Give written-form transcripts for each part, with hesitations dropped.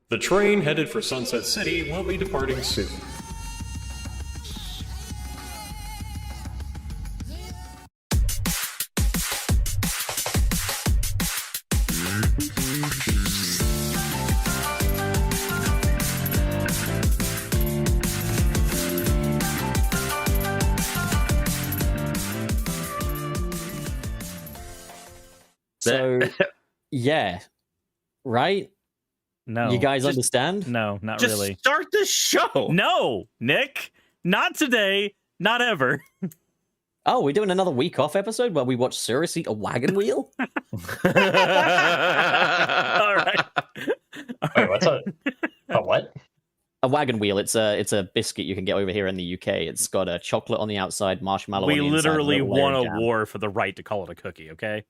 The train headed for Sunset City will be departing soon. So, yeah, right? No. You guys understand? No, not Just really. start the show. No, Nick, not today, not ever. Oh, we're doing another week off episode where we watch Cirrus eat a wagon wheel? All right. Wait, what's a what? A wagon wheel, it's a biscuit you can get over here in the UK. It's got a chocolate on the outside, marshmallow We on the inside. literally and a little won layer a of jam. war for the right to call it a cookie, okay?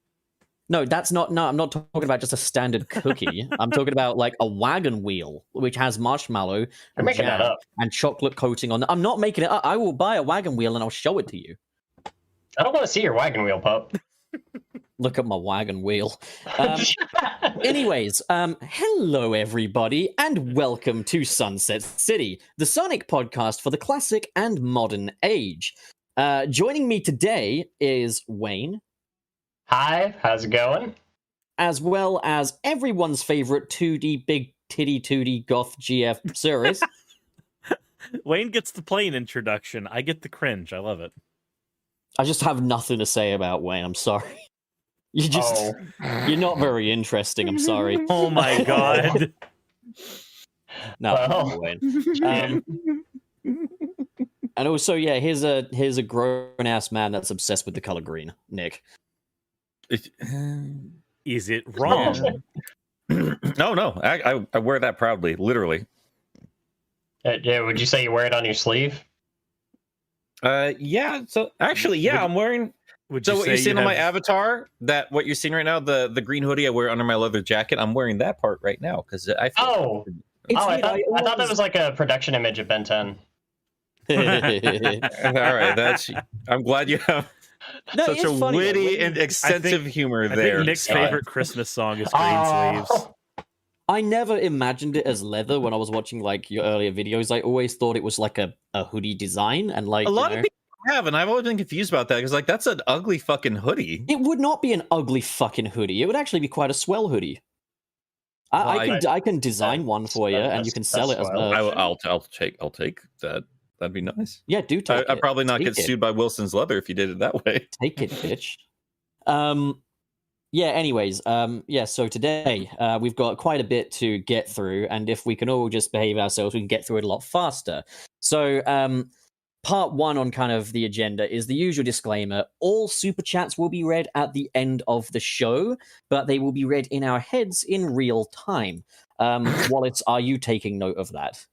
No, I'm not talking about just a standard cookie. I'm talking about like a wagon wheel, which has marshmallow You're and making that jam up. and chocolate coating on it. I'm not making it up. I will buy a wagon wheel and I'll show it to you. I don't want to see your wagon wheel, pup. Look at my wagon wheel. Anyways, hello everybody, and welcome to Sunset City, the Sonic podcast for the classic and modern age. Joining me today is Wayne, Hi, how's it going? as well as everyone's favorite 2D big titty 2D goth GF Cirrus. Wayne gets the plain introduction. I get the cringe. I love it. I just have nothing to say about Wayne. I'm sorry. You're not very interesting. I'm sorry. Oh my god. No, Well. Wayne. And also, yeah, here's a grown ass man that's obsessed with the color green, Nick. Is it wrong? No. I wear that proudly, literally. Yeah, would you say you wear it on your sleeve? Yeah. So actually, yeah, I'm wearing. Would So you what say you're seeing on my have- avatar, what you're seeing right now, the green hoodie I wear under my leather jacket, I'm wearing that part right now because I feel. Oh, I thought that was like a production image of Ben 10. All right, I'm glad you have No, such it's a funny, witty Wayne. and extensive humor I there. think Nick's Scott. favorite Christmas song is Green Sleeves. Oh, I never imagined it as leather when I was watching like your earlier videos. I always thought it was like a hoodie design, and like A lot of people have, and I've always been confused about that because like that's an ugly fucking hoodie. it would not be an ugly fucking hoodie. It would actually be quite a swell hoodie. I can design one for you, and you can sell it as swell. merch. I'll take that. That'd be nice. Yeah, do take it. I'd probably not Take get it. sued by Wilson's Leather if you did it that way. Take it, bitch. Yeah, anyways, yeah, so today we've got quite a bit to get through, and if we can all just behave ourselves, we can get through it a lot faster. So, part one on kind of the agenda is the usual disclaimer. All super chats will be read at the end of the show, but they will be read in our heads in real time. Wallace, are you taking note of that?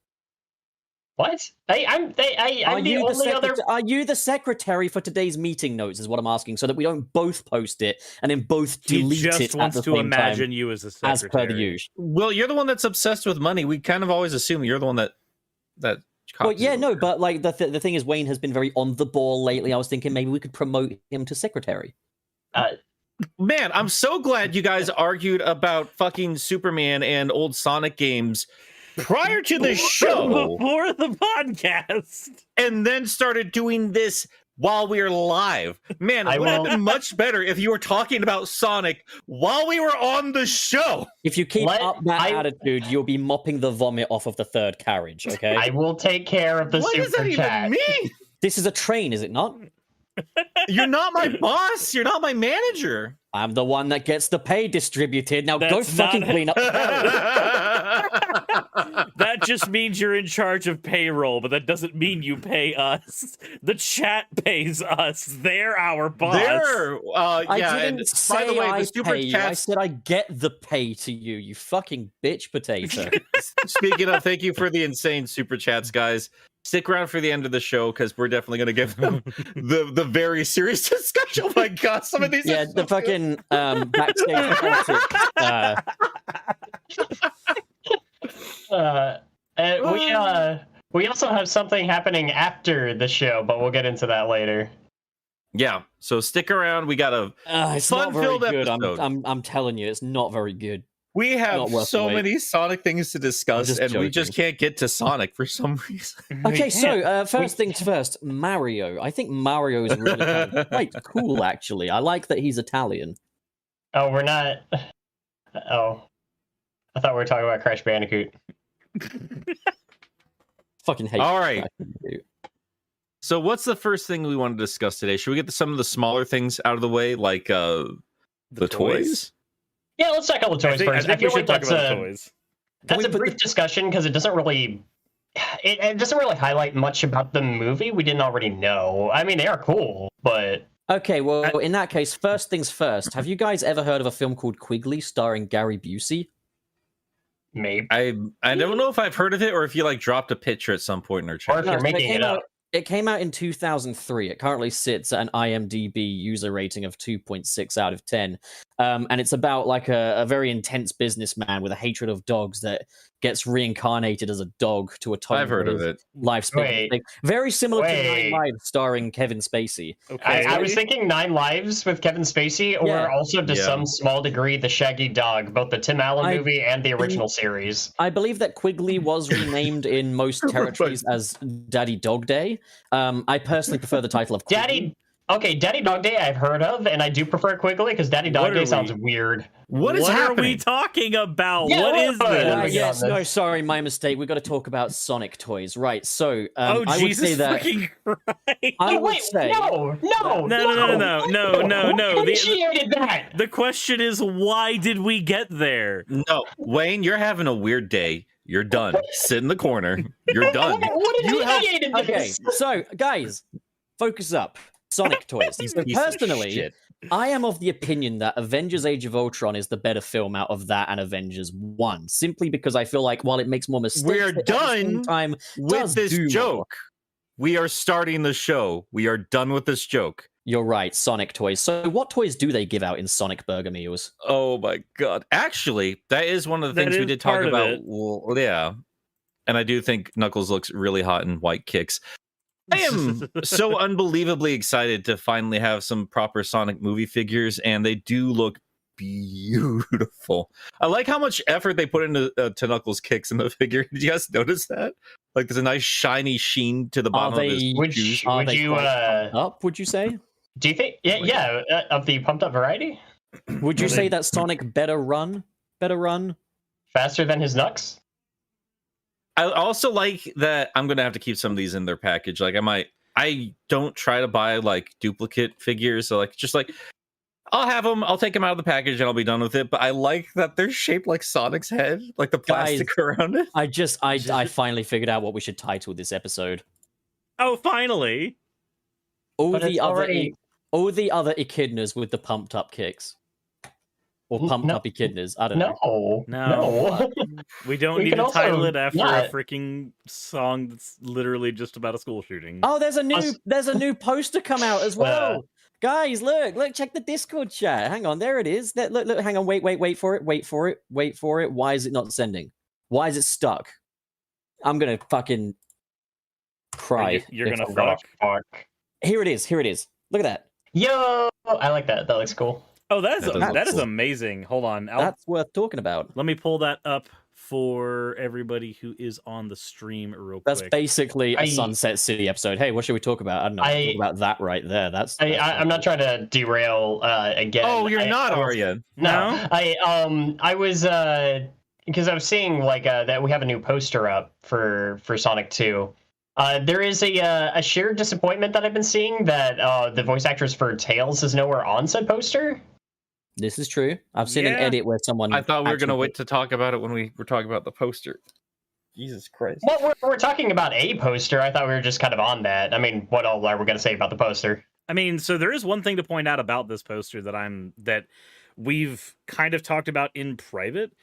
what? I'm the only other. Are you the secretary for today's meeting notes? Is what I'm asking, so that we don't both post it and then both He delete just it at wants the to same imagine time, you as a as secretary. per the usual. Well, you're the one that's obsessed with money. We kind of always assume you're the one that. Well, copies yeah, it. no, but like the thing is, Wayne has been very on the ball lately. I was thinking maybe we could promote him to secretary. Man, I'm so glad you guys argued about fucking Superman and old Sonic games prior to the show, Before the podcast. and then started doing this while we were live. Man, I it would have will- been much better if you were talking about Sonic while we were on the show. If you keep up that attitude, you'll be mopping the vomit off of the third carriage. Okay, I will take care of the What does that super even chat. mean? this is a train, is it not? You're not my boss. You're not my manager. I'm the one that gets the pay distributed. Now go That's fucking not- clean up. The That just means you're in charge of payroll, but that doesn't mean you pay us. The chat pays us. They're our boss. There. I Yeah. didn't And say by the way, I the super pay you. I chats. said I get the pay to you. You fucking bitch potato. Speaking of, thank you for the insane super chats, guys. Stick around for the end of the show because we're definitely going to give them the very serious discussion. Oh my god, some of these. Yeah, are the so fucking backstage politics. We also have something happening after the show, but we'll get into that later. Yeah, so stick around. We got a It's not very fun-filled good. episode. I'm telling you, it's not very good. We have Not worth so the wait. many Sonic things to discuss, just and we joking. just can't get to Sonic for some reason. Okay, so first things first, Mario. I think Mario is really kind of quite cool, actually. I like that he's Italian. Oh, we're not. Oh, I thought we were talking about Crash Bandicoot. Fucking hate. All right. Crash Bandicoot. So, what's the first thing we want to discuss today? Should we get some of the smaller things out of the way, like the toys? Yeah, let's talk about the toys first. I think we feel should like talk about the toys. that's a brief discussion because it doesn't really. It doesn't really highlight much about the movie we didn't already know. I mean, they are cool, but Okay, well, in that case, first things first. Have you guys ever heard of a film called Quigley starring Gary Busey? maybe. I don't know if I've heard of it or if you like dropped a picture at some point in our Or chat. if you're so making it up. It came out in 2003. It currently sits at an IMDb user rating of 2.6 out of 10. And it's about like a very intense businessman with a hatred of dogs that gets reincarnated as a dog to atone I've heard for of his it. life's Wait. big mistake. Very similar to Wait. 9 Lives starring Kevin Spacey. Okay. I was thinking 9 Lives with Kevin Spacey, or Yeah. also to Yeah. some small degree the Shaggy Dog, both the Tim Allen I- movie and the original series. I believe that Quigley was renamed in most territories as Daddy Dog Day. I personally prefer the title of Quigley. Daddy Dog Day I've heard of, and I do prefer Quigley because Daddy Dog What Day are sounds we- weird. What is are we happening? talking about? Yeah, what what is are we this? doing? Yes, on no, this. sorry, my mistake. We've got to talk about Sonic toys. Right, so Oh, I would Jesus say that freaking Christ. I would Wait, say no. No. Who initiated that? The question is, why did we get there? No, Wayne, you're having a weird day. You're done. Sit in the corner. You're done. What You have- initiated Okay, this? so guys, focus up. Sonic toys. So Piece of personally, shit. I am of the opinion that Avengers Age of Ultron is the better film out of that and Avengers 1, simply because I feel like while it makes more mistakes, We're it at the same done time With does this do more. joke, we are starting the show. We are done with this joke. You're right, Sonic toys. So what toys do they give out in Sonic Burger Meals? Oh my god! Actually, that is one of the That things we is did talk part of about. it. Well, yeah, and I do think Knuckles looks really hot in white kicks. I am so unbelievably excited to finally have some proper Sonic movie figures, and they do look beautiful. I like how much effort they put into to Knuckles' kicks in the figure. Did you guys notice that? Like, there's a nice shiny sheen to the bottom of his they- Would shoes. you, Are would they you quite pumped up, would you say? do you think, yeah, of the pumped up variety? Would you Are say they- that Sonic better run? Faster than his Nux? I also like that I'm gonna have to keep some of these in their package. Like I don't try to buy like duplicate figures. So like just like I'll have them, I'll take them out of the package and I'll be done with it. But I like that they're shaped like Sonic's head, like the plastic around it. I finally figured out what we should title this episode. Oh, finally. All But the it's other already- all the other echidnas with the pumped up kicks. Or pumped No. up echidnas. I don't know. No. We don't We need can to also title it after not- a freaking song that's literally just about a school shooting. Oh, there's Us- a new poster come out as well. Guys, look, check the Discord chat. Hang on, there it is. Look, hang on, wait for it. Why is it not sending? Why is it stuck? I'm gonna fucking cry. You're if- gonna Oh, gosh, fuck. fuck. Here it is. Look at that. Yo! I like that. That looks cool. Oh, that That does look is cool. amazing. Hold on. That's worth talking about. Let me pull that up for everybody who is on the stream real That's quick. basically a I- Sunset City episode. Hey, what should we talk about? I don't know. I- Talk about that right there. That's I'm not trying to derail again. Oh, you're not, I are was- you? No? I was because I was seeing like that we have a new poster up for Sonic 2. There is a shared disappointment that I've been seeing that the voice actress for Tails is nowhere on said poster. This is true. I've seen an Yeah. edit where someone. I thought we were actually gonna wait to talk about it when we were talking about the poster. Jesus Christ. Well, we're talking about a poster. I thought we were just kind of on that. I mean, what all are we going to say about the poster? I mean, so there is one thing to point out about this poster that we've kind of talked about in private,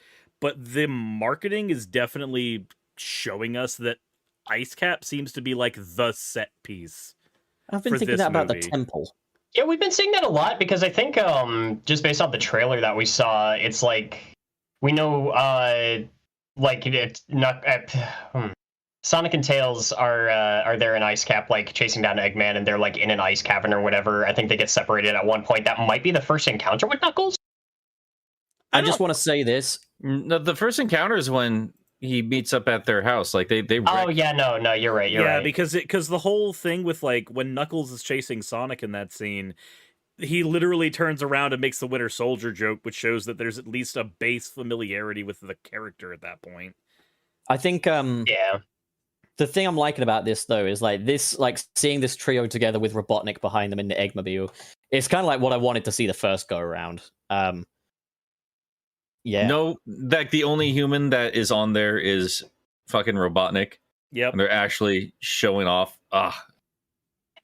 but the marketing is definitely showing us that Ice Cap seems to be like the set piece. I've been for thinking this that about the movie. temple. Yeah, we've been seeing that a lot because I think just based off the trailer that we saw, it's like we know like it's not Sonic and Tails are there in Ice Cap like chasing down Eggman and they're like in an ice cavern or whatever. I think they get separated at one point. That might be the first encounter with Knuckles. I just want to say this. No, the first encounter is when he meets up at their house. Like they Oh yeah, no, you're right. You're right. because the whole thing with like when Knuckles is chasing Sonic in that scene, he literally turns around and makes the Winter Soldier joke, which shows that there's at least a base familiarity with the character at that point. I think Yeah. the thing I'm liking about this though is like seeing this trio together with Robotnik behind them in the Eggmobile. It's kind of like what I wanted to see the first go around. Yeah. No, like the only human that is on there is fucking Robotnik. Yep. And they're actually showing off.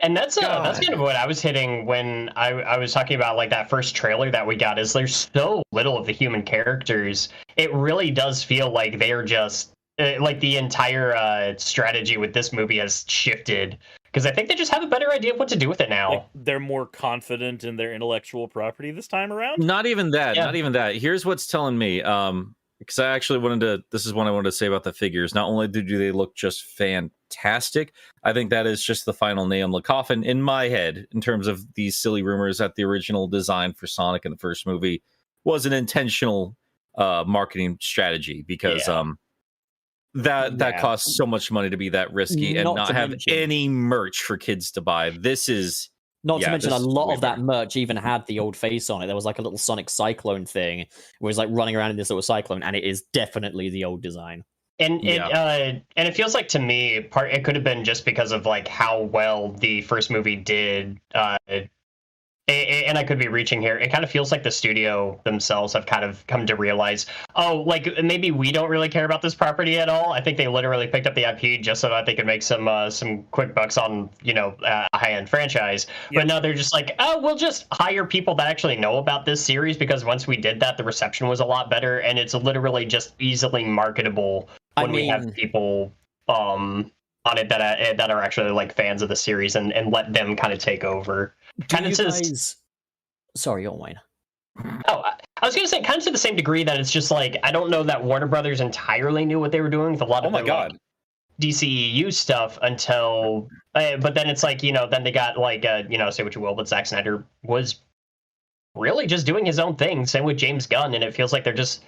And that's kind of what I was hitting when I was talking about like that first trailer that we got. Is there's so little of the human characters. It really does feel like they're just like the entire strategy with this movie has shifted, because I think they just have a better idea of what to do with it now. Like, they're more confident in their intellectual property this time around. Not even that. Yeah. Not even that. Here's what's telling me. Because I actually this is what I wanted to say about the figures. Not only do they look just fantastic, I think that is just the final nail in the coffin in my head in terms of these silly rumors that the original design for Sonic in the first movie was an intentional marketing strategy, because that costs so much money to be that risky and not have any merch for kids to buy. This is Not to mention a lot of that better. merch even had the old face on it. There was like a little Sonic Cyclone thing where he's like running around in this little cyclone, and it is definitely the old design. And it feels like, to me, it could have been just because of like how well the first movie did. And I could be reaching here. It kind of feels like the studio themselves have kind of come to realize, oh, like maybe we don't really care about this property at all. I think they literally picked up the IP just so that they could make some quick bucks on a high-end franchise. Yep. But now they're just like, oh, we'll just hire people that actually know about this series, because once we did that, the reception was a lot better, and it's literally just easily marketable when we have people on it that are actually like fans of the series, and let them kind of take over. Sorry, you're Wayne. Oh, I was going to say, kind of to the same degree that it's just like, I don't know that Warner Brothers entirely knew what they were doing with a lot of like, DCEU stuff until, but then it's like, then they got like, say what you will, but Zack Snyder was really just doing his own thing. Same with James Gunn, and it feels like they're just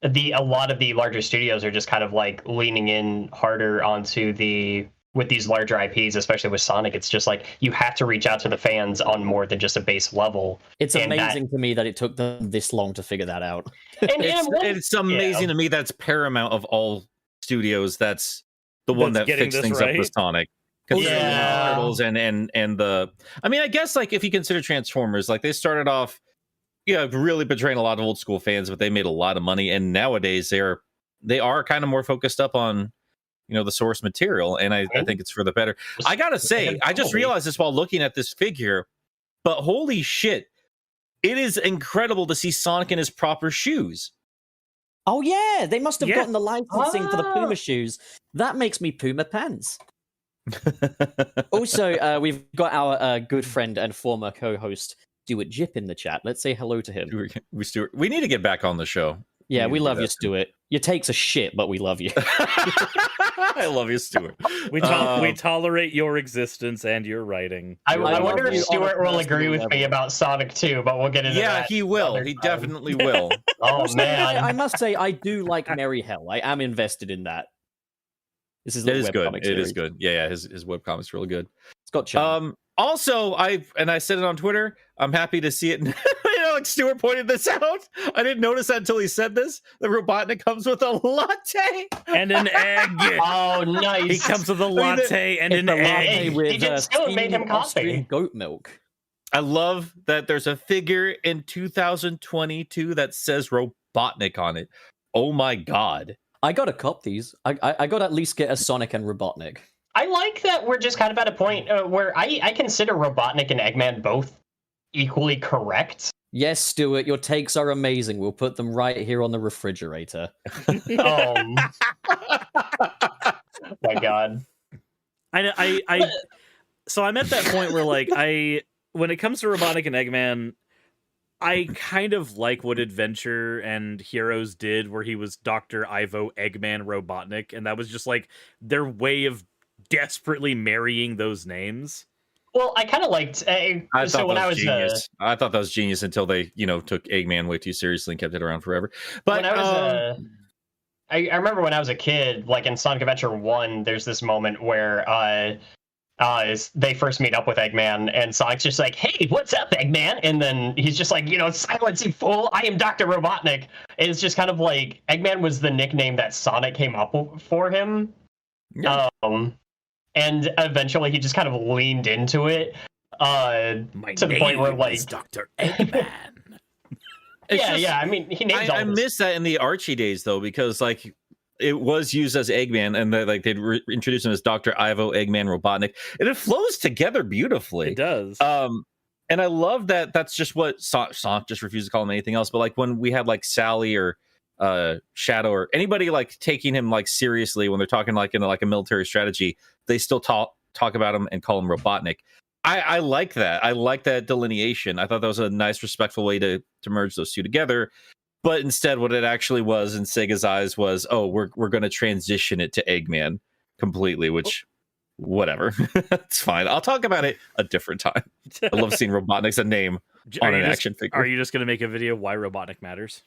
a lot of the larger studios are just kind of like leaning in harder with these larger IPs, especially with Sonic. It's just like you have to reach out to the fans on more than just a base level. It's amazing to me that it took them this long to figure that out. It's amazing to me that's Paramount of all studios. That's the one that fixed things up with Sonic. Yeah. Turtles and the. I mean, I guess like if you consider Transformers, like they started off, really betraying a lot of old school fans, but they made a lot of money, and nowadays they are kind of more focused up on the source material, and I think it's for the better. I gotta say, I just realized this while looking at this figure, but holy shit, it is incredible to see Sonic in his proper shoes. Oh yeah, they must have gotten the licensing for the Puma shoes. That makes me Puma pants. Also, we've got our good friend and former co-host Stuart Jip in the chat. Let's say hello to him. Stuart, we need to get back on the show. Yeah, we love you, Stuart. Your takes are shit, but we love you. I love you, Stuart. We tolerate your existence and your writing. I wonder if Stuart will agree with me about Sonic 2, but we'll get into that. Yeah, he will. He definitely will. Oh, man. I must say, I do like Merry Hell. I am invested in that. This is good. It is good. Yeah, his webcomic's really good. It's got charm. Also, I said it on Twitter, I'm happy to see it. Like Stuart pointed this out. I didn't notice that until he said this. The Robotnik comes with a latte and an egg. Oh, nice. He comes with a latte and an egg. He just still made him coffee. Goat milk. I love that there's a figure in 2022 that says Robotnik on it. Oh my god. I gotta cop these. I gotta at least get a Sonic and Robotnik. I like that we're just kind of at a point where I consider Robotnik and Eggman both equally correct. Yes, Stuart, your takes are amazing. We'll put them right here on the refrigerator. Oh my god. So I'm at that point where like when it comes to Robotnik and Eggman, I kind of like what Adventure and Heroes did, where he was Dr. Ivo Eggman Robotnik, and that was just like their way of desperately marrying those names. Well, I kind of liked. I So thought when that I was was genius. I thought that was genius until they, took Eggman way too seriously and kept it around forever. But when I was I remember when I was a kid, like in Sonic Adventure 1, there's this moment where they first meet up with Eggman, and Sonic's just like, "Hey, what's up, Eggman?" And then he's just like, "Silence, you fool! I am Dr. Robotnik." And it's just kind of like Eggman was the nickname that Sonic came up for him. Yeah. And eventually he just kind of leaned into it. My to the point where, name like, is Dr. Eggman. I mean, he named all I this. miss that in the Archie days though, because like it was used as Eggman, and they'd introduce him as Dr. Ivo Eggman Robotnik, and it flows together beautifully. It does. And I love that. That's just what Sonic just refused to call him anything else. But like when we had like Sally or Shadow or anybody like taking him like seriously when they're talking like in like a military strategy, they still talk about him and call him Robotnik. I like that. I like that delineation. I thought that was a nice, respectful way to merge those two together. But instead, what it actually was in Sega's eyes was, oh, we're going to transition it to Eggman completely, which, whatever. It's fine. I'll talk about it a different time. I love seeing Robotnik's a name on an action figure. Are you just going to make a video why Robotnik matters?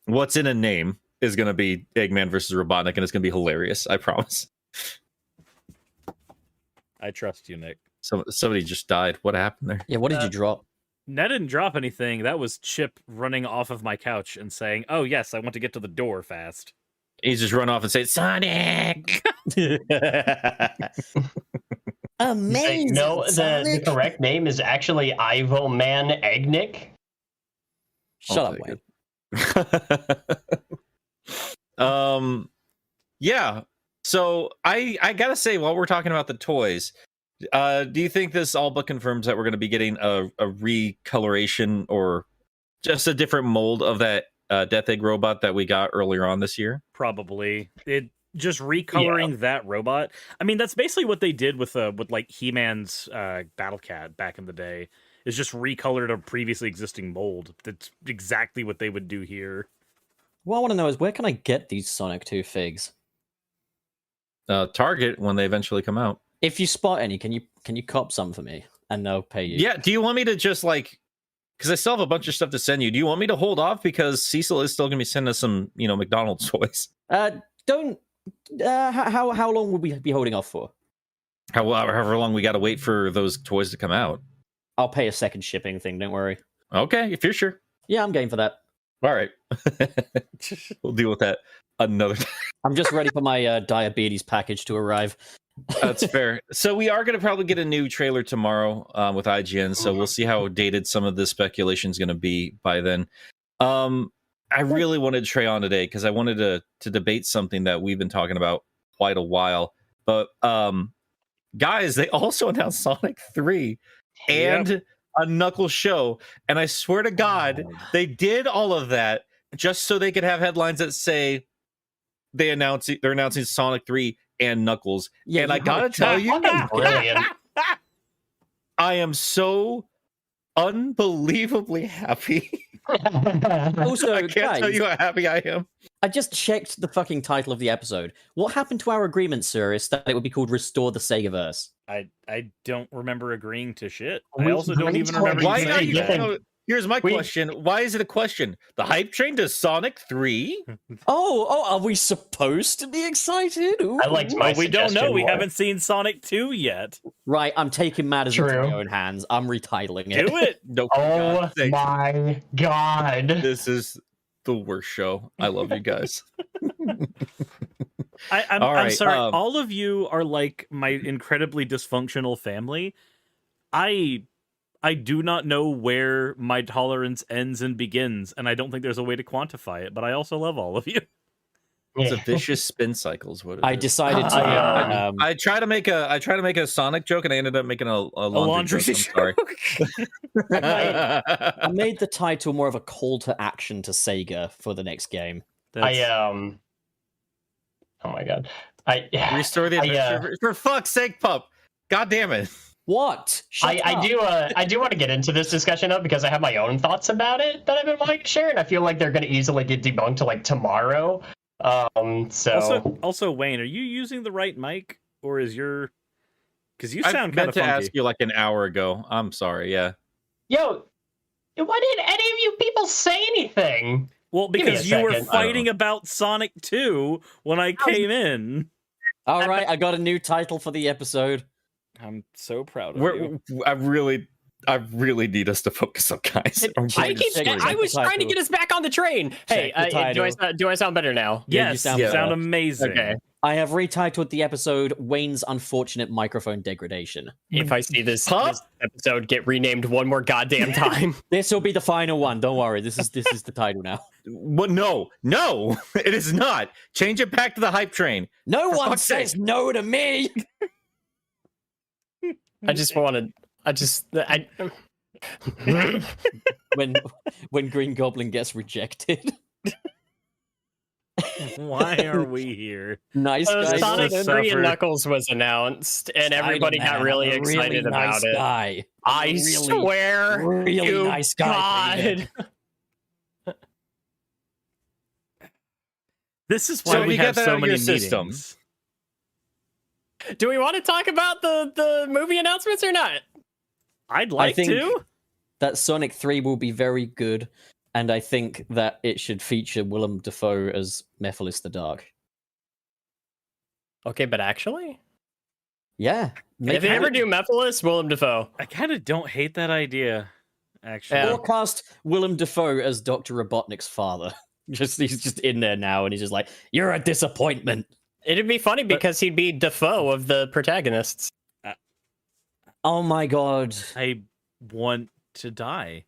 What's in a name is going to be Eggman versus Robotnik, and it's going to be hilarious. I promise. I trust you, Nick. Somebody just died. What happened there? Yeah, what did you drop? That didn't drop anything. That was Chip running off of my couch and saying, "Oh yes, I want to get to the door fast." He's just run off and say, "Sonic." Amazing. No, the correct name is actually Ivo Man Eggnick. Shut up, Wayne. Yeah. So I gotta say, while we're talking about the toys, do you think this all but confirms that we're going to be getting a recoloration or just a different mold of that Death Egg robot that we got earlier on this year? Probably. It just recoloring that robot. I mean, that's basically what they did with like He-Man's Battle Cat back in the day. Is just recolored a previously existing mold. That's exactly what they would do here. What I want to know is, where can I get these Sonic 2 figs? Target when they eventually come out. If you spot any, can you cop some for me and they'll pay you? Yeah. Do you want me to just like, because I still have a bunch of stuff to send you. Do you want me to hold off because Cecil is still going to be sending us some, McDonald's toys? Don't. How long will we be holding off for? However long we got to wait for those toys to come out. I'll pay a second shipping thing. Don't worry. Okay, if you're sure. Yeah, I'm game for that. All right. We'll deal with that another time. I'm just ready for my diabetes package to arrive. That's fair. So we are going to probably get a new trailer tomorrow with IGN. So we'll see how dated some of this speculation is going to be by then. I really wanted Trey on today because I wanted to debate something that we've been talking about quite a while. But guys, they also announced Sonic 3 and a Knuckles show. And I swear to God, they did all of that just so they could have headlines that say they're announcing Sonic 3 and Knuckles. Yeah, and I gotta tell you, Brilliant. I am so unbelievably happy. Also, I can't guys, tell you how happy I am. I just checked the fucking title of the episode. What happened to our agreement, sir, is that it would be called Restore the Segaverse? I don't remember agreeing to shit. We I also don't even remember Why you not? saying that. Here's my question. Why is it a question? The hype train to Sonic 3? Oh, are we supposed to be excited? Ooh. I liked my Well, we don't know. suggestion We more. haven't seen Sonic 2 yet. Right, I'm taking matters into True. my own hands. I'm retitling it. Do it. No, for Oh God's sake. my god. This is the worst show. I love you guys. I'm All right, sorry. All of you are like my incredibly dysfunctional family. I do not know where my tolerance ends and begins, and I don't think there's a way to quantify it, but I also love all of you. It's a vicious spin cycle is what it I is. decided to. I try to make a Sonic joke and I ended up making a laundry joke. I'm sorry. I made the title more of a call to action to Sega for the next game. Oh my god. Restore the adventure. For fuck's sake, pup. God damn it. What? Shut I up. do want to get into this discussion though because I have my own thoughts about it that I've been wanting to share, and I feel like they're going to easily get debunked like tomorrow. So Also, Wayne, are you using the right mic, or is your Because you I sound kind meant of to funky. ask you like an hour ago. I'm sorry. Yeah. Yo, why didn't any of you people say anything? Well, Give me a because you were second. fighting about Sonic 2 when I came in. All right, I got a new title for the episode. I'm so proud of you. I really need us to focus up, guys. It- I'm I getting keep- screwed. I was the trying to title. get us back on the train. Hey, Check the title. do I sound better now? Yeah, you Yes, sound you better. sound amazing. Okay. I have retitled the episode "Wayne's Unfortunate Microphone Degradation." If I see this Huh? episode get renamed one more goddamn time. This will be the final one. Don't worry. This is the title now. What? No, it is not. Change it back to the hype train. No For one fuck's says sake. no to me. I just wanted. I when Green Goblin gets rejected. Why are we here? Nice So guy. Sonic to 3 and suffer. Knuckles was announced, and everybody got Spider-Man, really a excited really about nice it. Guy. I Really, swear, really you nice guy. God. This is So why we we get have that out so of many your system. meetings. Do we want to talk about the movie announcements or not? I'd like think- to. That Sonic 3 will be very good, and I think that it should feature Willem Dafoe as Mephiles the Dark. Okay, but actually, Yeah. if you ever do Mephiles, Willem Dafoe. I kind of don't hate that idea, actually. Yeah. Or cast Willem Dafoe as Dr. Robotnik's father. He's just in there now, and he's just like, "You're a disappointment." It'd be funny because he'd be Dafoe of the protagonists. Oh my god. I want to die.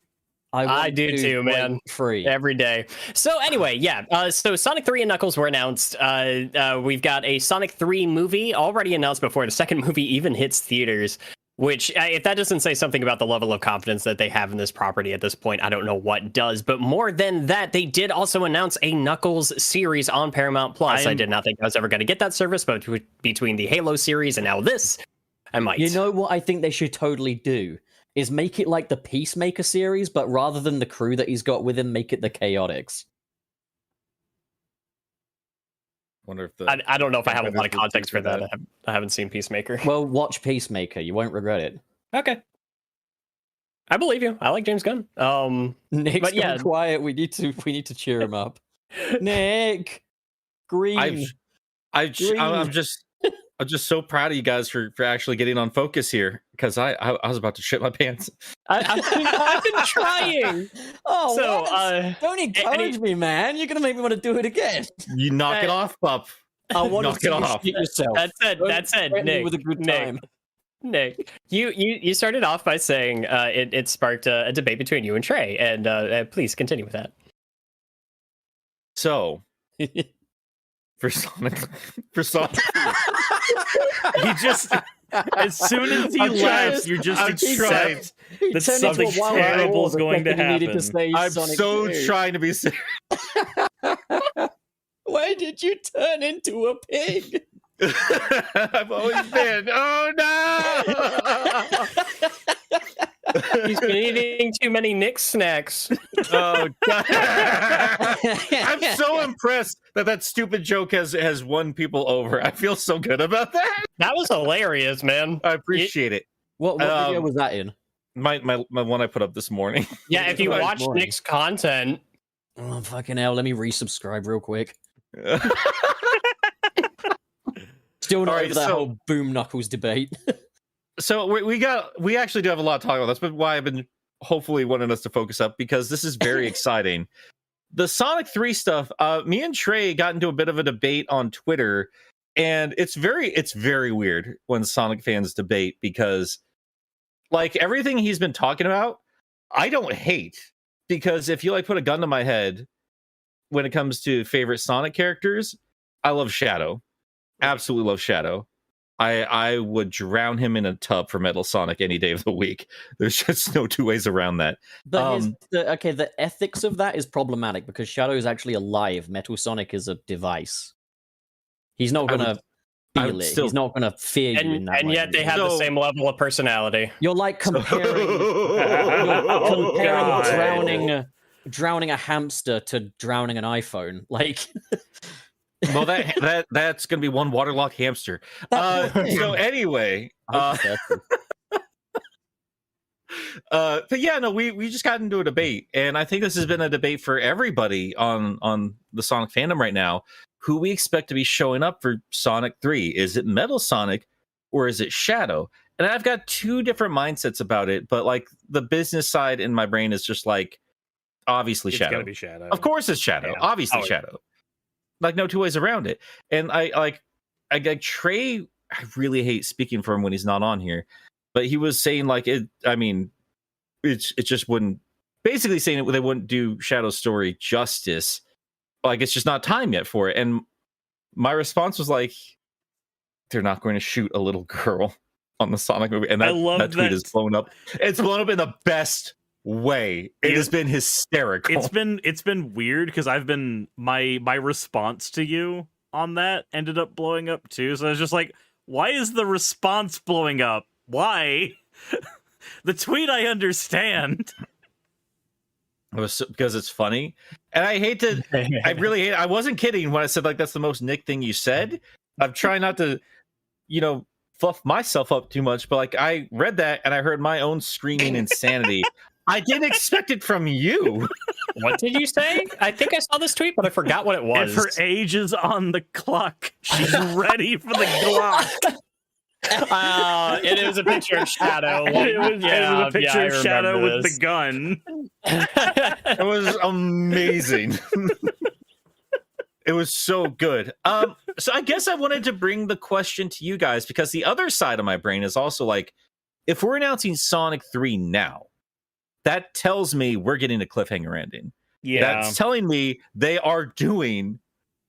I want do to too, break man. Free. Every day. So anyway, yeah. So Sonic 3 and Knuckles were announced. We've got a Sonic 3 movie already announced before the second movie even hits theaters. Which, if that doesn't say something about the level of confidence that they have in this property at this point, I don't know what does. But more than that, they did also announce a Knuckles series on Paramount Plus. I did not think I was ever going to get that service, but between the Halo series and now this, I might. You know what I think they should totally do? Is make it like the Peacemaker series, but rather than the crew that he's got with him, make it the Chaotix. Wonder if the I don't know if I have a lot of Competitors context for do that. I haven't seen Peacemaker. Well, watch Peacemaker. You won't regret it. Okay. I believe you. I like James Gunn. Nick's But yeah. gone quiet. We need to cheer him up. Nick, Green. I'm just so proud of you guys for actually getting on focus here, because I was about to shit my pants. I've been trying. Oh, So, what? Don't encourage me, man. You're gonna make me want to do it again. You knock it off, pup. I want Knock to it see you off. shit yourself. That's it, Threaten me Nick. with a good Nick. time. Nick, you started off by saying it sparked a debate between you and Trey, and please continue with that. So for Sonic, He just, as soon as he I'm laughs, trying- you just I'm trying. accept He that turned into a something wild terrible boar is the going to second he needed happen. to say I'm Sonic so 2. trying to be serious. Why did you turn into a pig? I've always been. Oh no! He's been eating too many Nick snacks. Oh, God. I'm so impressed that stupid joke has won people over. I feel so good about that. That was hilarious, man. I appreciate it. What video was that in? My one I put up this morning. Yeah, if you Right, watch morning. Nick's content, Oh, fucking hell. Let me resubscribe real quick. Still not All right, over that so- whole Boom Knuckles debate. So we actually do have a lot to talk about. That's been why I've been hopefully wanting us to focus up, because this is very exciting. The Sonic 3 stuff, me and Trey got into a bit of a debate on Twitter, and it's very weird when Sonic fans debate, because like everything he's been talking about, I don't hate, because if you like put a gun to my head when it comes to favorite Sonic characters, I love Shadow. Absolutely love Shadow. I would drown him in a tub for Metal Sonic any day of the week. There's just no two ways around that. But the ethics of that is problematic, because Shadow is actually alive. Metal Sonic is a device. He's not going to feel it. still- He's not going to fear you in that and way. yet they have the So- same level of personality. You're like comparing, Oh, God. drowning a hamster to drowning an iPhone. Like, Well, that's gonna be one waterlogged hamster. So anyway, but yeah, no, we just got into a debate, and I think this has been a debate for everybody on the Sonic fandom right now. Who we expect to be showing up for Sonic 3? Is it Metal Sonic or is it Shadow? And I've got two different mindsets about it, but like the business side in my brain is just like obviously It's Shadow. gonna be Shadow. Of course it's Shadow. Yeah. Obviously Oh, yeah. Shadow. Like no two ways around it. And I Trey, I really hate speaking for him when he's not on here, but he was saying like it. I mean, it just wouldn't. Basically saying they wouldn't do Shadow's story justice. Like it's just not time yet for it. And my response was like, they're not going to shoot a little girl on the Sonic movie. And I love that tweet that. is blown up. It's blown up in the best way. It has been hysterical. It's been weird because I've been my response to you on that ended up blowing up too. So I was just like, why is the response blowing up? Why? The tweet I understand. It was because it's funny, and I hate to. I really hate. I wasn't kidding when I said like that's the most Nick thing you said. I'm trying not to, fluff myself up too much, but like I read that and I heard my own screaming insanity. I didn't expect it from you. What did you say? I think I saw this tweet, but I forgot what it was. If her age is on the clock, she's ready for the Glock. It was a picture of Shadow. It was a picture of Shadow with the gun. It was amazing. It was so good. So I guess I wanted to bring the question to you guys because the other side of my brain is also like, if we're announcing Sonic 3 now, that tells me we're getting a cliffhanger ending. Yeah. That's telling me they are doing,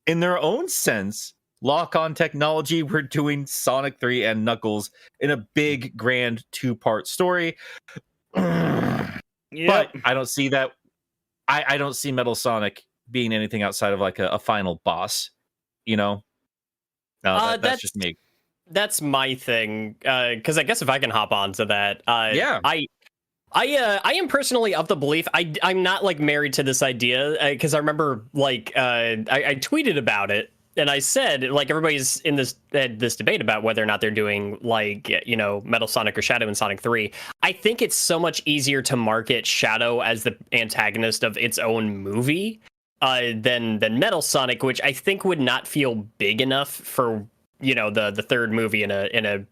in their own sense, lock-on technology. We're doing Sonic 3 and Knuckles in a big, grand two-part story. But I don't see that. I don't see Metal Sonic being anything outside of like a final boss. That's just me. That's my thing. Because I guess if I can hop onto that, yeah. I am personally of the belief I'm not like married to this idea because I remember like I tweeted about it and I said like everybody's in this debate about whether or not they're doing like Metal Sonic or Shadow in Sonic 3. I think it's so much easier to market Shadow as the antagonist of its own movie than Metal Sonic, which I think would not feel big enough for the third movie in a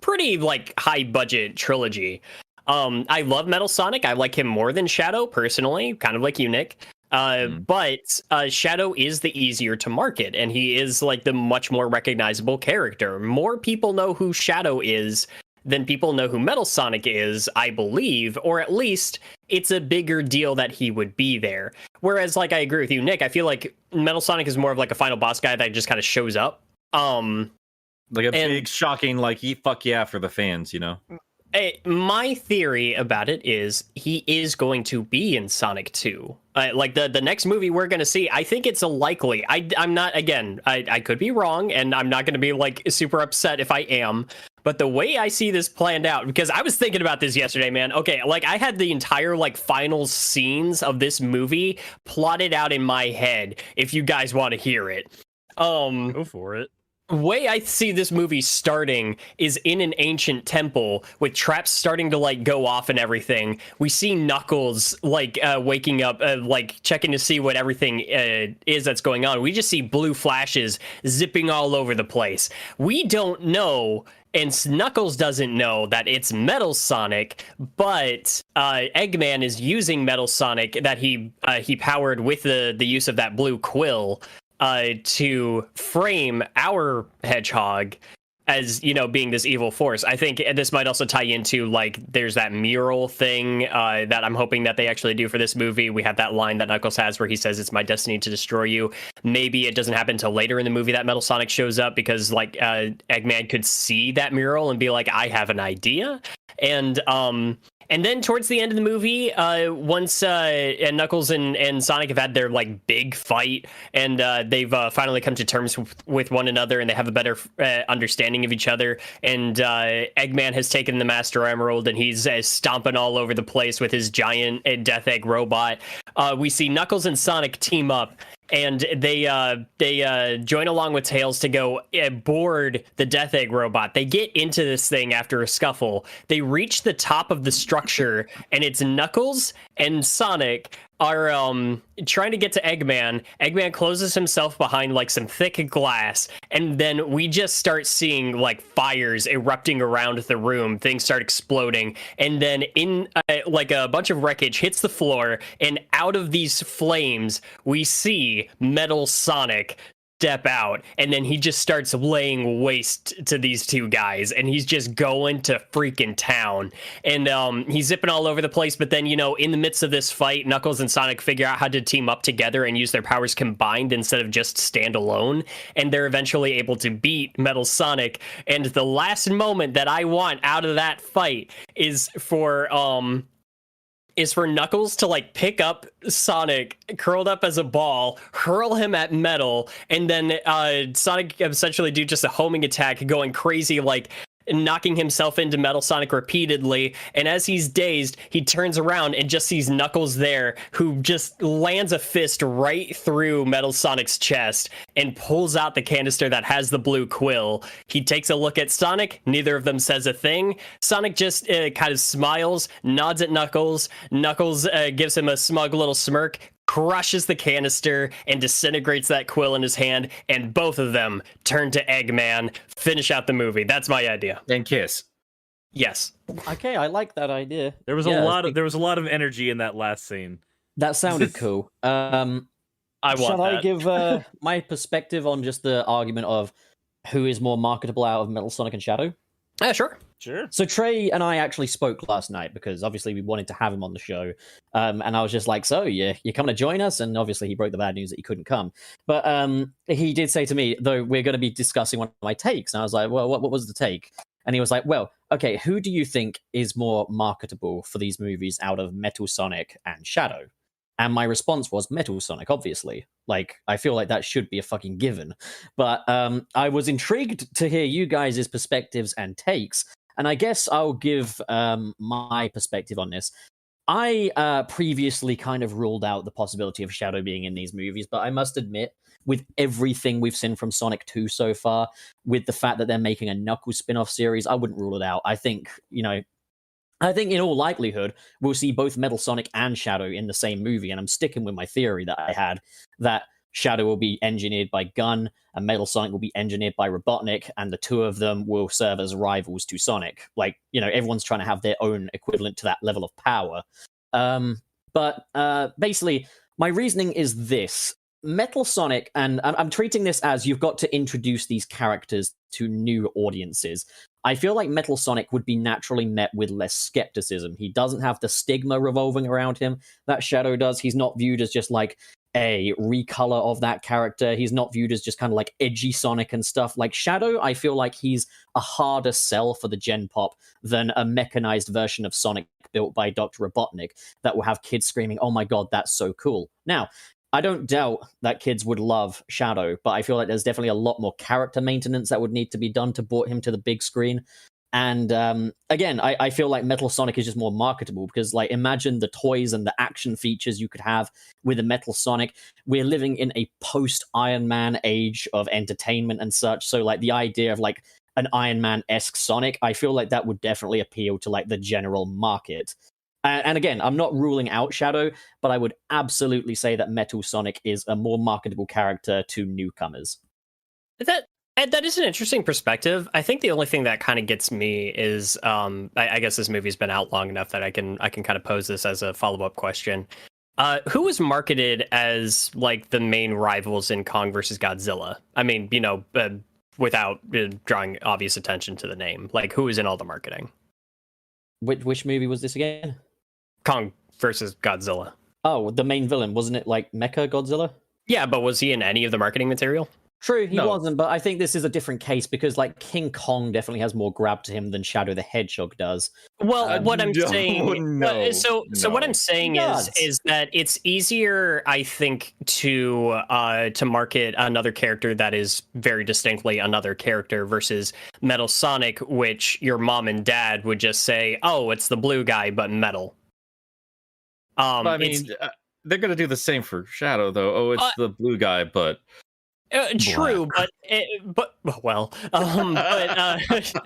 pretty like high budget trilogy. I love Metal Sonic. I like him more than Shadow personally, kind of like you, Nick. But Shadow is the easier to market, and he is like the much more recognizable character. More people know who Shadow is than people know who Metal Sonic is, I believe, or at least it's a bigger deal that he would be there. Whereas, like, I agree with you, Nick. I feel like Metal Sonic is more of like a final boss guy that just kind of shows up. Like a big, shocking, like, fuck yeah for the fans, My theory about it is he is going to be in Sonic 2. Like the next movie we're going to see, I think it's a likely. I'm not, again, I could be wrong, and I'm not going to be like super upset if I am. But the way I see this planned out, because I was thinking about this yesterday, man. Okay, like I had the entire like final scenes of this movie plotted out in my head. If you guys want to hear it, go for it. Way I see this movie starting is in an ancient temple with traps starting to like go off and everything. We see Knuckles like waking up, like checking to see what everything is that's going on. We just see blue flashes zipping all over the place. We don't know, and Knuckles doesn't know that it's Metal Sonic, but Eggman is using Metal Sonic that he powered with the use of that blue quill. To frame our hedgehog as being this evil force. I think this might also tie into like there's that mural thing that I'm hoping that they actually do for this movie. We have that line that Knuckles has where he says it's my destiny to destroy you. Maybe it doesn't happen until later in the movie that Metal Sonic shows up because like Eggman could see that mural and be like, I have an idea. And then towards the end of the movie, once and Knuckles and Sonic have had their like big fight, and they've finally come to terms with one another, and they have a better understanding of each other. And Eggman has taken the Master Emerald, and he's stomping all over the place with his giant Death Egg robot. We see Knuckles and Sonic team up. and they join along with Tails to go board the Death Egg robot. They get into this thing after a scuffle. They reach the top of the structure, and it's Knuckles and Sonic are trying to get to Eggman. Eggman closes himself behind like some thick glass, and then we just start seeing like fires erupting around the room. Things start exploding, and then in like a bunch of wreckage hits the floor, and out of these flames we see Metal Sonic step out, and then he just starts laying waste to these two guys, and he's just going to freaking town, and he's zipping all over the place. But then, you know, in the midst of this fight, Knuckles and Sonic figure out how to team up together and use their powers combined instead of just stand alone, and they're eventually able to beat Metal Sonic. And the last moment that I want out of that fight is for Knuckles to like pick up Sonic curled up as a ball, hurl him at Metal, and then Sonic essentially do just a homing attack, going crazy, like knocking himself into Metal Sonic repeatedly. And as he's dazed, he turns around and just sees Knuckles there, who just lands a fist right through Metal Sonic's chest and pulls out the canister that has the blue quill. He takes a look at Sonic. Neither of them says a thing. Sonic just kind of smiles, nods at Knuckles. Knuckles gives him a smug little smirk, crushes the canister, and disintegrates that quill in his hand, and both of them turn to Eggman, finish out the movie. That's my idea. And kiss. Yes. Okay, I like that idea. There was a lot of energy in that last scene. That sounded cool. I want Shall I that. give my perspective on just the argument of who is more marketable out of Metal Sonic and Shadow? Yeah, sure. Sure. So Trey and I actually spoke last night because obviously we wanted to have him on the show, and I was just like, "So you're coming to join us?" And obviously he broke the bad news that he couldn't come. But he did say to me, though, we're going to be discussing one of my takes, and I was like, "Well, what was the take?" And he was like, "Well, okay, who do you think is more marketable for these movies out of Metal Sonic and Shadow?" And my response was Metal Sonic, obviously. Like, I feel like that should be a fucking given. But I was intrigued to hear you guys' perspectives and takes. And I guess I'll give my perspective on this. I previously kind of ruled out the possibility of Shadow being in these movies, but I must admit, with everything we've seen from Sonic 2 so far, with the fact that they're making a Knuckles spin-off series, I wouldn't rule it out. I think in all likelihood, we'll see both Metal Sonic and Shadow in the same movie, and I'm sticking with my theory that I had, that Shadow will be engineered by Gunn, and Metal Sonic will be engineered by Robotnik, and the two of them will serve as rivals to Sonic. Like, you know, everyone's trying to have their own equivalent to that level of power. But basically, my reasoning is this. Metal Sonic, and I'm treating this as you've got to introduce these characters to new audiences. I feel like Metal Sonic would be naturally met with less skepticism. He doesn't have the stigma revolving around him that Shadow does. He's not viewed as just like a recolor of that character. He's not viewed as just kind of like edgy Sonic and stuff. Like Shadow, I feel like he's a harder sell for the Gen Pop than a mechanized version of Sonic built by Dr. Robotnik that will have kids screaming, "Oh my god, that's so cool." Now, I don't doubt that kids would love Shadow, but I feel like there's definitely a lot more character maintenance that would need to be done to port him to the big screen. And again, I feel like Metal Sonic is just more marketable because, like, imagine the toys and the action features you could have with a Metal Sonic. We're living in a post-Iron Man age of entertainment and such, so like the idea of like an Iron Man-esque Sonic, I feel like that would definitely appeal to like the general market. And again, I'm not ruling out Shadow, but I would absolutely say that Metal Sonic is a more marketable character to newcomers. That is an interesting perspective. I think the only thing that kind of gets me is, I guess this movie's been out long enough that I can kind of pose this as a follow-up question. Who was marketed as like the main rivals in Kong versus Godzilla? I mean, you know, without drawing obvious attention to the name, like who is in all the marketing? Which movie was this again? Kong versus Godzilla. Oh, the main villain, wasn't it like Mecha Godzilla? Yeah, but was he in any of the marketing material? True, he No. wasn't, but I think this is a different case because like King Kong definitely has more grab to him than Shadow the Hedgehog does. Well, what I'm no, saying, no, so what I'm saying is that it's easier, I think, to market another character that is very distinctly another character versus Metal Sonic, which your mom and dad would just say, "Oh, it's the blue guy, but metal." I mean, they're gonna do the same for Shadow though. Oh, it's the blue guy, but True, but well, but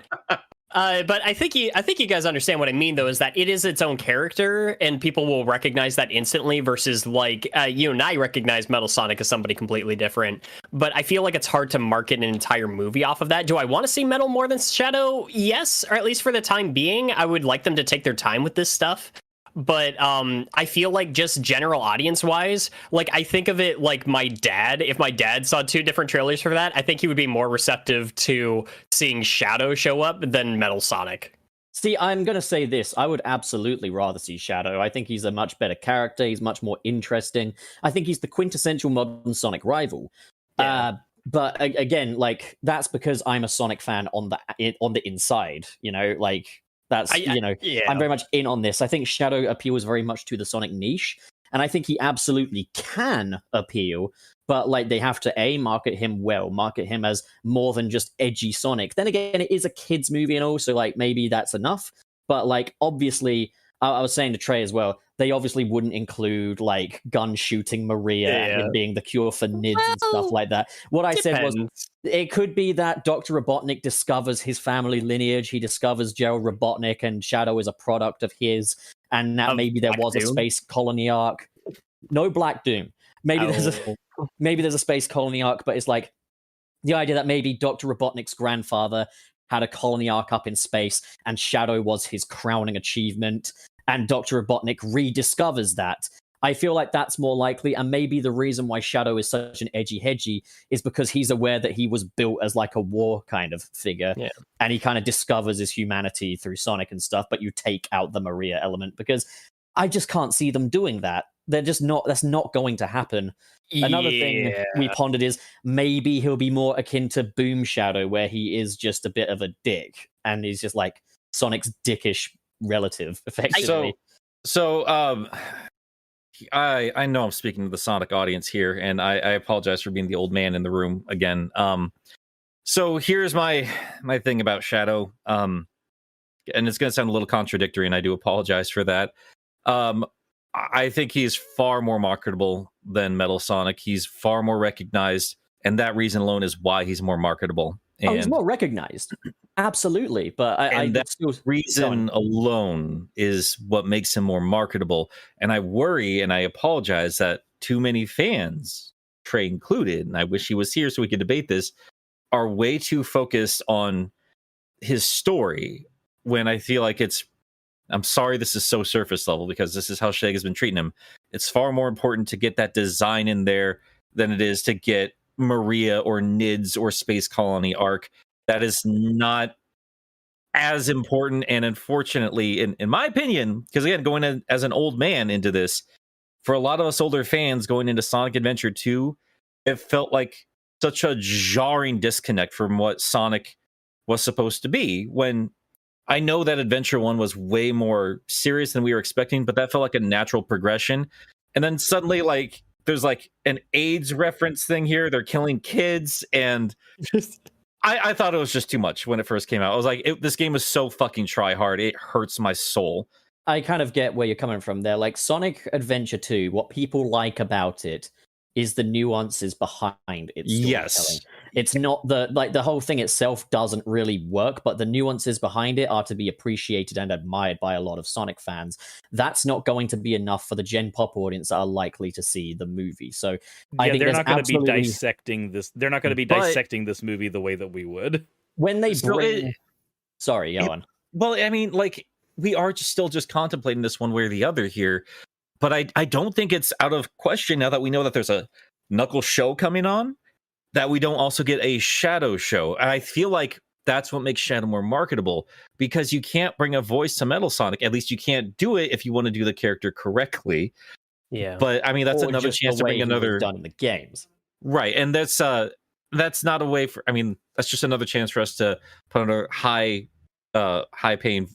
I think you guys understand what I mean, though, is that it is its own character, and people will recognize that instantly. Versus like you and I recognize Metal Sonic as somebody completely different. But I feel like it's hard to market an entire movie off of that. Do I want to see Metal more than Shadow? Yes, or at least for the time being. I would like them to take their time with this stuff. But I feel like just general audience wise, like I think of it like my dad. If my dad saw 2 different trailers for that, I think he would be more receptive to seeing Shadow show up than Metal Sonic. See, I'm going to say this. I would absolutely rather see Shadow. I think he's a much better character. He's much more interesting. I think he's the quintessential modern Sonic rival. Yeah. But again, like that's because I'm a Sonic fan on the inside, you know, like that's, I'm very much in on this. I think Shadow appeals very much to the Sonic niche, and I think he absolutely can appeal, but like they have to market him well, market him as more than just edgy Sonic. Then again, it is a kids movie and all, so like maybe that's enough. But like obviously, I was saying to Trey as well, they obviously wouldn't include like gun shooting Maria and him being the cure for NIDS and stuff like that. What I said was it could be that Dr. Robotnik discovers his family lineage. He discovers Gerald Robotnik and Shadow is a product of his, and that maybe there was a space colony arc. No Black Doom. Maybe there's a space colony arc, but it's like the idea that maybe Dr. Robotnik's grandfather had a colony arc up in space and Shadow was his crowning achievement, and Dr. Robotnik rediscovers that. I feel like that's more likely, and maybe the reason why Shadow is such an edgy-hedgy is because he's aware that he was built as like a war kind of figure, and he kind of discovers his humanity through Sonic and stuff, but you take out the Maria element, because I just can't see them doing that. That's not going to happen. Another thing we pondered is maybe he'll be more akin to Boom Shadow, where he is just a bit of a dick, and he's just like Sonic's dickish relative, effectively. So I know I'm speaking to the Sonic audience here, and I apologize for being the old man in the room again. So here's my thing about Shadow, and it's going to sound a little contradictory, and I do apologize for that. I think he's far more marketable than Metal Sonic. He's far more recognized, and that reason alone is why he's more marketable. And he's more recognized, absolutely. But that reason alone is what makes him more marketable. And I worry, and I apologize that too many fans, Trey included, and I wish he was here so we could debate this, are way too focused on his story. When I feel like I'm sorry, this is so surface level because this is how Shag has been treating him. It's far more important to get that design in there than it is to get Maria or NIDS or Space Colony arc. That is not as important. And unfortunately, in my opinion, because again, going in, as an old man into this, for a lot of us older fans going into Sonic Adventure 2, it felt like such a jarring disconnect from what Sonic was supposed to be, when I know that Adventure 1 was way more serious than we were expecting, but that felt like a natural progression. And then suddenly, like, there's like an AIDS reference thing here. They're killing kids. And I thought it was just too much when it first came out. I was like, this game is so fucking try hard. It hurts my soul. I kind of get where you're coming from there. Like Sonic Adventure 2, what people like about it is the nuances behind its storytelling. Yes. It's not the whole thing itself doesn't really work, but the nuances behind it are to be appreciated and admired by a lot of Sonic fans. That's not going to be enough for the Gen Pop audience that are likely to see the movie. So I think they're not going to be dissecting this. They're not going to be dissecting this movie the way that we would. When they bring... Sorry, go on. Well, I mean, like, we are still just contemplating this one way or the other here. But I don't think it's out of question, now that we know that there's a Knuckles show coming on, that we don't also get a Shadow show. And I feel like that's what makes Shadow more marketable, because you can't bring a voice to Metal Sonic. At least you can't do it if you want to do the character correctly. Yeah. But I mean, that's another chance to bring another done in the games. Right. And that's not a way for, I mean, that's just another chance for us to put on a high paying,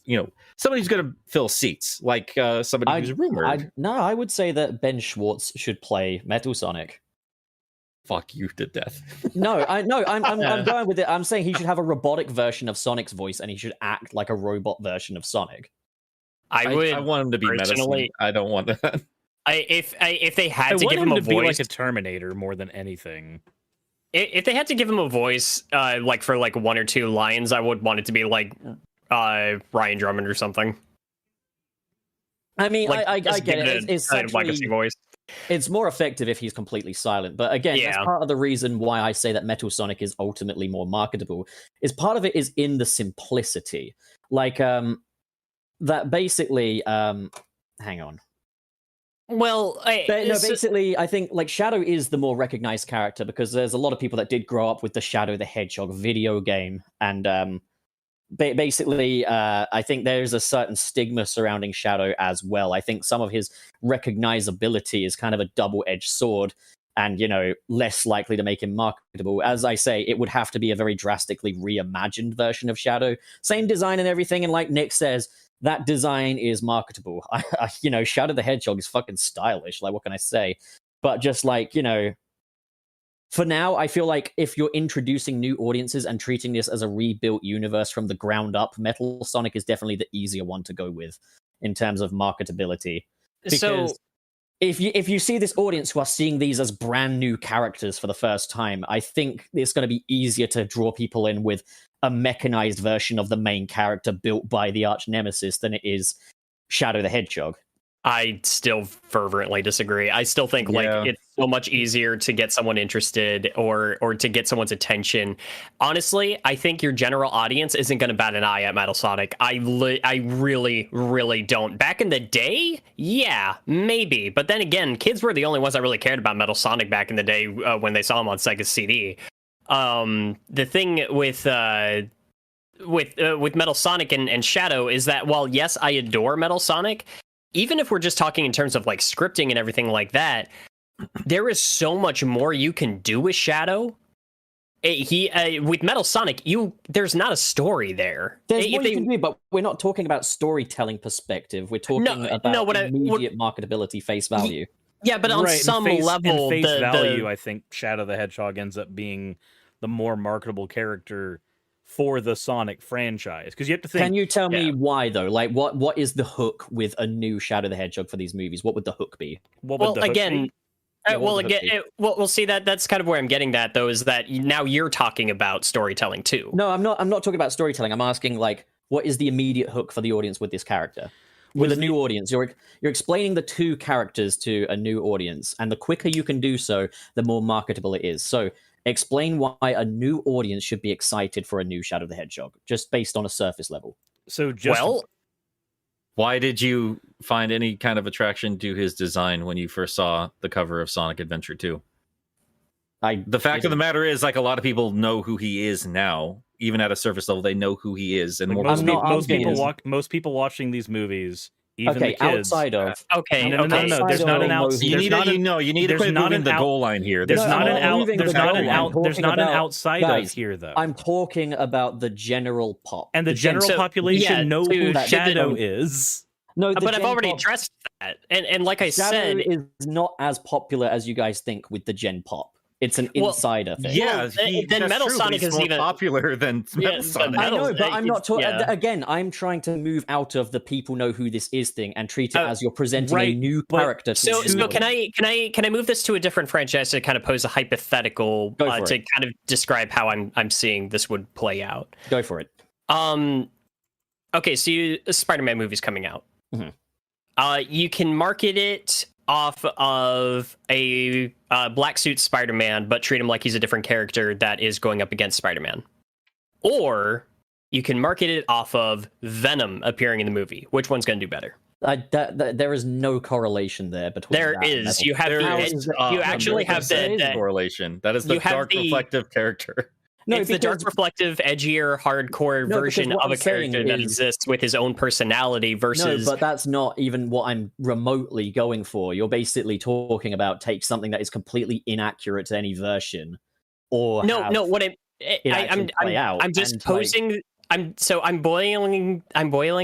somebody who's going to fill seats, like somebody who's rumored. I would say that Ben Schwartz should play Metal Sonic. Fuck you to death. I'm going with it. I'm saying he should have a robotic version of Sonic's voice, and he should act like a robot version of Sonic. I want him to be medicine. I don't want that. If they had I to want give him him a to be voice, like a Terminator more than anything. if they had to give him a voice, like for like one or two lines, I would want it to be like Ryan Drummond or something. I mean, Like, I just get give it. It's a legacy actually voice. it's more effective if he's completely silent. But again, that's Yeah. part of the reason why I say that Metal Sonic is ultimately more marketable. Is part of it is in the simplicity, like that basically. Hang on. Well, Basically, I think like Shadow is the more recognized character because there's a lot of people that did grow up with the Shadow the Hedgehog video game, and basically, I think there's a certain stigma surrounding Shadow as well. I think some of his recognizability is kind of a double-edged sword, and less likely to make him marketable. As I say, it would have to be a very drastically reimagined version of Shadow, same design and everything. And like Nick says, that design is marketable. Shadow the Hedgehog is fucking stylish. Like, what can I say? But just like, for now, I feel like if you're introducing new audiences and treating this as a rebuilt universe from the ground up, Metal Sonic is definitely the easier one to go with in terms of marketability. Because if you see this audience who are seeing these as brand new characters for the first time, I think it's going to be easier to draw people in with a mechanized version of the main character built by the arch nemesis than it is Shadow the Hedgehog. I still fervently disagree. I still think like it's so much easier to get someone interested or to get someone's attention. Honestly, I think your general audience isn't going to bat an eye at Metal Sonic. I really, really don't. Back in the day, yeah, maybe. But then again, kids were the only ones that really cared about Metal Sonic back in the day when they saw him on Sega CD. The thing with Metal Sonic and Shadow is that while yes, I adore Metal Sonic, even if we're just talking in terms of like scripting and everything like that, there is so much more you can do with Shadow. With Metal Sonic, there's not a story there. There's more you can do, but we're not talking about storytelling perspective. We're talking about immediate marketability, face value. Yeah, but on some level, face value, I think Shadow the Hedgehog ends up being the more marketable character for the Sonic franchise, because you have to think. Can you tell me why though? Like, what is the hook with a new Shadow the Hedgehog for these movies? What would the hook be? We'll see that's kind of where I'm getting at though, is that now you're talking about storytelling too. No, I'm not talking about storytelling. I'm asking like, what is the immediate hook for the audience with this character? With a new audience, you're explaining the two characters to a new audience, and the quicker you can do so, the more marketable it is. So explain why a new audience should be excited for a new Shadow the Hedgehog, just based on a surface level. So why did you find any kind of attraction to his design when you first saw the cover of Sonic Adventure 2? The fact of the matter is, like, a lot of people know who he is now. Even at a surface level, they know who he is. And like most people watching these movies, even the kids. Outside of no. There's not an outside. You need to quit moving the goal line here. There's not an outside of here, though. I'm talking about the general pop, and the general population know who Shadow is. No, but I've already addressed that, and like I said, is not as popular as you guys think with the Gen Pop. It's an insider thing. Yeah, then Metal Sonic is more even popular than Metal Sonic. I know, but I'm not talking. Again, I'm trying to move out of the people know who this is thing and treat it as you're presenting a new character. So can I move this to a different franchise to kind of pose a hypothetical to kind of describe how I'm seeing this would play out? Go for it. Okay, so a Spider-Man movie's coming out. Mm-hmm. You can market it off of a black suit Spider-Man, but treat him like he's a different character that is going up against Spider-Man. Or you can market it off of Venom appearing in the movie. Which one's going to do better? There is no correlation there between. There is. You have you actually have the correlation. That is the dark reflective character. No, it's the dark, reflective, edgier, hardcore version of a character that exists with his own personality versus... No, but that's not even what I'm remotely going for. You're basically talking about take something that is completely inaccurate to any version, or I'm just posing... I'm boiling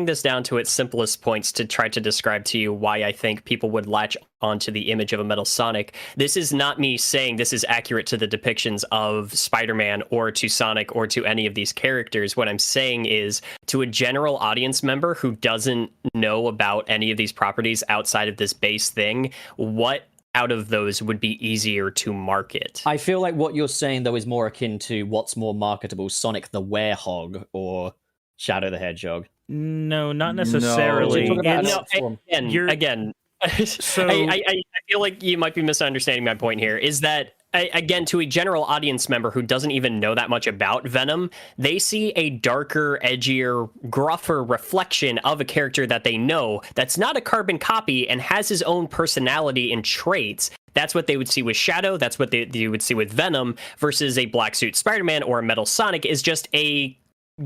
this down to its simplest points to try to describe to you why I think people would latch onto the image of a Metal Sonic. This is not me saying this is accurate to the depictions of Spider-Man or to Sonic or to any of these characters. What I'm saying is, to a general audience member who doesn't know about any of these properties outside of this base thing, what out of those would be easier to market? I feel like what you're saying, though, is more akin to what's more marketable, Sonic the Werehog or Shadow the Hedgehog. No, not necessarily. You're talking about It's- another form. Again, So- I feel like you might be misunderstanding my point here. Is that, again, to a general audience member who doesn't even know that much about Venom, they see a darker, edgier, gruffer reflection of a character that they know that's not a carbon copy and has his own personality and traits. That's what they would see with Shadow. That's what they would see with Venom, versus a black suit Spider-Man or a Metal Sonic is just a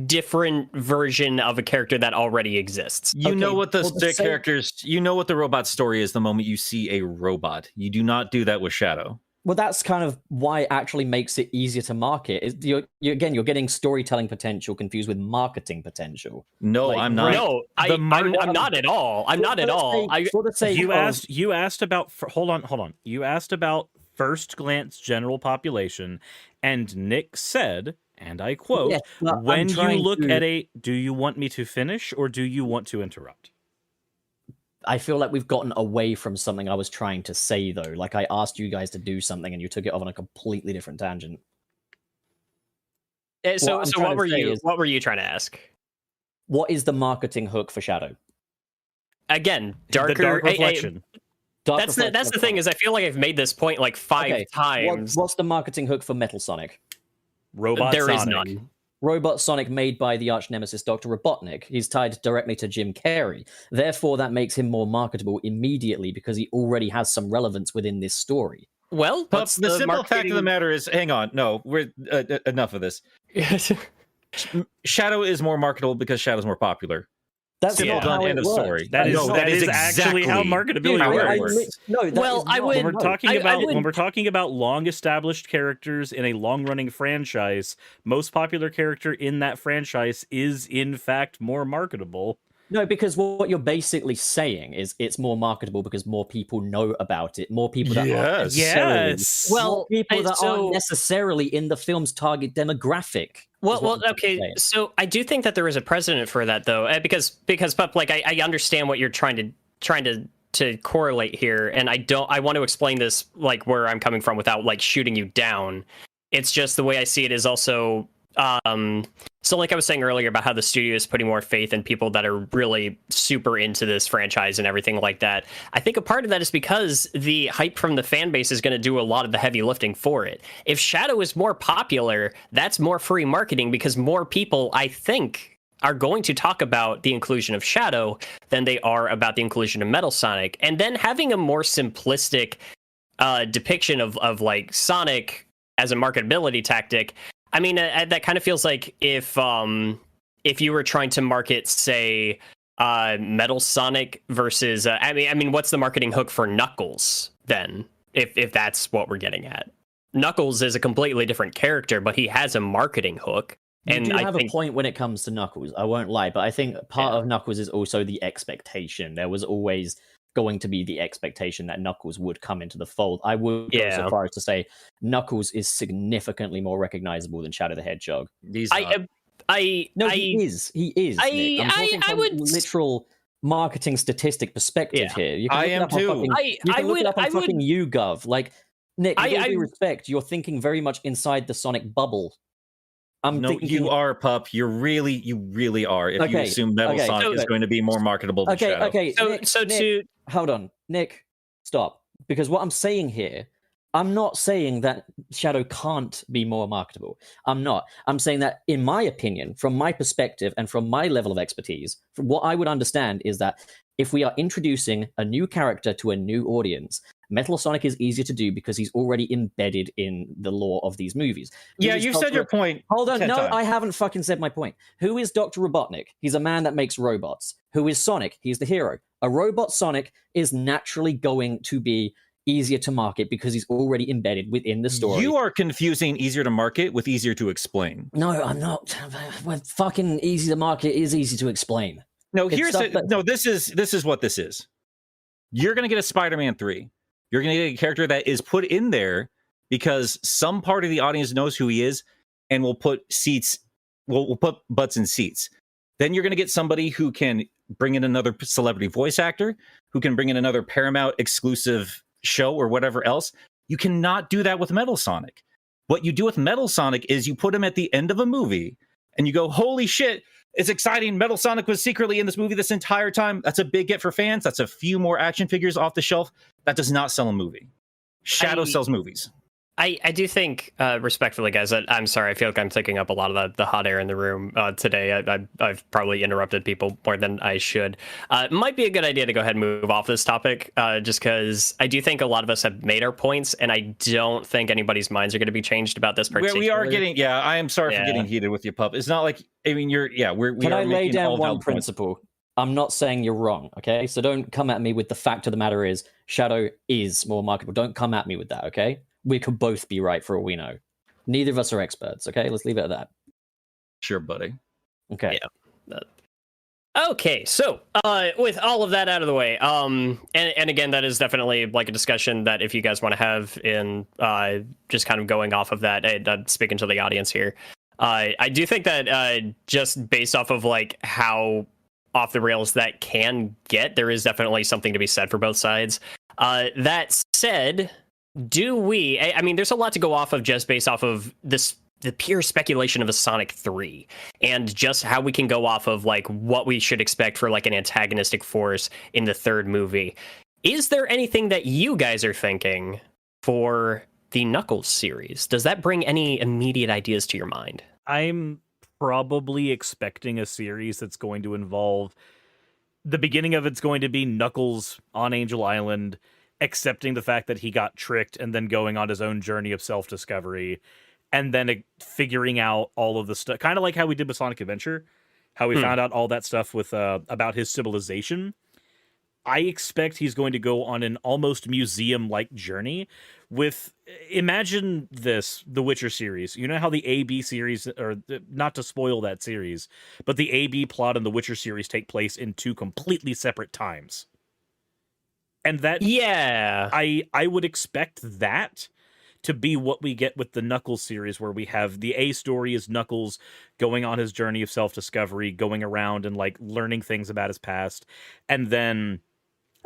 different version of a character that already exists. You know what the same- characters, you know what the robot story is the moment you see a robot. You do not do that with Shadow. Well, that's kind of why it actually makes it easier to market. You're getting storytelling potential confused with marketing potential. No, Like, I'm not. No, I'm not at all. I'm not at all. For the sake You of- asked about hold on. You asked about first glance general population, and Nick said, and I quote, Yes, but I'm when you trying look to- at a, do you want me to finish or do you want to interrupt? I feel like we've gotten away from something I was trying to say, though. Like, I asked you guys to do something, and you took it off on a completely different tangent. So I'm so trying what to were say you is- what were you trying to ask? What is the marketing hook for Shadow? Again, darker. The dark reflection. Dark That's reflection the of thing Sonic. is I feel like I've made this point like five Okay, times. What's the marketing hook for Metal Sonic? Robot There is Sonic. none. Robot Sonic made by the arch nemesis Dr. Robotnik. He's tied directly to Jim Carrey. Therefore, that makes him more marketable immediately because he already has some relevance within this story. Well, But what's the simple fact of the marketing- matter is, hang on, no, we're enough of this. Shadow is more marketable because Shadow's more popular. That's Simple, not done, how end it of works. story. That is No, that is actually how marketability how it works. works. Well, I would- When we're talking I about would- when we're talking about long established characters in a long running franchise, most popular character in that franchise is in fact more marketable. No, because what you're basically saying is it's more marketable because more people know about it. More people that aren't Yes. necessarily, Yes. Well, more people that so- aren't necessarily in the film's target demographic. is Well, what I'm trying to okay. say. So I do think that there is a precedent for that, though, because Pup, like I understand what you're trying to correlate here, and I want to explain this like where I'm coming from without like shooting you down. It's just the way I see it is also. So like I was saying earlier about how the studio is putting more faith in people that are really super into this franchise and everything like that. I think a part of that is because the hype from the fan base is going to do a lot of the heavy lifting for it. If Shadow is more popular, that's more free marketing because more people, I think, are going to talk about the inclusion of Shadow than they are about the inclusion of Metal Sonic. And then having a more simplistic depiction of like Sonic as a marketability tactic, I mean, that kind of feels like if you were trying to market, say, Metal Sonic versus, I mean, what's the marketing hook for Knuckles then? If that's what we're getting at, Knuckles is a completely different character, but he has a marketing hook. You do I have think, a point when it comes to Knuckles. I won't lie, but I think part of Knuckles is also the expectation. There was always going to be the expectation that Knuckles would come into the fold. I would go so far as to say Knuckles is significantly more recognizable than Shadow the Hedgehog. He's he is. He is. Nick. I'm talking I from would literal marketing statistic perspective here. You can I look it am up on too. fucking- you can look it up on fucking YouGov. Like, Nick, with all due respect, you're thinking very much inside the Sonic bubble. I'm thinking you are, Pup. You really are. If you assume Metal Sonic is going to be more marketable than Shadow. Okay. Nick, hold on, Nick, stop. Because what I'm saying here, I'm not saying that Shadow can't be more marketable. I'm not. I'm saying that, in my opinion, from my perspective and from my level of expertise, from what I would understand is that if we are introducing a new character to a new audience, Metal Sonic is easier to do because he's already embedded in the lore of these movies. Yeah, you've said your point. Hold on, 10 no, times. I haven't fucking said my point. Who is Dr. Robotnik? He's a man that makes robots. Who is Sonic? He's the hero. A robot Sonic is naturally going to be easier to market because he's already embedded within the story. You are confusing easier to market with easier to explain. No, I'm not. Well, fucking easy to market is easy to explain. No, It's this is what this is. You're going to get a Spider-Man 3. You're going to get a character that is put in there because some part of the audience knows who he is and will put we'll put butts in seats. Then you're going to get somebody who can bring in another celebrity voice actor, who can bring in another Paramount exclusive show or whatever else. You cannot do that with Metal Sonic. What you do with Metal Sonic is you put him at the end of a movie and you go, holy shit, it's exciting. Metal Sonic was secretly in this movie this entire time. That's a big get for fans. That's a few more action figures off the shelf. That does not sell a movie. Shadow sells movies. I do think, respectfully, guys, I'm sorry. I feel like I'm taking up a lot of the hot air in the room today. I've probably interrupted people more than I should. It might be a good idea to go ahead and move off this topic, just because I do think a lot of us have made our points, and I don't think anybody's minds are going to be changed about this particularly. We are getting, I am sorry for getting heated with you, Pup. It's not like, I mean, Can I lay down one principle? I'm not saying you're wrong, okay? So don't come at me with the fact of the matter is Shadow is more marketable. Don't come at me with that, okay? We could both be right for all we know. Neither of us are experts, okay? Let's leave it at that. Sure, buddy. Okay. Yeah. Okay, so with all of that out of the way, and again, that is definitely like a discussion that if you guys want to have in just kind of going off of that, speaking to the audience here, I do think that just based off of like how off the rails that can get, there is definitely something to be said for both sides. That said, I mean, there's a lot to go off of just based off of the pure speculation of a Sonic 3 and just how we can go off of like what we should expect for like an antagonistic force in the third movie. Is there anything that you guys are thinking for the Knuckles series? Does that bring any immediate ideas to your mind? I'm probably expecting a series that's going to involve the beginning of it's going to be Knuckles on Angel Island, accepting the fact that he got tricked and then going on his own journey of self-discovery and then figuring out all of the stuff, kind of like how we did with Sonic Adventure, how we found out all that stuff with about his civilization. I expect he's going to go on an almost museum-like journey with, imagine this, the Witcher series. You know how the A-B series, or not to spoil that series, but the A-B plot and the Witcher series take place in two completely separate times. And that, I would expect that to be what we get with the Knuckles series, where we have the A story is Knuckles going on his journey of self-discovery, going around and like learning things about his past. And then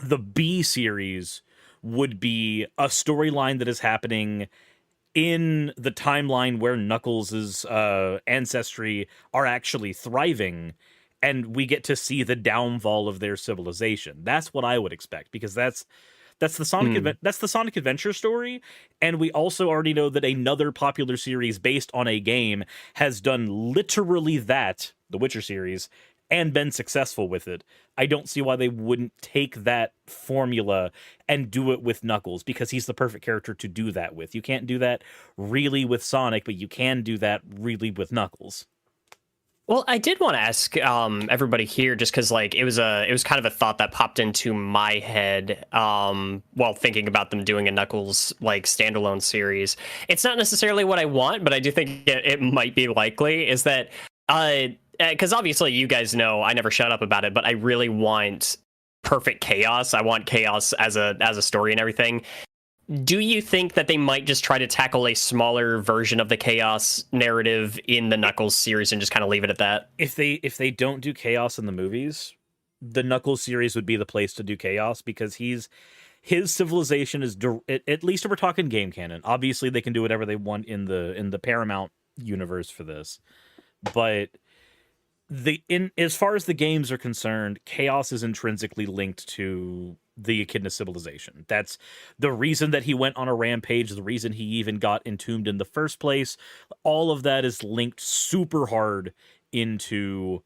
the B series would be a storyline that is happening in the timeline where Knuckles' ancestry are actually thriving, and we get to see the downfall of their civilization. That's what I would expect, because that's the Sonic that's the Sonic Adventure story, and we also already know that another popular series based on a game has done literally that, the Witcher series, and been successful with it. I don't see why they wouldn't take that formula and do it with Knuckles, because he's the perfect character to do that with. You can't do that really with Sonic, but you can do that really with Knuckles. Well, I did want to ask everybody here, just because like it was kind of a thought that popped into my head while thinking about them doing a Knuckles like standalone series. It's not necessarily what I want, but I do think it might be likely. Is that because obviously you guys know I never shut up about it, but I really want perfect chaos. I want chaos as a story and everything. Do you think that they might just try to tackle a smaller version of the chaos narrative in the Knuckles series and just kind of leave it at that? If they don't do chaos in the movies, the Knuckles series would be the place to do chaos, because his civilization is, at least if we're talking game canon. Obviously, they can do whatever they want in the Paramount universe for this, but as far as the games are concerned, chaos is intrinsically linked to the Echidna civilization. That's the reason that he went on a rampage, the reason he even got entombed in the first place. All of that is linked super hard into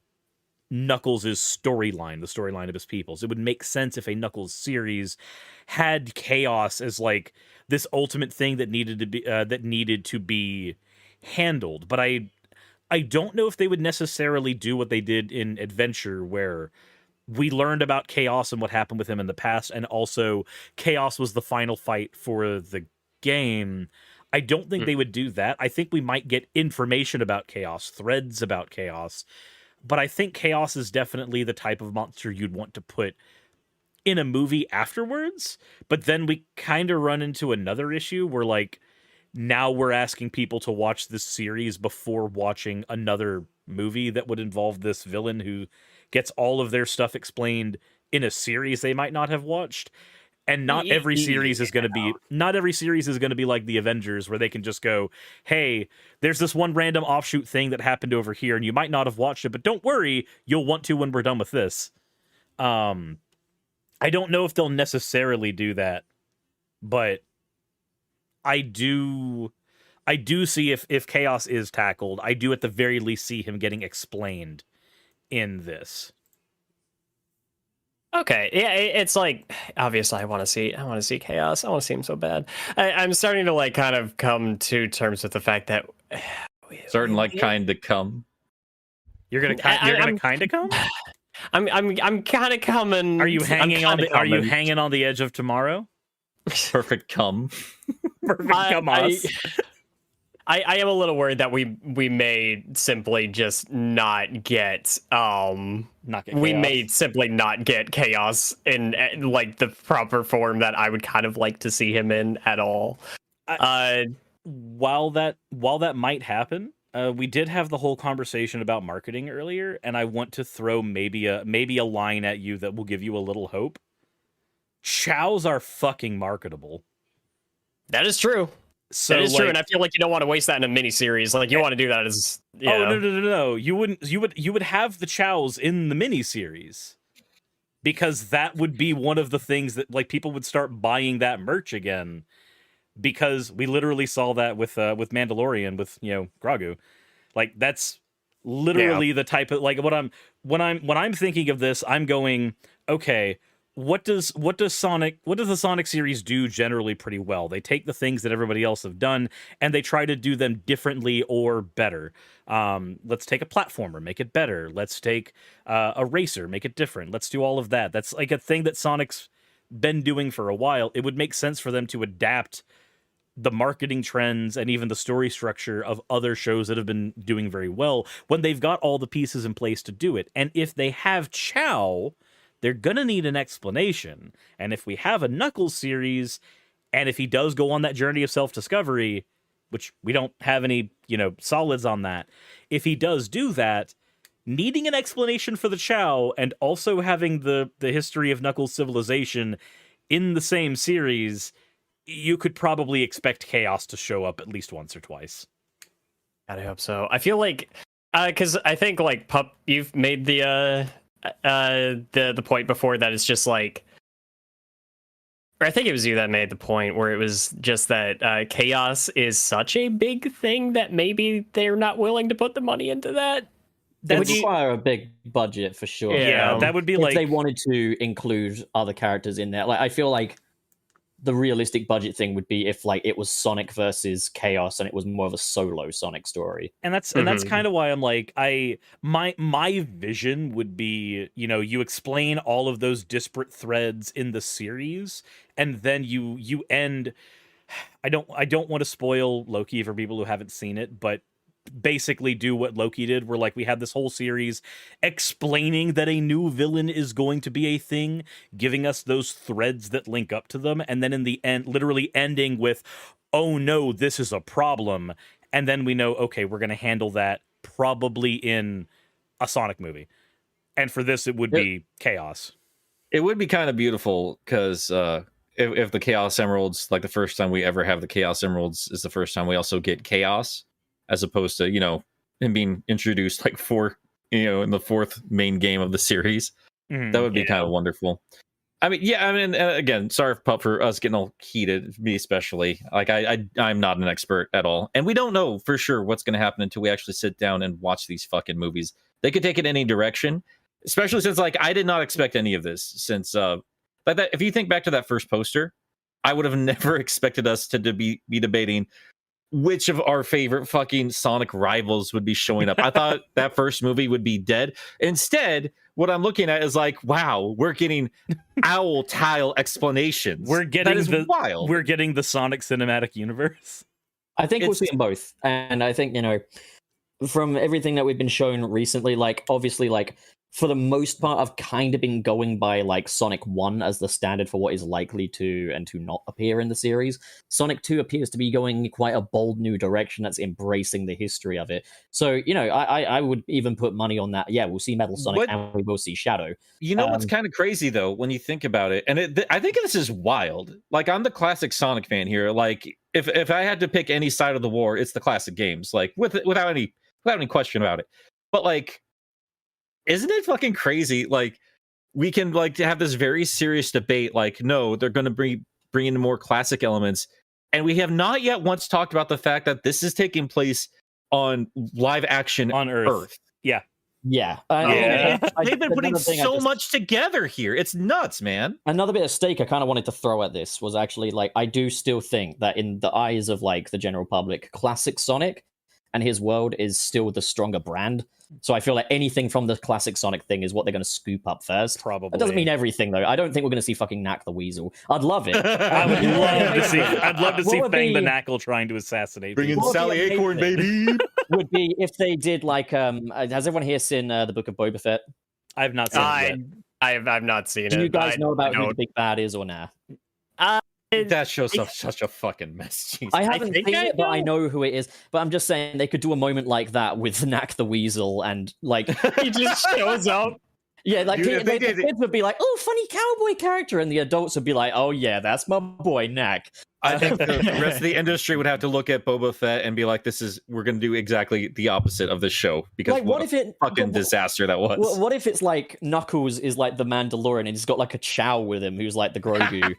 Knuckles' storyline, the storyline of his peoples. It would make sense if a Knuckles series had chaos as like this ultimate thing that needed to be handled. But I don't know if they would necessarily do what they did in Adventure, where we learned about Chaos and what happened with him in the past, and also Chaos was the final fight for the game. I don't think they would do that. I think we might get information about Chaos, threads about Chaos, but I think Chaos is definitely the type of monster you'd want to put in a movie afterwards. But then we kind of run into another issue where, like, now we're asking people to watch this series before watching another movie that would involve this villain who gets all of their stuff explained in a series they might not have watched. And not every series is going to be like the Avengers, where they can just go, hey, there's this one random offshoot thing that happened over here, and you might not have watched it, but don't worry, you'll want to when we're done with this. I don't know if they'll necessarily do that, but I do see if Chaos is tackled, I do at the very least see him getting explained in this. Okay, yeah, it's like, obviously I want to see Chaos. I want to see him so bad. I'm starting to like kind of come to terms with the fact that kind of come. You're gonna kind of come. I'm kind of coming. Are you hanging on the edge of tomorrow? Perfect come. Perfect come us. I am a little worried that we may simply just not get we may simply not get Chaos in like the proper form that I would kind of like to see him in at all. While that might happen, we did have the whole conversation about marketing earlier, and I want to throw maybe a line at you that will give you a little hope. Chows are fucking marketable. That is true. So, that is true, and I feel like you don't want to waste that in a miniseries. Like, you want to do that as... No. You wouldn't. You would have the chows in the miniseries, because that would be one of the things that, like, people would start buying that merch again, because we literally saw that with Mandalorian, with, you know, Grogu. Like, that's literally the type of, like, when I'm thinking of this, I'm going, okay, what does the Sonic series do generally pretty well? They take the things that everybody else have done and they try to do them differently or better. Let's take a platformer, make it better. Let's take a racer, make it different. Let's do all of that. That's like a thing that Sonic's been doing for a while. It would make sense for them to adapt the marketing trends and even the story structure of other shows that have been doing very well when they've got all the pieces in place to do it. And if they have Chow, they're gonna need an explanation. And if we have a Knuckles series, and if he does go on that journey of self-discovery, which we don't have any, solids on that, if he does do that, needing an explanation for the Chow and also having the history of Knuckles' civilization in the same series, you could probably expect Chaos to show up at least once or twice. God, I hope so. I feel like, because I think, like, Pup, you've made the point before that it's just like, or I think it was you that made the point where it was just that Chaos is such a big thing that maybe they're not willing to put the money into that. That would require a big budget for sure. Yeah, that would be if like, they wanted to include other characters in there. Like, I feel like the realistic budget thing would be if, like, it was Sonic versus Chaos and it was more of a solo Sonic story. And that's kind of why I'm like, my vision would be, you explain all of those disparate threads in the series, and then you end. I don't want to spoil Loki for people who haven't seen it, but basically do what Loki did, where, like, we had this whole series explaining that a new villain is going to be a thing, giving us those threads that link up to them, and then in the end literally ending with, oh no, this is a problem, and then we know, okay, we're going to handle that probably in a Sonic movie. And for this, it would be Chaos. It would be kind of beautiful, because if the Chaos Emeralds, like, the first time we ever have the Chaos Emeralds is the first time we also get Chaos, as opposed to, him being introduced like in the fourth main game of the series. That would be kind of wonderful. Again, sorry, Pup, for us getting all heated, me especially. Like, I'm not an expert at all. And we don't know for sure what's going to happen until we actually sit down and watch these fucking movies. They could take it any direction, especially since, like, I did not expect any of this since, like, that. If you think back to that first poster, I would have never expected us to be debating which of our favorite fucking Sonic rivals would be showing up. I thought that first movie would be dead. Instead, what I'm looking at is like, wow, we're getting owl tile explanations. We're getting that is wild. We're getting the Sonic cinematic universe. I think we'll see them both, and I think from everything that we've been shown recently, like obviously, like for the most part, I've kind of been going by like Sonic 1 as the standard for what is likely to and to not appear in the series. Sonic 2 appears to be going quite a bold new direction that's embracing the history of it. So, I would even put money on that. Yeah, we'll see Metal Sonic and we will see Shadow. You know what's kind of crazy though, when you think about it, and I think this is wild. Like, I'm the classic Sonic fan here. Like, if I had to pick any side of the war, it's the classic games. Like, without any question about it. But like, isn't it fucking crazy? Like, we can like have this very serious debate. Like, no, they're going to bring in more classic elements, and we have not yet once talked about the fact that this is taking place on live action on Earth. Yeah. They've been putting so much together here. It's nuts, man. Another bit of stake I kind of wanted to throw at this was actually like, I do still think that in the eyes of like the general public, classic Sonic and his world is still the stronger brand. So I feel like anything from the classic Sonic thing is what they're going to scoop up first. Probably. That doesn't mean everything, though. I don't think we're going to see fucking Knack the Weasel. I'd love it. I would love to see. I'd love to see Fang the Knackle trying to assassinate. Bring in Sally Acorn, baby. Would be if they did like has everyone here seen the Book of Boba Fett? I have not seen it yet. I've not seen it. Do you guys know about who the big bad is or nah? That show's such a fucking mess. Jesus. I haven't seen it, but I know who it is. But I'm just saying they could do a moment like that with Knack the Weasel, and like he just shows up. Yeah, like the kids would be like, "Oh, funny cowboy character," and the adults would be like, "Oh yeah, that's my boy Knack." I think the rest of the industry would have to look at Boba Fett and be like, we're going to do exactly the opposite of this show, because like, what if it fucking disaster that was. What if it's like Knuckles is like the Mandalorian and he's got like a Chow with him who's like the Grogu,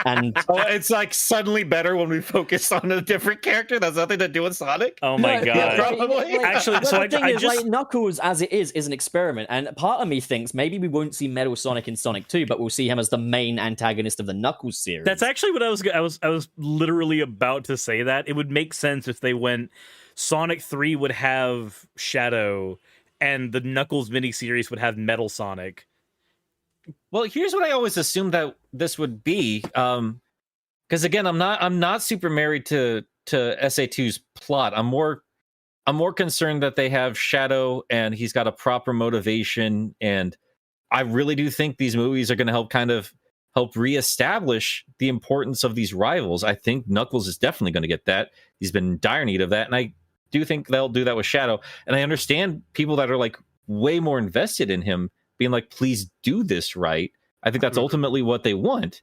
and it's like suddenly better when we focus on a different character that's nothing to do with Sonic. Oh my god! Yeah, probably. Like, actually, so I just like Knuckles as it is an experiment, and part of me thinks maybe we won't see Metal Sonic in Sonic 2, but we'll see him as the main antagonist of the Knuckles series. That's actually what I was literally about to say. That it would make sense if they went Sonic 3 would have Shadow and the Knuckles miniseries would have Metal Sonic. Well, here's what I always assumed that this would be, because again, I'm not super married to SA2's plot. I'm more concerned that they have Shadow and he's got a proper motivation, and I really do think these movies are going to help reestablish the importance of these rivals. I think Knuckles is definitely going to get that. He's been in dire need of that, and I do think they'll do that with Shadow. And I understand people that are like way more invested in him being like, please do this right. I think that's ultimately what they want,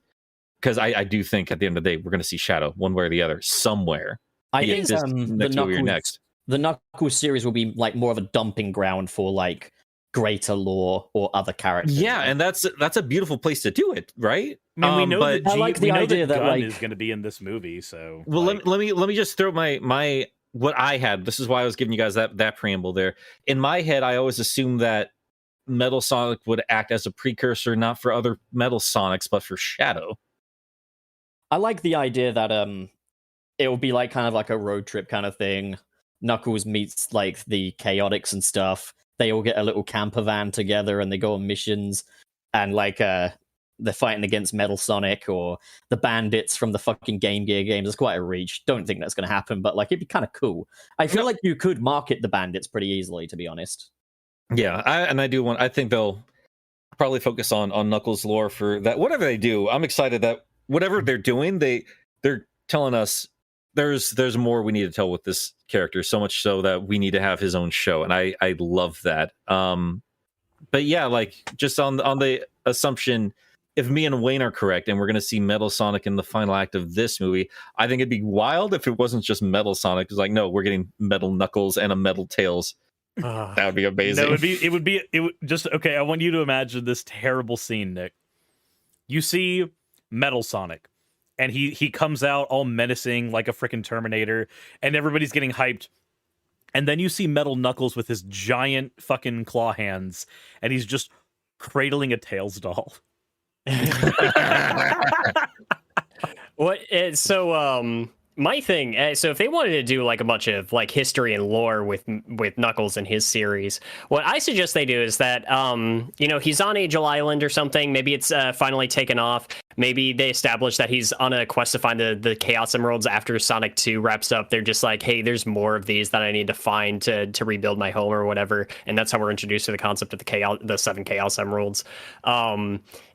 because I do think at the end of the day we're going to see Shadow one way or the other somewhere. I think the Knuckles series will be like more of a dumping ground for like greater lore or other characters. Yeah, and that's a beautiful place to do it, right? I mean, we know that I like the idea that Gunn like is going to be in this movie. So, well, let me just throw my what I had. This is why I was giving you guys that preamble there. In my head, I always assumed that Metal Sonic would act as a precursor, not for other Metal Sonics, but for Shadow. I like the idea that it will be like kind of like a road trip kind of thing. Knuckles meets like the Chaotix and stuff. They all get a little camper van together and they go on missions, and like they're fighting against Metal Sonic or the bandits from the fucking Game Gear games. It's quite a reach. Don't think that's going to happen, but like it'd be kind of cool. I feel like you could market the bandits pretty easily, to be honest. Yeah, I think they'll probably focus on Knuckles lore for that. Whatever they do, I'm excited that whatever they're doing, they're telling us there's more we need to tell with this character, so much so that we need to have his own show, and I love that. But yeah, like just on the assumption, if me and Wayne are correct and we're going to see Metal Sonic in the final act of this movie, I think it'd be wild if it wasn't just Metal Sonic. It's like, no, we're getting Metal Knuckles and a Metal Tails. That would be amazing. No, it would just okay. I want you to imagine this terrible scene, Nick. You see Metal Sonic, and he comes out all menacing like a freaking Terminator, and everybody's getting hyped. And then you see Metal Knuckles with his giant fucking claw hands, and he's just cradling a Tails doll. What? So my thing, so if they wanted to do like a bunch of like history and lore with Knuckles and his series, what I suggest they do is that he's on Angel Island or something. Maybe it's finally taken off. Maybe they establish that he's on a quest to find the Chaos Emeralds after Sonic 2 wraps up. They're just like, hey, there's more of these that I need to find to rebuild my home or whatever. And that's how we're introduced to the concept of the 7 Chaos Emeralds.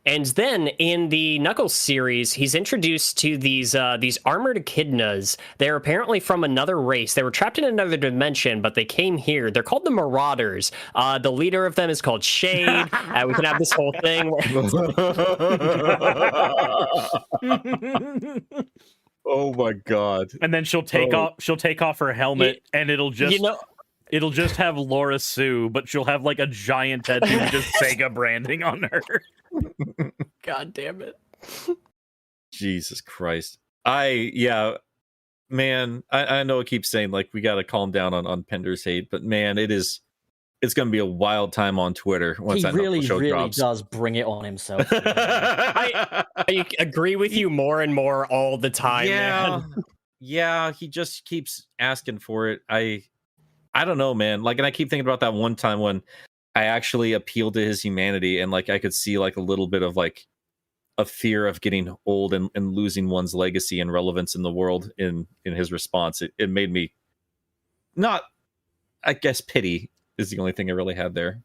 And then in the Knuckles series, he's introduced to these armored echidnas. They're apparently from another race. They were trapped in another dimension, but they came here. They're called the Marauders. The leader of them is called Shade. We can have this whole thing. Oh my god! And then she'll take off her helmet, and it'll just have Laura Sue, but she'll have like a giant tattoo with just Sega branding on her. God damn it. Jesus Christ. I know I keep saying like we gotta calm down on Pender's hate, but man, it's gonna be a wild time on Twitter once that really, show really drops. does bring it on himself. I agree with you more and more all the time. Yeah, man. Yeah, he just keeps asking for it. I don't know, man. Like, and I keep thinking about that one time when I actually appealed to his humanity, and like I could see like a little bit of like a fear of getting old and losing one's legacy and relevance in the world in his response. It made me not, I guess, pity is the only thing I really had there.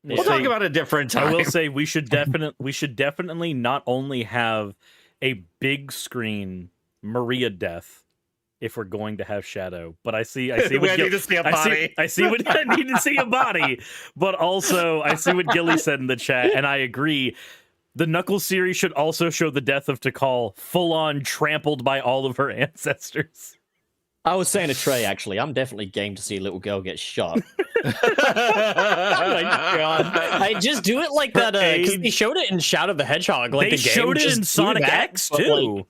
We'll talk about it a different time. I will say we should definitely not only have a big screen Maria death if we're going to have Shadow, but I see what I need to see a body. I see what I need to see a body, but also I see what Gilly said in the chat, and I agree. The Knuckles series should also show the death of Tikal, full on trampled by all of her ancestors. I was saying to Trey, actually, I'm definitely game to see a little girl get shot. Oh my god! I just do it like that because they showed it in Shadow the Hedgehog. Like they the game showed it just in do Sonic that, X but, too. like,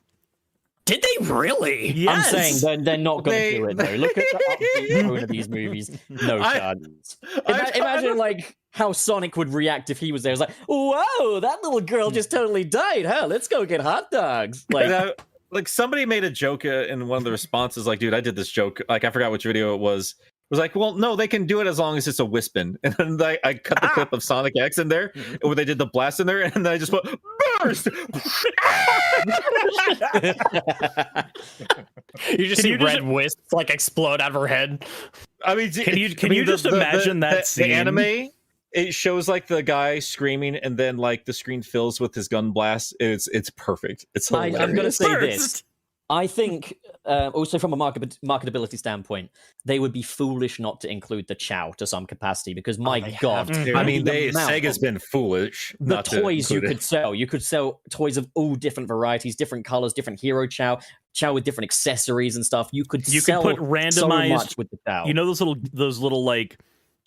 did they really? Yes. I'm saying they're not going to do it though. Look at the upbeat tone of these movies. No chance. Imagine like how Sonic would react if he was there. It's like, whoa, that little girl just totally died. Huh? Let's go get hot dogs. Like somebody made a joke in one of the responses, like, dude, I did this joke. Like, I forgot which video it was. It was like, well, no, they can do it as long as it's a Wispin. And then I cut the clip of Sonic X in there, where they did the blast in there, and then I just put burst. You just see red wisps like explode out of her head. I mean, can you just imagine that scene? The anime, it shows like the guy screaming, and then like the screen fills with his gun blast. It's perfect. It's hilarious. I'm going to say this. I think, also from a marketability standpoint, they would be foolish not to include the Chow to some capacity, because my god, I mean, Sega's been foolish. The toys you could sell toys of all different varieties, different colors, different hero Chow with different accessories and stuff. You could sell put randomized so much with the Chow. You know those little like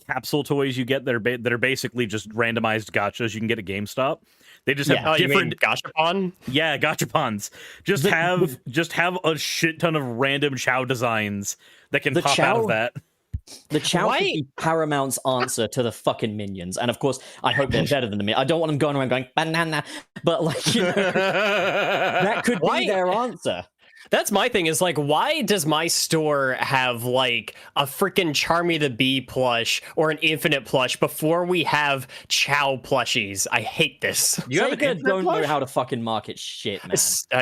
capsule toys you get that are basically just randomized gachas you can get at GameStop. They just have different gachapon. Yeah, gachapons. Just have a shit ton of random Chow designs that can pop out of that. The Chow could be Paramount's answer to the fucking minions, and of course, I hope they're better than the minions. I don't want them going around going banana, but like that could be their answer. That's my thing, is like, why does my store have like a freaking Charmy the Bee plush or an Infinite plush before we have Chow plushies? I hate this. Sega don't know how to fucking market shit, man.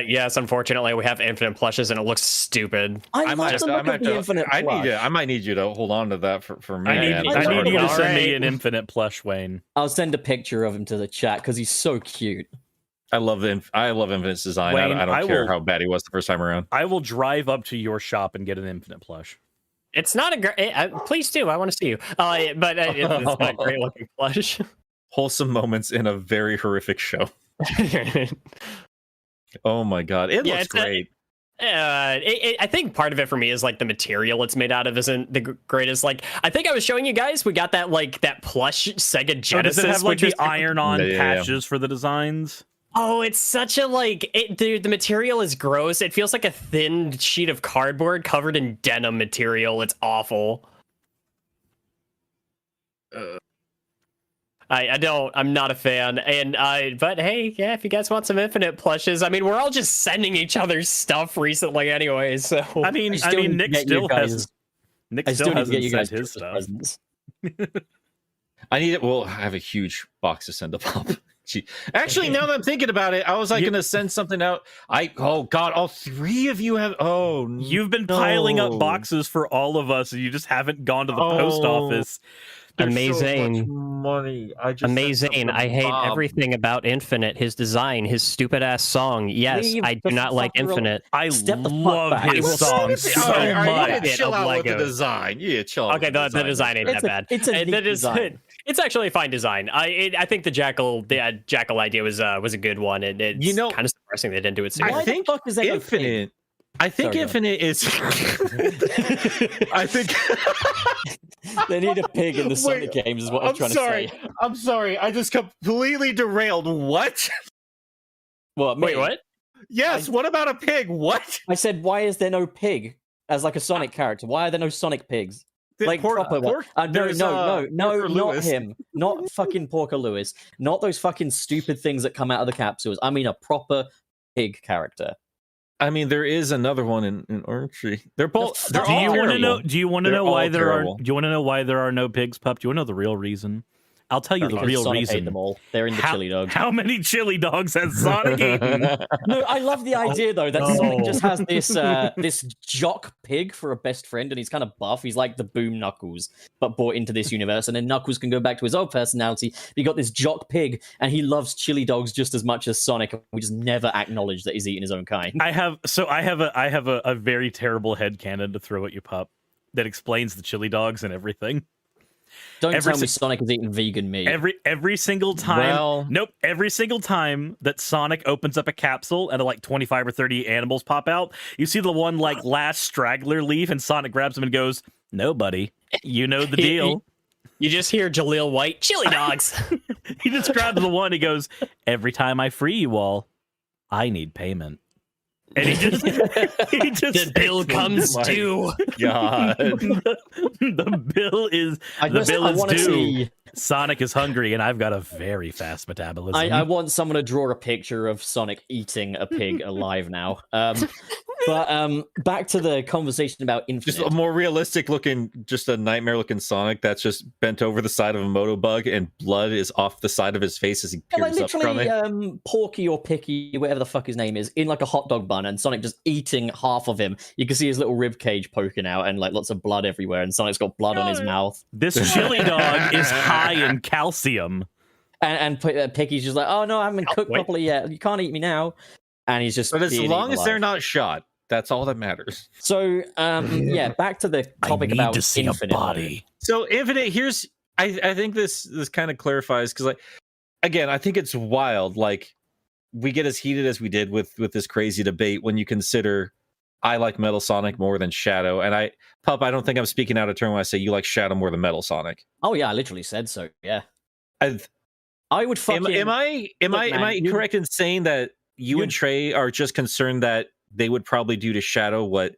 Yes, unfortunately, we have Infinite plushes and it looks stupid. I might need you to hold on to that for me. I need you to send me an Infinite plush, Wayne. I'll send a picture of him to the chat because he's so cute. I love Infinite's design. Wayne, I don't care how bad he was the first time around. I will drive up to your shop and get an Infinite plush. It's not a great. Please do. I want to see you. But it's not a great looking plush. Wholesome moments in a very horrific show. Oh my god, it looks great. I think part of it for me is like the material it's made out of isn't the greatest. Like, I think I was showing you guys, we got that like that plush Sega Genesis. Does it have like the iron-on patches for the designs? Oh, it's such a dude, the material is gross. It feels like a thin sheet of cardboard covered in denim material. It's awful. I'm not a fan. And but hey, yeah, if you guys want some Infinite plushes, I mean, we're all just sending each other stuff recently anyway. So I mean, Nick still has. Nick still hasn't sent his stuff. Presents. I need it. Well, I have a huge box to send to Pop. Actually, now that I'm thinking about it, I was like going to send something out. Oh God, all three of you have. Oh, you've been piling up boxes for all of us, and you just haven't gone to the post office. There's amazing so much money. Amazing. I hate everything about Infinite. His design, his stupid ass song. Yes, Leave I do not like Infinite. I Step the fuck love back. his song so All right, much. chill out with the design. Yeah, chill out. Okay, with the design ain't that bad. It's a neat design. It's actually a fine design. I think the jackal idea was a good one. It's kind of surprising they didn't do it sooner. Why the fuck is that Infinite? I think Sorry, Infinite is. I think they need a pig in the Sonic games. Is what I'm trying to say. I'm sorry. I just completely derailed. What? What? Wait, what? Yes. What about a pig? What? I said, why is there no pig as like a Sonic character? Why are there no Sonic pigs? Like proper one. No, not him. Not fucking Porker Lewis. Not those fucking stupid things that come out of the capsules. I mean a proper pig character. I mean, there is another one in Archery. They're both. They're Do you all want to know? terrible. Do you want to They're know why all there are? terrible. Do you want to know why there are no pigs, Pup? Do you want to know the real reason? I'll tell you the Because real Sonic ate reason. them all. They're in the chili dogs. How many chili dogs has Sonic eaten? No, I love the idea though that Sonic just has this this jock pig for a best friend, and he's kind of buff. He's like the Boom Knuckles, but brought into this universe, and then Knuckles can go back to his old personality. You got this jock pig, and he loves chili dogs just as much as Sonic. And we just never acknowledge that he's eating his own kind. I have a very terrible headcanon to throw at you, Pup, that explains the chili dogs and everything. Don't tell me Sonic is eating vegan meat. Every single time. Nope. Every single time that Sonic opens up a capsule and like 25 or 30 animals pop out, you see the one like last straggler leave, and Sonic grabs him and goes, "No, buddy, you know the deal." You just hear Jaleel White, chili dogs. He just grabs the one. He goes, "Every time I free you all, I need payment." And he just the bill comes due. God, the bill is due. Sonic is hungry, and I've got a very fast metabolism. I want someone to draw a picture of Sonic eating a pig alive now. But back to the conversation about Infinite. just a more realistic looking, just a nightmare looking Sonic that's just bent over the side of a motobug, and blood is off the side of his face as he peers up from it. Porky or Picky, whatever the fuck his name is, in like a hot dog bun, and Sonic just eating half of him. You can see his little rib cage poking out, and like lots of blood everywhere, and Sonic's got blood on his mouth. This chili dog is high in calcium. And Picky's just like, "Oh no, I haven't been cooked properly yet. You can't eat me now." And he's just. But as being long eaten as they're alive. not shot, that's all that matters. So, yeah, back to the topic about to see Infinite. a body. So Infinite, I think this kind of clarifies, because like, again, I think it's wild. Like, we get as heated as we did with this crazy debate when you consider I like Metal Sonic more than Shadow, and Pup, I don't think I'm speaking out of turn when I say you like Shadow more than Metal Sonic. Oh yeah, I literally said so. Yeah, I would fucking. Am I correct in saying that you and Trey are just concerned that they would probably do to Shadow what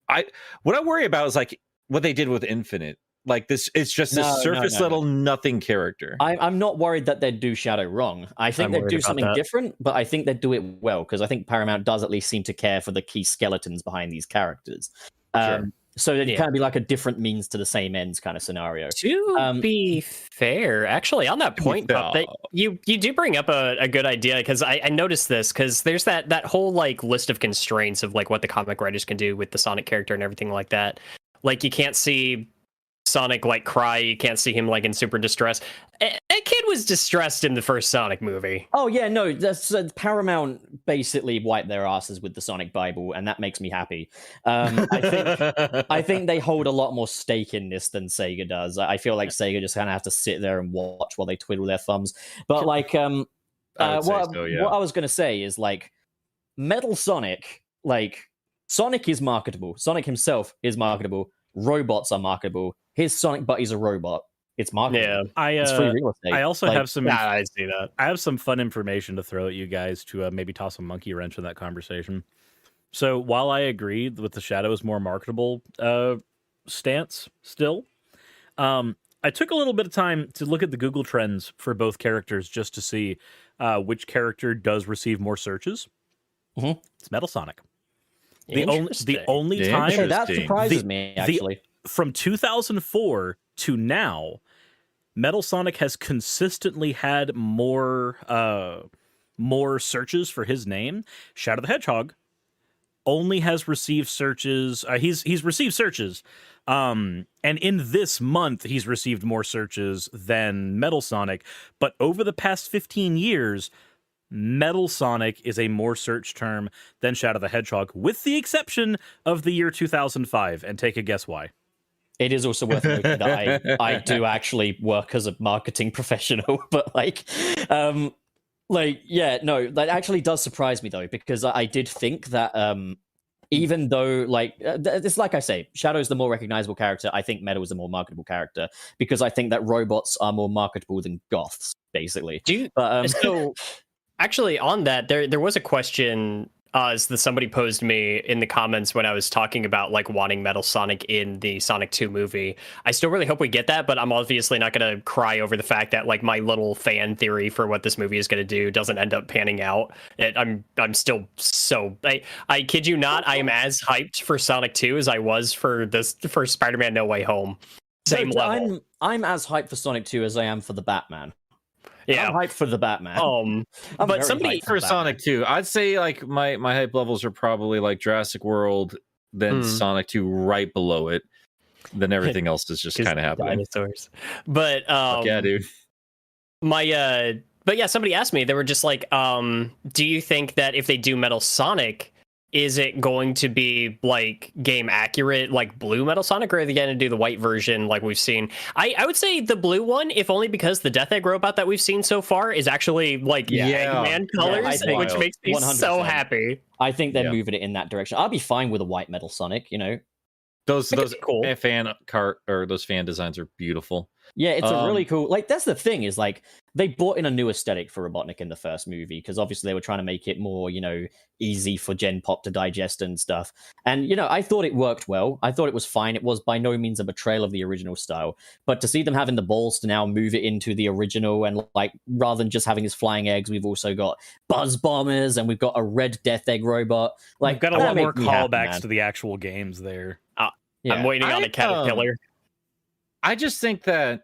I worry about is like what they did with Infinite. Like this, it's just a surface level nothing character. I'm not worried that they'd do Shadow wrong. I think they'd do something different, but I think they'd do it well, because I think Paramount does at least seem to care for the key skeletons behind these characters. So it'd kind of be like a different means to the same ends kind of scenario. To be fair, actually, on that point, Pup, you do bring up a good idea, because I noticed this, because there's that whole like list of constraints of like what the comic writers can do with the Sonic character and everything like that. Like you can't see Sonic like cry, you can't see him like in super distress. That kid was distressed in the first Sonic movie. Oh yeah, no, that's Paramount basically wiped their asses with the Sonic Bible, and that makes me happy. I think they hold a lot more stake in this than Sega does. I feel like Sega just kind of have to sit there and watch while they twiddle their thumbs. But like, what I was gonna say is like, Metal Sonic, like Sonic is marketable. Sonic himself is marketable. Robots are marketable. His Sonic buddy's a robot. It's marketable. Yeah, it's free real estate. I also have some. I see that. I have some fun information to throw at you guys to maybe toss a monkey wrench in that conversation. So while I agree with the Shadow is more marketable stance, still, I took a little bit of time to look at the Google Trends for both characters just to see which character does receive more searches. Mhm. It's Metal Sonic. The Interesting. only Yeah, time Okay, that Interesting. surprises The- me, the- actually. from 2004 to now, Metal Sonic has consistently had more searches for his name. Shadow the Hedgehog only has received searches. He's received searches, and in this month he's received more searches than Metal Sonic. But over the past 15 years, Metal Sonic is a more search term than Shadow the Hedgehog, with the exception of the year 2005. And take a guess why. It is also worth noting that I do actually work as a marketing professional, but yeah, no, that actually does surprise me though, because I did think that even though it's like I say, Shadow's the more recognizable character, I think Metal is the more marketable character, because I think that robots are more marketable than goths, basically. So actually on that, there was a question that somebody posed me in the comments when I was talking about like wanting Metal Sonic in the Sonic 2 movie. I still really hope we get that, but I'm obviously not going to cry over the fact that like my little fan theory for what this movie is going to do doesn't end up panning out. I'm still so I kid you not, I am as hyped for Sonic 2 as I was for Spider-Man No Way Home. Same level. I'm as hyped for Sonic 2 as I am for the Batman. Yeah. I'm hyped for the Batman. I'm but very somebody hyped For Batman. Sonic 2, I'd say like my hype levels are probably like Jurassic World, then Sonic 2 right below it. Then everything else is just kind of happening. Dinosaurs. But Fuck yeah, dude. But yeah, somebody asked me, they were just like, do you think that if they do Metal Sonic, is it going to be like game accurate, like blue Metal Sonic, or are they going to do the white version like we've seen? I would say the blue one, if only because the Death Egg robot that we've seen so far is actually like Eggman colors, I think which makes me 100%. so happy. I think they're Yeah. moving it in that direction. I'll be fine with a white Metal Sonic, you know. Those cool. those fan designs are beautiful. Yeah, it's a really cool. Like that's the thing is like they brought in a new aesthetic for Robotnik in the first movie because obviously they were trying to make it more, you know, easy for Gen Pop to digest and stuff. And you know, I thought it worked well. I thought it was fine. It was by no means a betrayal of the original style, but to see them having the balls to now move it into the original and like rather than just having his flying eggs, we've also got buzz bombers and we've got a red Death Egg robot. Like We've got a that lot more makes me happy, callbacks man. to the actual games there. Yeah. I'm waiting on a caterpillar. I just think that,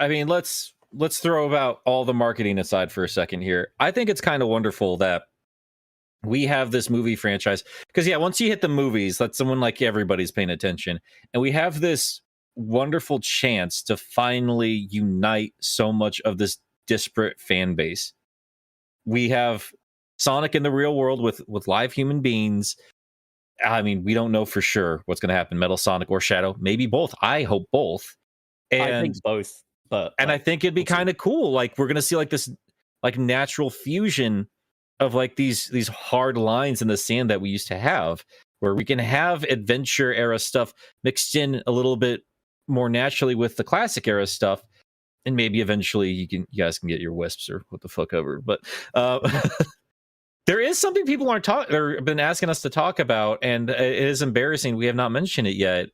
I mean, let's throw about all the marketing aside for a second here. I think it's kind of wonderful that we have this movie franchise because once you hit the movies, that's someone like everybody's paying attention, and we have this wonderful chance to finally unite so much of this disparate fan base. We have Sonic in the real world with live human beings. I mean, we don't know for sure what's going to happen, Metal Sonic or Shadow. Maybe both. I hope both. And I think both. But I think it'd be kind of cool. Like we're gonna see like this like natural fusion of like these hard lines in the sand that we used to have, where we can have adventure era stuff mixed in a little bit more naturally with the classic era stuff, and maybe eventually you guys can get your wisps or what the fuck over. But there is something people aren't talking or been asking us to talk about, and it is embarrassing we have not mentioned it yet.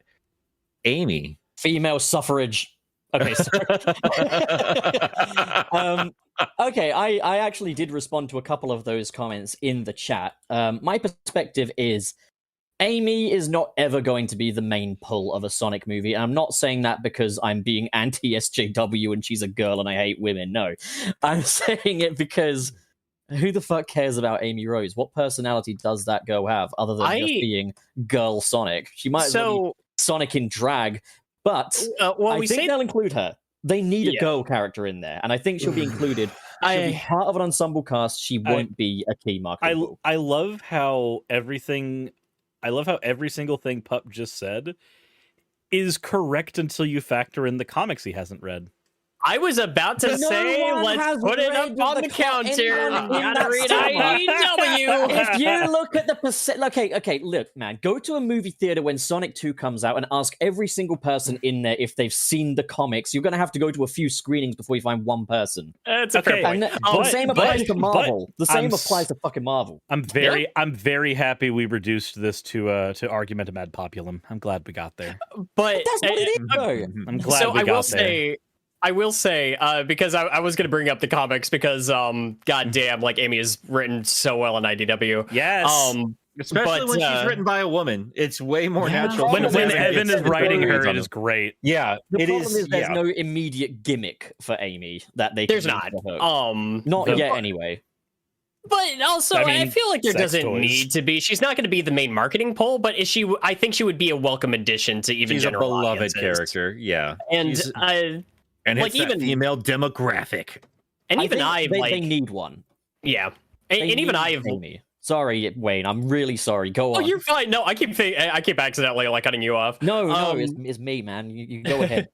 Amy. female suffrage. Okay, sorry. Okay, I actually did respond to a couple of those comments in the chat. My perspective is Amy is not ever going to be the main pull of a Sonic movie. And I'm not saying that because I'm being anti-SJW and she's a girl and I hate women. No, I'm saying it because who the fuck cares about Amy Rose? What personality does that girl have other than just being girl Sonic? She might as well be Sonic in drag. But I think they'll include her. They need a girl character in there, and I think she'll be included. She'll be part of an ensemble cast. She won't be a key market. I love how every single thing Pup just said is correct until you factor in the comics he hasn't read. I was about to say, let's put it up on the counter. Gotta read IDW. If you look at the percent, okay, look, man, go to a movie theater when Sonic 2 comes out and ask every single person in there if they've seen the comics. You're gonna have to go to a few screenings before you find one person. That's a fair point. And the same applies to Marvel. The same I'm applies to fucking Marvel. I'm very happy we reduced this to argumentum ad populum. I'm glad we got there. But That's what it is, though. I'm glad so we got there. I will say, because I was going to bring up the comics because, goddamn, like Amy is written so well in IDW. Yes. Especially when she's written by a woman. It's way more natural. When Evan Evan is writing her, on it is great. Yeah, The it problem is there's yeah. no immediate gimmick for Amy that they There's can not. use for her. Not the- yet, anyway. But also, I I mean, feel like there sex doesn't toys. need to be. She's not going to be the main marketing pole, but is she? I think she would be a welcome addition to even She's a general beloved audiences. character. Yeah, And She's- and and like, it's that even- female demographic. even think I like they need one. yeah, They and even need I have. Amy. Sorry, Wayne. I'm really sorry. Go Oh, on. you're fine. No, I keep accidentally like cutting you off. No, it's me, man. You go ahead.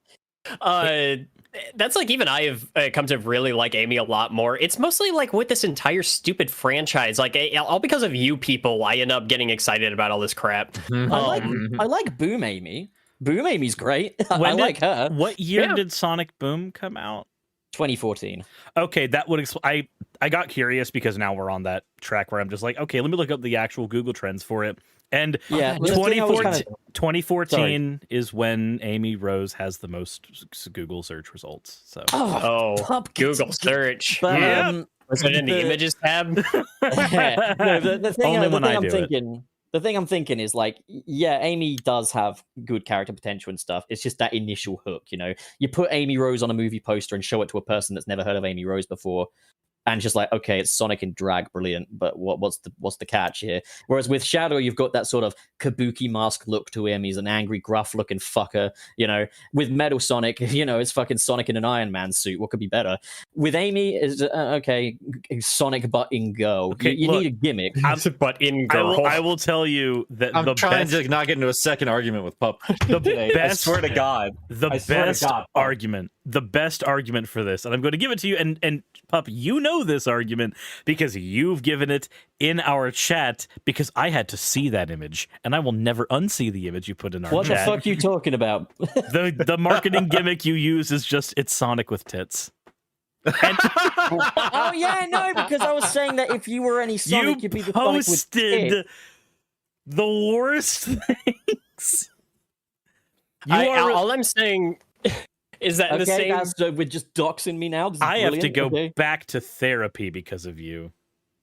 That's like even I have come to really like Amy a lot more. It's mostly like with this entire stupid franchise, like all because of you people, I end up getting excited about all this crap. I like Boom Amy. Boom Amy's great. I like her. What year Yeah. did Sonic Boom come out? 2014. Okay, that would I got curious because now we're on that track where I'm just like, okay, let me look up the actual Google Trends for it. And Yeah, 2014 is when Amy Rose has the most Google search results. So Oh, Pup Google gets- search. But, Yeah. Was it in the images tab? yeah. No, the thing, Only the when thing I I'm do it. thinking, the thing I'm thinking is like, yeah, Amy does have good character potential and stuff. It's just that initial hook, you know. You put Amy Rose on a movie poster and show it to a person that's never heard of Amy Rose before, and just like, okay, it's Sonic in drag, brilliant. But what's the catch here? Whereas with Shadow, you've got that sort of kabuki mask look to him. He's an angry, gruff-looking fucker. You know, with Metal Sonic, you know, it's fucking Sonic in an Iron Man suit. What could be better? With Amy, is okay, Sonic but in girl. Okay, you look, need a gimmick. But in girl. I will tell you that I'm the trying best to not get into a second argument with Pup. the today. I best swear to God. the I swear to best God, Pup. argument, the best argument for this, and I'm going to give it to you. And Pup, you know this argument because you've given it in our chat. Because I had to see that image, and I will never unsee the image you put in our What the chat. fuck are you talking about? The marketing gimmick you use is just it's Sonic with tits. Oh yeah, no, because I was saying that if you were any Sonic, you'd be the Sonic with posted tits. the worst things. You are. all I'm saying is that in the Okay, same. that's we're just doxing me now. This is I have to brilliant. go Okay. back to therapy because of you.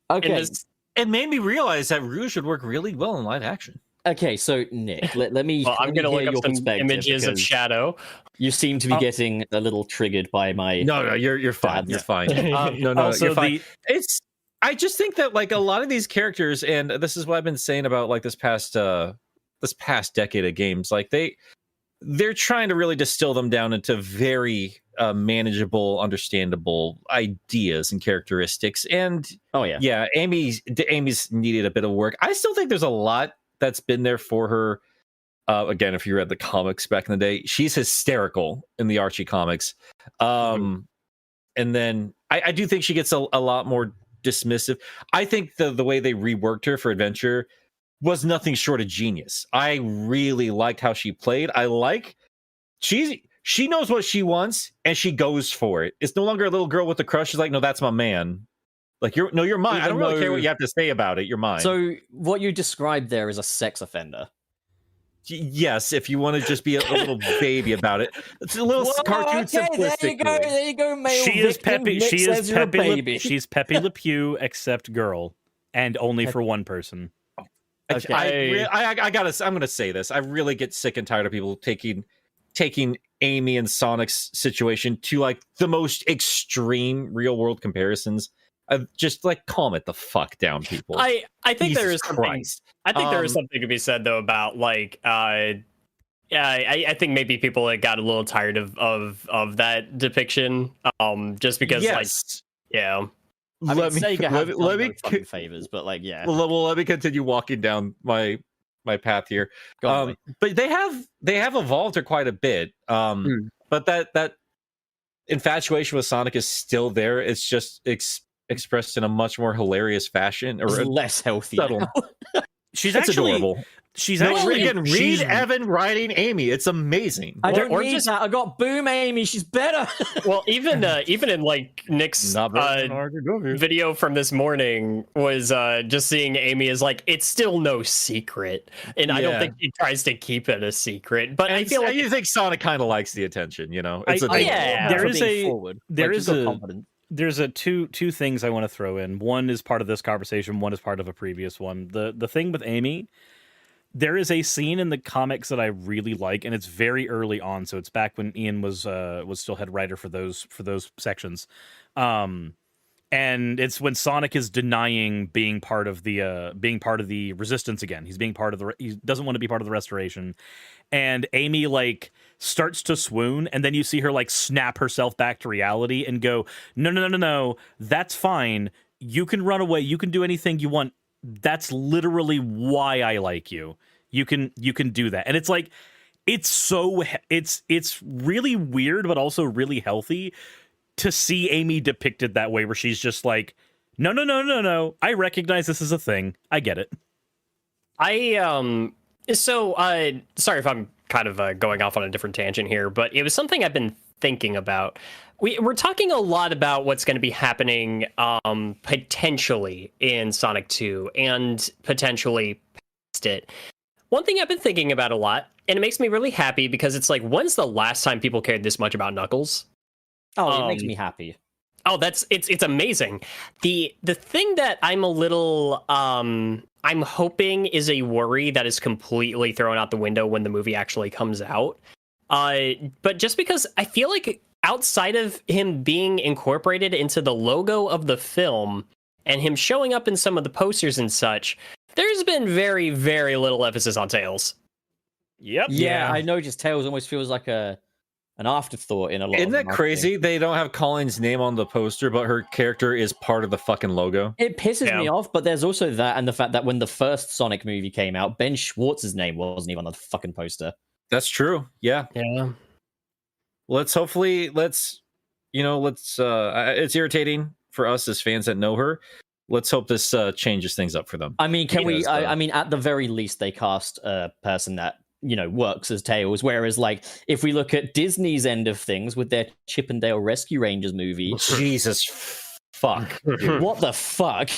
in Okay. this- It made me realize that Rouge would work really well in live action. Okay, so Nick, let me. well, I'm let me gonna hear look your up some perspective, images of because Shadow. You seem to be Oh. getting a little triggered by my. No, you're fine. You're fine. No, Also, you're fine. I just think that like a lot of these characters, and this is what I've been saying about like this past decade of games, like they're trying to really distill them down into very manageable, understandable ideas and characteristics. And Oh yeah. yeah, Amy's needed a bit of work. I still think there's a lot that's been there for her. Again, if you read the comics back in the day, she's hysterical in the Archie comics. And then I do think she gets a lot more dismissive. I think the way they reworked her for Adventure was nothing short of genius. I really liked how she played. She knows what she wants and she goes for it. It's no longer a little girl with a crush. She's like, no, that's my man. Like you're mine. I don't really care what you have to say about it. You're mine. So what you described there is a sex offender. Yes, if you want to just be a little baby about it, it's a little cartoon simplistic. There you go, male She is victim. Pepe. Nick She is says you're a Pepe. baby. She's Pepe Le Pew, except girl, and only for one person. Okay. I'm gonna say this. I really get sick and tired of people taking Amy and Sonic's situation to like the most extreme real world comparisons. Just like calm it the fuck down, people. I think there Jesus is something. Christ. I think there is something to be said though about like yeah, I think maybe people got a little tired of that depiction. Just because like yeah. I mean, let me Sega have let me fucking favors, but like yeah. well, let me continue walking down my path here. Go on, But they have evolved her quite a bit. But that infatuation with Sonic is still there. It's just expressed in a much more hilarious fashion, It's or less healthy. subtle. now. She's It's actually adorable. she's No, actually again, read she's- Evan writing Amy. It's amazing. I don't Or need just- that. I got Boom Amy. She's better. Well, even in like Nick's Not better than RGW. video from this morning was just seeing Amy as like, it's still no secret, and I don't Yeah. think he tries to keep it a secret. But I And feel like you think Sonic kind of likes the attention, you know? It's I- a thing. yeah. there For is being a- forward. there Like, is you've got a- confidence. there's a two things I want to throw in. One is part of this conversation, one is part of a previous one. The thing with Amy, there is a scene in the comics that I really like, and it's very early on, so it's back when Ian was still head writer for those sections. And it's when Sonic is denying being part of the resistance again. He's being part of he doesn't want to be part of the restoration. And Amy like starts to swoon, and then you see her like snap herself back to reality and go, no, that's fine. You can run away. You can do anything you want. That's literally why I like you. You can do that. And it's like, it's really weird, but also really healthy to see Amy depicted that way, where she's just like, no. I recognize this is a thing. I get it. sorry if I'm kind of going off on a different tangent here, but it was something I've been thinking about. We're talking a lot about what's going to be happening potentially in Sonic 2 and potentially past it. One thing I've been thinking about a lot, and it makes me really happy because it's like, when's the last time people cared this much about Knuckles? Oh, it makes me happy. Oh, it's amazing. The thing that I'm a little I'm hoping is a worry that is completely thrown out the window when the movie actually comes out. But just because I feel like outside of him being incorporated into the logo of the film and him showing up in some of the posters and such, there's been very, very little emphasis on Tails. Yep. Yeah, I know. Just Tails almost feels like an afterthought in a lot. Isn't of that marketing. crazy? They don't have Colin's name on the poster, but her character is part of the fucking logo. It pisses Yeah. me off, but there's also that and the fact that when the first Sonic movie came out, Ben Schwartz's name wasn't even on the fucking poster. That's true. Yeah. Yeah. It's irritating for us as fans that know her. Let's hope this changes things up for them. I mean, can we? Yes, though. I mean, at the very least, they cast a person that works as Tails. Whereas, like, if we look at Disney's end of things with their Chip and Dale Rescue Rangers movie, Jesus fuck. dude. what the fuck?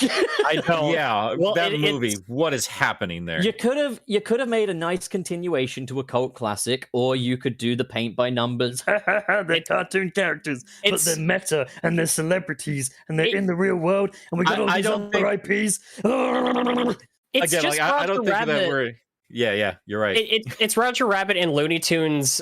I know. Yeah, Well, that it's- movie. What is happening there? You could have made a nice continuation to a cult classic, or you could do the paint by numbers. They're cartoon characters, but It's- they're meta and they're celebrities and they're It- in the real world, and we got all I these don't other IPs. It's Again, just like, I Roger don't think Rabbit. that we're. Yeah, you're right. It's Roger Rabbit and Looney Tunes.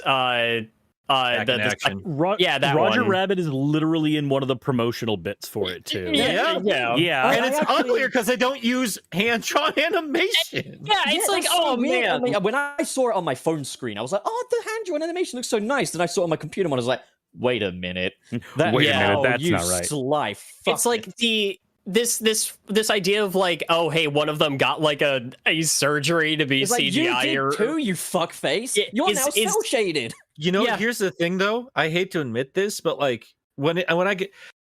Back in action. Yeah, that Roger one. Rabbit is literally in one of the promotional bits for it too. Yeah. Yeah. And I it's actually- uglier because they don't use hand-drawn animation. Yeah, it's like, that's so oh weird. man. I mean, when I saw it on my phone screen, I was like, "Oh, the hand-drawn animation looks so nice." Then I saw it on my computer, and I was like, "Wait a minute, Wait a minute, oh, that's you not right." Sly fuck It's like this idea of like, oh hey, one of them got like a surgery to be It's like, CGI you or did too, you fuckface. Yeah, You're is- now is- cell shaded. Yeah. Here's the thing, though. I hate to admit this, but like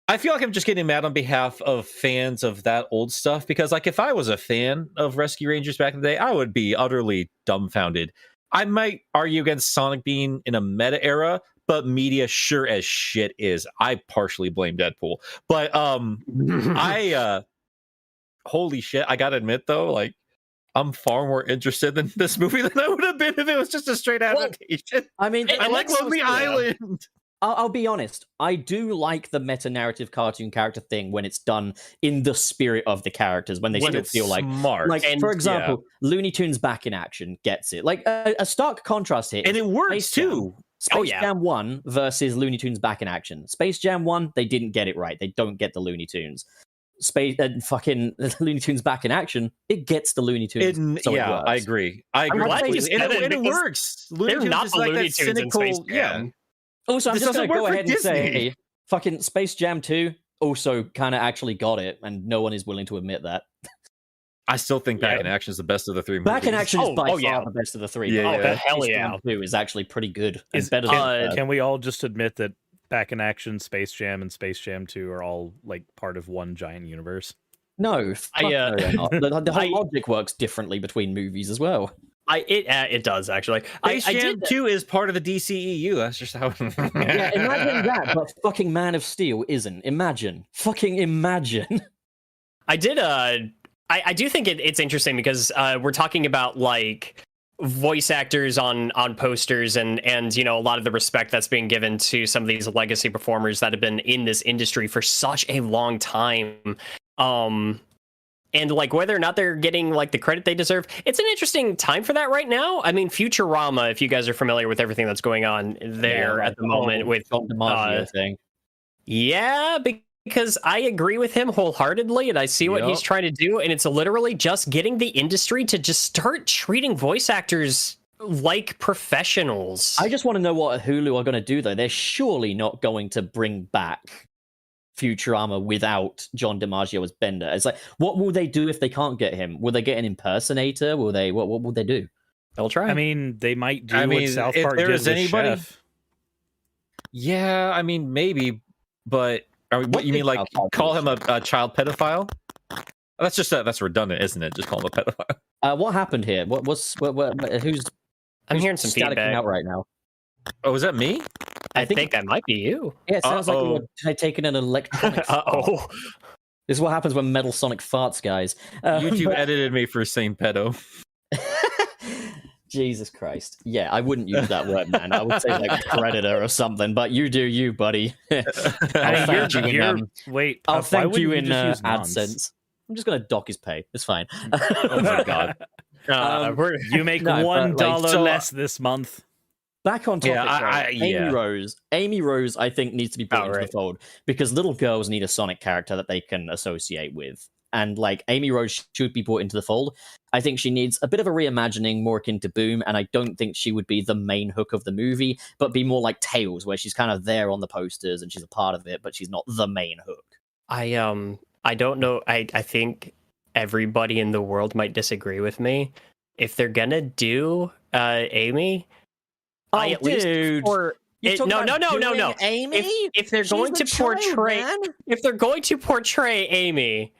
I feel like I'm just getting mad on behalf of fans of that old stuff because, like, if I was a fan of Rescue Rangers back in the day, I would be utterly dumbfounded. I might argue against Sonic being in a meta era, but media sure as shit is. I partially blame Deadpool, but holy shit, I gotta admit though, like, I'm far more interested in this movie than I would have been if it was just a straight adaptation. I mean, I like Lonely Island. I'll be honest. I do like the meta-narrative cartoon character thing when it's done in the spirit of the characters, when they When still it's feel like, smart. for example, Looney Tunes Back in Action gets it. Like a stark contrast here. And is it works Space Jam. too. Space yeah. Jam 1 versus Looney Tunes Back in Action. Space Jam 1, they didn't get it right. They don't get the Looney Tunes. Fucking Looney Tunes Back in Action, it gets the Looney Tunes. So it Yeah, works. I agree. I I'm agree. glad you completely. said And it it because works. Looney they're Tunes not is the like Looney that Tunes in cynical. Space Jam. Also, I'm This just going to doesn't go work for ahead and Disney. say, fucking Space Jam 2 also kind of actually got it, and no one is willing to admit that. I still think Back Yeah. in Action is the best of the three movies. Back in Action is by far yeah. the best of the three. Yeah, but yeah. Hell Space yeah. Jam 2 is actually pretty good and Is- better than Can we all just admit that Back in Action, Space Jam, and Space Jam 2 are all like part of one giant universe. No, fuck no, they're not. The whole logic works differently between movies as well. It does actually. Space Jam 2 is part of the DCEU. That's just how. Yeah, imagine that, but fucking Man of Steel isn't. Fucking imagine. I do think it's interesting because we're talking about like voice actors on posters and you know, a lot of the respect that's being given to some of these legacy performers that have been in this industry for such a long time. And like whether or not they're getting like the credit they deserve, it's an interesting time for that right now. I mean, Futurama, if you guys are familiar with everything that's going on there at the moment with John DiMaggio thing. Yeah, because I agree with him wholeheartedly, and I see what he's trying to do, and it's literally just getting the industry to just start treating voice actors like professionals. I just want to know what Hulu are going to do, though. They're surely not going to bring back Futurama without John DiMaggio as Bender. It's like, what will they do if they can't get him? Will they get an impersonator? Will they? What will they do? They'll try. I mean, they might do what South Park did with Chef. Yeah, I mean, maybe, but what you mean, like call him a child pedophile? That's just that's redundant, isn't it? Just call him a pedophile. What happened here? Who's? I'm hearing some feedback out right now. Oh, is that me? I think that might be you. Yeah, it sounds like you're taking an electronic. Uh-oh. This is what happens when Metal Sonic farts, guys. YouTube edited me for saying pedo. Jesus Christ. Yeah, I wouldn't use that word, man. I would say like predator or something, but you do you, buddy. I'll thank you in AdSense. I'm just going to dock his pay. It's fine. Oh my God. You make $1 less this month. Back on topic, Amy Rose, I think, needs to be put into the fold because little girls need a Sonic character that they can associate with. And like Amy Rose should be brought into the fold. I think she needs a bit of a reimagining, more akin to Boom, and I don't think she would be the main hook of the movie, but be more like Tails, where she's kind of there on the posters and she's a part of it, but she's not the main hook. I don't know. I think everybody in the world might disagree with me. If they're gonna do Amy, no. Amy, if they're going to portray, if they're going to portray Amy,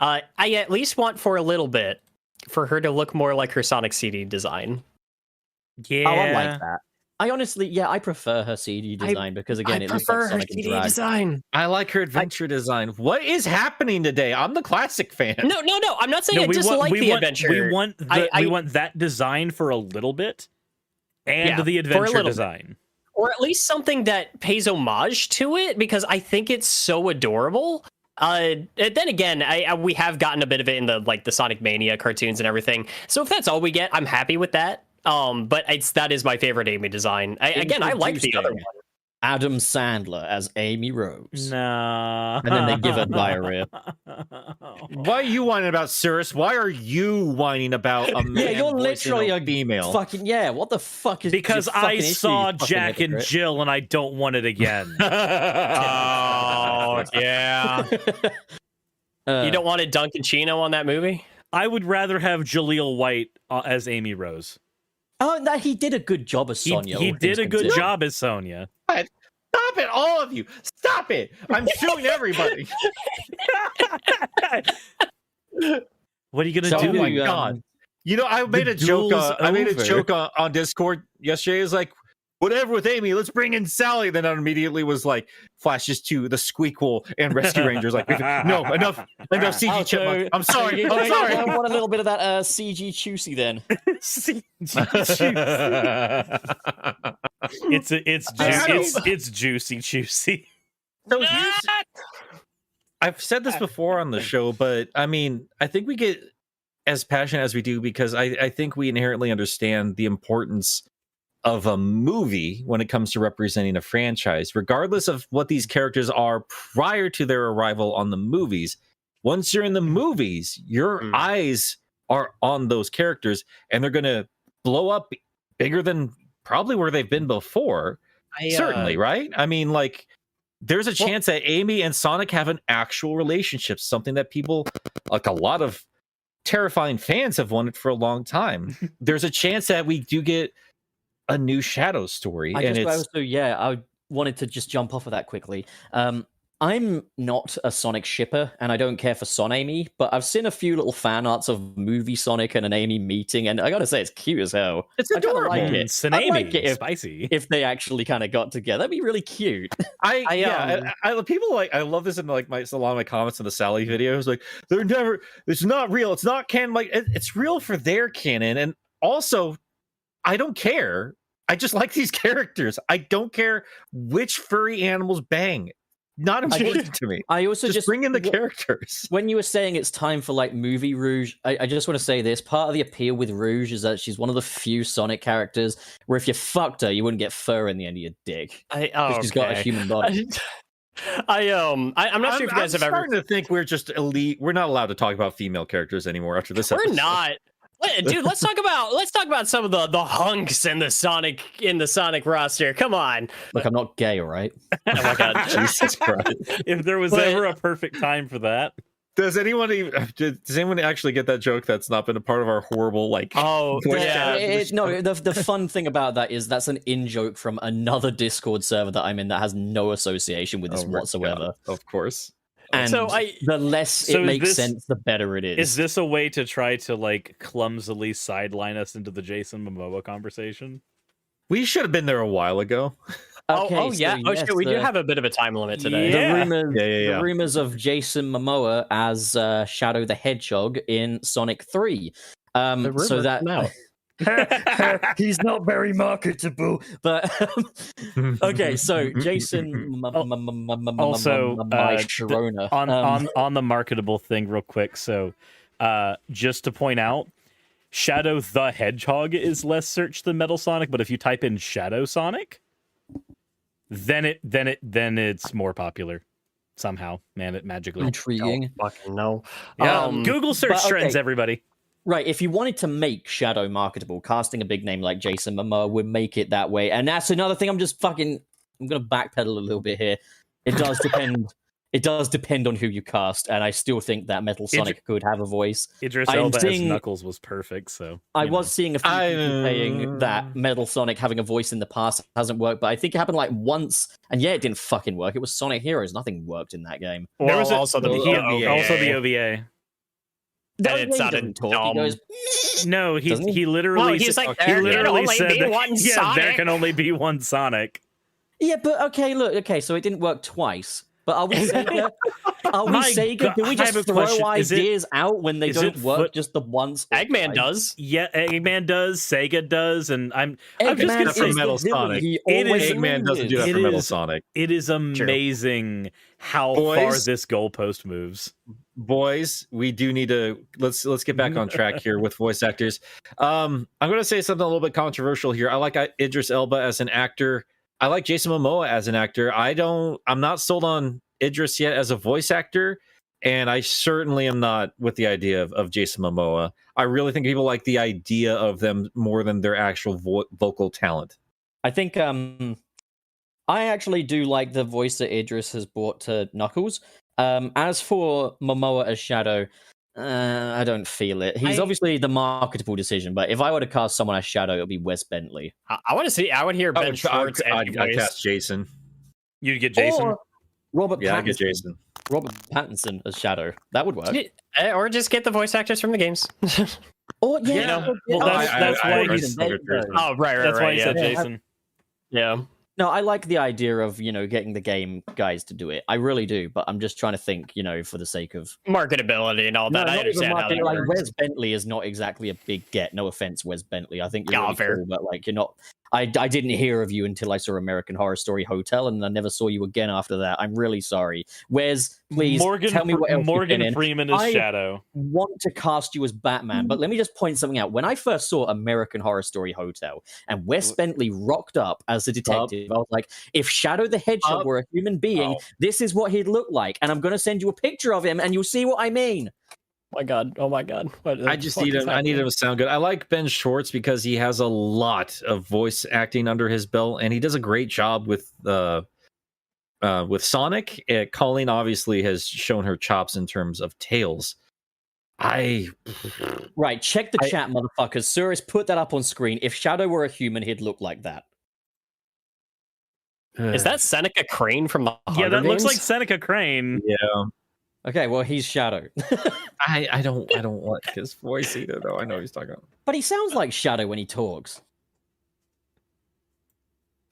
I at least want for a little bit for her to look more like her Sonic CD design. Yeah, I like that. I honestly, I prefer her CD design because again, it looks like Sonic and Drag. Design. I like her adventure design. What is happening today? I'm the classic fan. No. I'm not saying I dislike the adventure. We want that design for a little bit, and the adventure design, or at least something that pays homage to it, because I think it's so adorable. Then again, we have gotten a bit of it in the Sonic Mania cartoons and everything. So if that's all we get, I'm happy with that. But that is my favorite Amy design. I like the other one. Adam Sandler as Amy Rose. No. And then they give her diarrhea. Why are you whining about Cirrus? Why are you whining about a man? Yeah, you're literally a female. Fucking what the fuck is? Because I saw Jack and Jill and I don't want it again. Oh yeah. You don't want a Duncan Chino on that movie? I would rather have Jaleel White as Amy Rose. Oh, he did a good job as Sonya. He did a good job as Sonya. Stop it, all of you! Stop it! I'm suing everybody. What are you gonna do? Oh my God! You know, I made a joke. On Discord yesterday. It was like, whatever with Amy, let's bring in Sally. Then I immediately was like, flashes to the Squeakquel and Rescue Rangers. Like, no, enough CG chipmunk. I'm sorry. I want a little bit of that CG Chusey then. It's juicy. So I've said this before on the show, but I mean, I think we get as passionate as we do because I think we inherently understand the importance of a movie when it comes to representing a franchise, regardless of what these characters are prior to their arrival on the movies. Once you're in the movies, your eyes are on those characters and they're going to blow up bigger than probably where they've been before. Certainly, right? I mean, like, there's a chance that Amy and Sonic have an actual relationship, something that people, like a lot of terrifying fans, have wanted for a long time. There's a chance that we do get a new Shadow story. wanted to just jump off of that quickly. I'm not a Sonic shipper, and I don't care for Son Amy, but I've seen a few little fan arts of movie Sonic and an Amy meeting, and I gotta say, it's cute as hell. It's I kinda adorable. like it. San I'd like it spicy. if they actually kind of got together. That'd be really cute. People like I love this in like a lot of my comments in the Sally videos. Like it's not real. It's not canon. Like it's real for their canon, and also I don't care. I just like these characters. I don't care which furry animals bang. Not important to me. I also just bring in the characters. When you were saying it's time for like movie Rouge, I just want to say this. Part of the appeal with Rouge is that she's one of the few Sonic characters where if you fucked her, you wouldn't get fur in the end of your dick. She's got a human body. I'm not sure if you guys have ever. I'm starting to think we're just elite. We're not allowed to talk about female characters anymore after this episode. We're not. Dude, let's talk about some of the hunks in the Sonic roster. Come on. Look, I'm not gay, all right? Oh my god. Jesus Christ. If there was ever a perfect time for that. Does anyone actually get that joke that's not been a part of our horrible like the fun thing about that is that's an in-joke from another Discord server that I'm in that has no association with this whatsoever. God, of course. And the less it makes sense, the better it is. Is this a way to try to like clumsily sideline us into the Jason Momoa conversation? We should have been there a while ago. Okay, shit, we do have a bit of a time limit today. The rumors of Jason Momoa as Shadow the Hedgehog in Sonic 3. So that he's not very marketable. But okay, so Jason also Sharona. On the marketable thing real quick. So just to point out, Shadow the Hedgehog is less searched than Metal Sonic, but if you type in Shadow Sonic, then it's more popular somehow. Man, it magically intriguing. Fucking no. Yeah, Google search trends, everybody. Right, if you wanted to make Shadow marketable, casting a big name like Jason Momoa would make it that way. And that's another thing I'm going to backpedal a little bit here. It does depend. It does depend on who you cast, and I still think that Metal Sonic could have a voice. Idris Elba as Knuckles was perfect, so... I was seeing a few people saying that Metal Sonic having a voice in the past hasn't worked, but I think it happened like once, and it didn't fucking work. It was Sonic Heroes. Nothing worked in that game. There was also the OVA. And it sounded dumb. He goes, no, he literally he's like, he literally said that, there can only be one Sonic. Yeah, but okay, so it didn't work twice. But are we Sega? Do we just throw ideas out when they don't work just the once? Eggman does. Yeah, Eggman does. Sega does, and I'm just gonna say Metal Sonic. Eggman doesn't do that for Metal Sonic. It is amazing how far this goalpost moves. Boys, we do need to let's get back on track here with voice actors. I'm going to say something a little bit controversial here. I like Idris Elba as an actor. I like Jason Momoa as an actor. I'm not sold on Idris yet as a voice actor, and I certainly am not with the idea of Jason Momoa. I really think people like the idea of them more than their actual vocal talent. I think I actually do like the voice that Idris has brought to Knuckles. As for Momoa as Shadow, I don't feel it. He's obviously the marketable decision, but if I were to cast someone as Shadow, it would be Wes Bentley. I would hear Ben Schwartz. I'd cast Jason. You'd get Jason? Or Robert Pattinson. I'd get Jason. Robert Pattinson as Shadow. That would work. Or just get the voice actors from the games. Well, that's why he's... Oh, right. That's why he said Jason. Yeah. No, I like the idea of, getting the game guys to do it. I really do, but I'm just trying to think, for the sake of... marketability and all that. I understand how that works. Wes Bentley is not exactly a big get. No offense, Wes Bentley. I think you're really cool, but you're not... I didn't hear of you until I saw American Horror Story Hotel, and I never saw you again after that. I'm really sorry. Wes, please tell me what else Morgan Freeman is Shadow. I want to cast you as Batman, but let me just point something out. When I first saw American Horror Story Hotel, and Wes Bentley rocked up as a detective, I was like, if Shadow the Hedgehog were a human being, this is what he'd look like, and I'm going to send you a picture of him, and you'll see what I mean. Oh my god! I just need him. I need him to sound good. I like Ben Schwartz because he has a lot of voice acting under his belt, and he does a great job with Sonic. Colleen obviously has shown her chops in terms of Tails. Right, check the chat, motherfuckers. Suris, put that up on screen. If Shadow were a human, he'd look like that. Is that Seneca Crane from the Yeah, Hunger that looks Games? like Seneca Crane. Yeah. Okay, well, he's Shadow. I don't like his voice either, though. I know he's talking about. But he sounds like Shadow when he talks.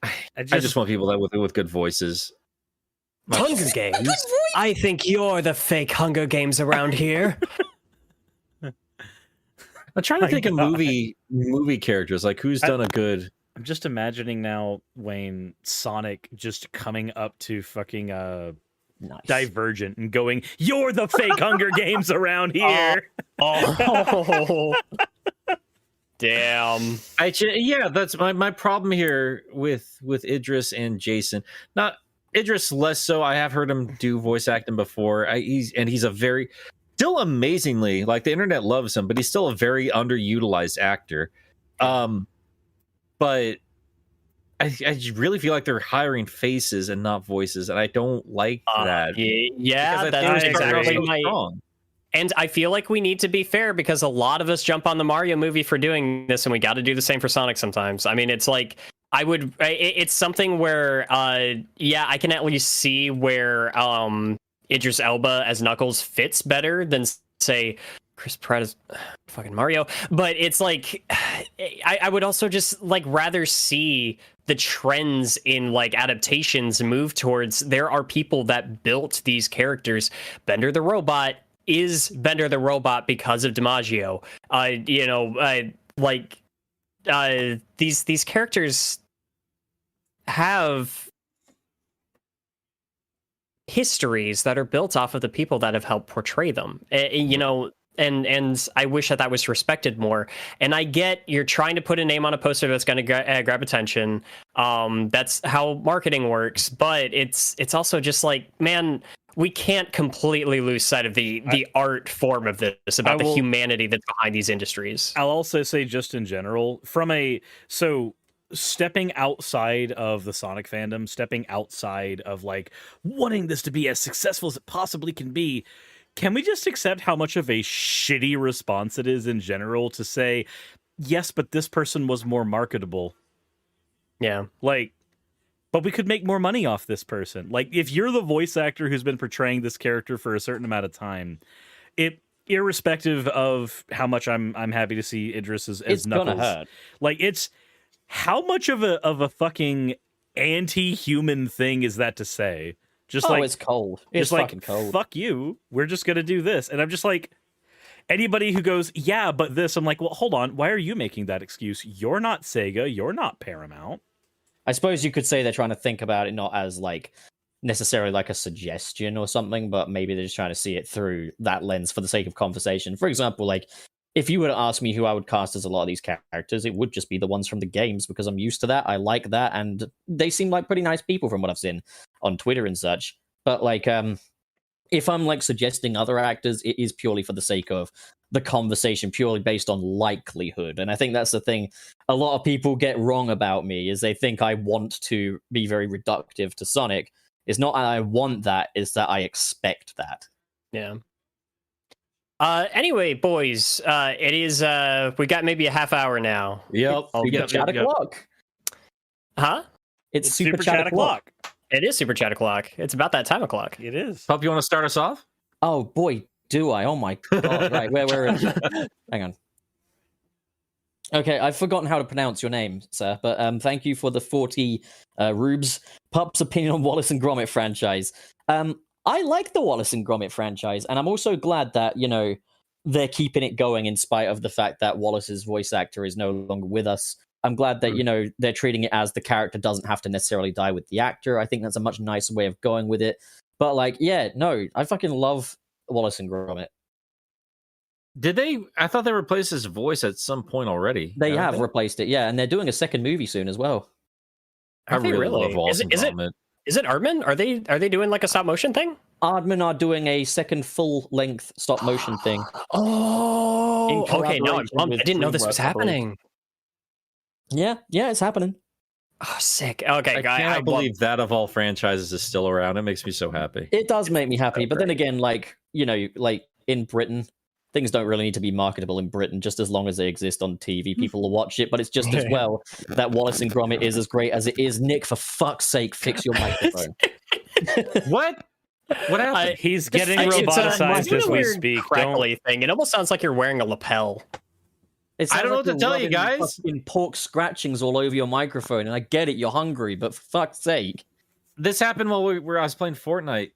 I just want people that with good voices. Hunger Games? I think you're the fake Hunger Games around here. I'm trying to think of movie characters. Like, who's done a good? I'm just imagining now, Wayne, Sonic just coming up to fucking Nice. Divergent and going, "You're the fake Hunger Games around here." Oh. Damn. Yeah, that's my problem here with Idris and Jason. Not Idris less so. I have heard him do voice acting before. He's a very still amazingly, like, the internet loves him, but he's still a very underutilized actor. But I really feel like they're hiring faces and not voices, and I don't like that. Yeah, that's exactly my. And I feel like we need to be fair because a lot of us jump on the Mario movie for doing this, and we got to do the same for Sonic sometimes. I mean, it's like it's something where, yeah, I can at least see where Idris Elba as Knuckles fits better than, say, Chris Pratt as fucking Mario. But it's like I would also just like rather see the trends in like adaptations move towards there are people that built these characters. Bender the Robot is Bender the Robot because of DiMaggio. These characters have histories that are built off of the people that have helped portray them. And I wish that was respected more. And I get you're trying to put a name on a poster that's going to grab attention. That's how marketing works. But it's also just like, man, we can't completely lose sight of the art form of this, about the humanity that's behind these industries. I'll also say, just in general, stepping outside of the Sonic fandom, stepping outside of like wanting this to be as successful as it possibly can be, can we just accept how much of a shitty response it is in general to say, yes, but this person was more marketable? Yeah. Like, but we could make more money off this person. Like, if you're the voice actor who's been portraying this character for a certain amount of time, irrespective of how much I'm happy to see Idris as it's Knuckles. Gonna hurt. Like, it's how much of a fucking anti-human thing is that to say? Just it's cold. It's just fucking cold. Fuck you. We're just gonna do this, and I'm just like, anybody who goes, yeah, but this, I'm like, well, hold on. Why are you making that excuse? You're not Sega. You're not Paramount. I suppose you could say they're trying to think about it not as like necessarily like a suggestion or something, but maybe they're just trying to see it through that lens for the sake of conversation. For example, like if you were to ask me who I would cast as a lot of these characters, it would just be the ones from the games because I'm used to that. I like that, and they seem like pretty nice people from what I've seen on Twitter and such. But like, if I'm like suggesting other actors, it is purely for the sake of the conversation, purely based on likelihood. And I think that's the thing a lot of people get wrong about me, is they think I want to be very reductive to Sonic. It's not I want that, it's that I expect that. Yeah. Anyway, boys, it is we got maybe a half hour now. Yep. Super chat o'clock. Huh? It's super chat o'clock. It is super chat o'clock. It's about that time o'clock. It is. Pup, you want to start us off? Oh boy, do I? Oh my god! Right, where is it? Hang on. Okay, I've forgotten how to pronounce your name, sir. But thank you for the 40 rubes. Pup's opinion on Wallace and Gromit franchise. I like the Wallace and Gromit franchise, and I'm also glad that they're keeping it going in spite of the fact that Wallace's voice actor is no longer with us. I'm glad that, they're treating it as the character doesn't have to necessarily die with the actor. I think that's a much nicer way of going with it. But I fucking love Wallace and Gromit. Did they? I thought they replaced his voice at some point already. They have replaced it, yeah, and they're doing a second movie soon as well. I really love Wallace and Gromit. Is it Aardman? Are they doing like a stop motion thing? Aardman are doing a second full length stop motion thing. Oh, okay. No, I'm pumped. I didn't know this was happening. Yeah, it's happening. Oh, sick. Okay, I can't believe that of all franchises is still around. It makes me so happy. It does make me happy, but then again, like in Britain, things don't really need to be marketable in Britain. Just as long as they exist on TV, people will watch it. But it's just as well that Wallace and Gromit is as great as it is. Nick, for fuck's sake, fix your microphone. What? What happened? He's getting It's roboticized as we weird speak. crackly thing. It almost sounds like you're wearing a lapel. It I sounds don't know like what to you're tell you, rubbing guys. fucking pork scratchings all over your microphone, and I get it, you're hungry, but for fuck's sake. This happened while I was playing Fortnite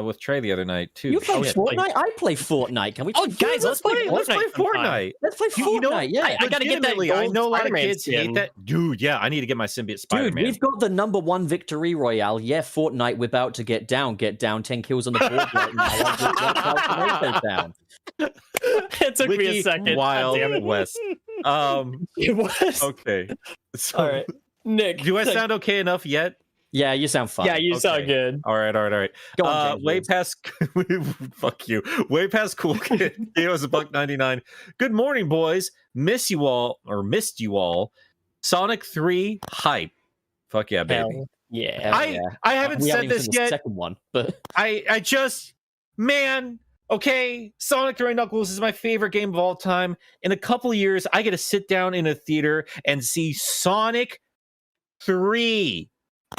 with Trey the other night too. You play Shit. Fortnite? I play Fortnite. Can we Oh, play guys, let's play Let's play sometime. Fortnite. Let's play Fortnite, You know, yeah. I gotta get that legitimately, I gold know a lot of Spider-Man kids hate skin. that. Dude, yeah, I need to get my symbiote Dude, Spider-Man. we've got the #1 victory royale. Yeah, Fortnite, we're about to get down. 10 kills on the board right now. I'll down. It took me Wiki a second. God Wild damn it. West. It was. Okay. So, All right, Nick. do I sound okay enough yet? Yeah, you sound fine. Yeah, you sound Okay. good. All right. Go on, James way Woods. past fuck you. Way past cool kid. It was $1.99. Good morning, boys. Missed you all. Sonic 3 hype. Fuck yeah, baby. Hell yeah. Hell yeah. I haven't We said even this seen the yet. second one, but I just, man, okay, Sonic 3 Knuckles is my favorite game of all time. In a couple of years, I get to sit down in a theater and see Sonic 3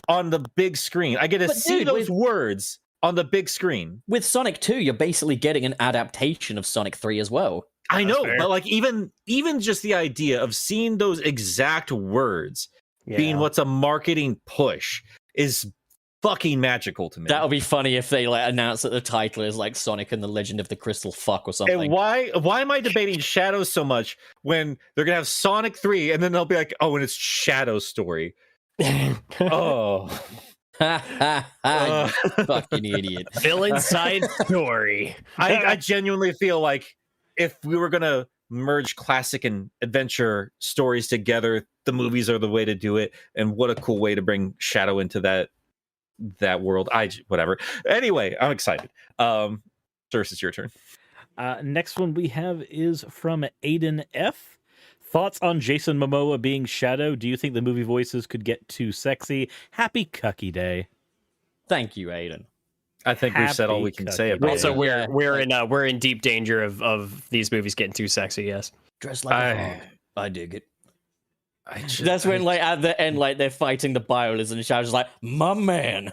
on the big screen. I get to But see dude, those words on the big screen. with Sonic 2, you're basically getting an adaptation of Sonic 3 as well. I That's know, fair. but like even just the idea of seeing those exact words being what's a marketing push is fucking magical to me. That would be funny if they like announce that the title is like Sonic and the Legend of the Crystal Fuck or something. And why am I debating Shadows so much when they're gonna have Sonic 3 and then they'll be like, oh, and it's Shadow's story. Oh, You fucking idiot. Villain side story. I genuinely feel like if we were gonna merge classic and adventure stories together, the movies are the way to do it. And what a cool way to bring Shadow into that world. Whatever. Anyway, I'm excited. Circe, it's your turn. Next one we have is from Aiden F. Thoughts on Jason Momoa being Shadow? Do you think the movie voices could get too sexy? Happy Cucky Day. Thank you, Aiden. I think we've said all we can say about Also, it. we're in deep danger of these movies getting too sexy. Yes. Dress like a hog. I dig it. I just- That's when, like, at the end, like, they're fighting the Biolins and Shadow's like, my man.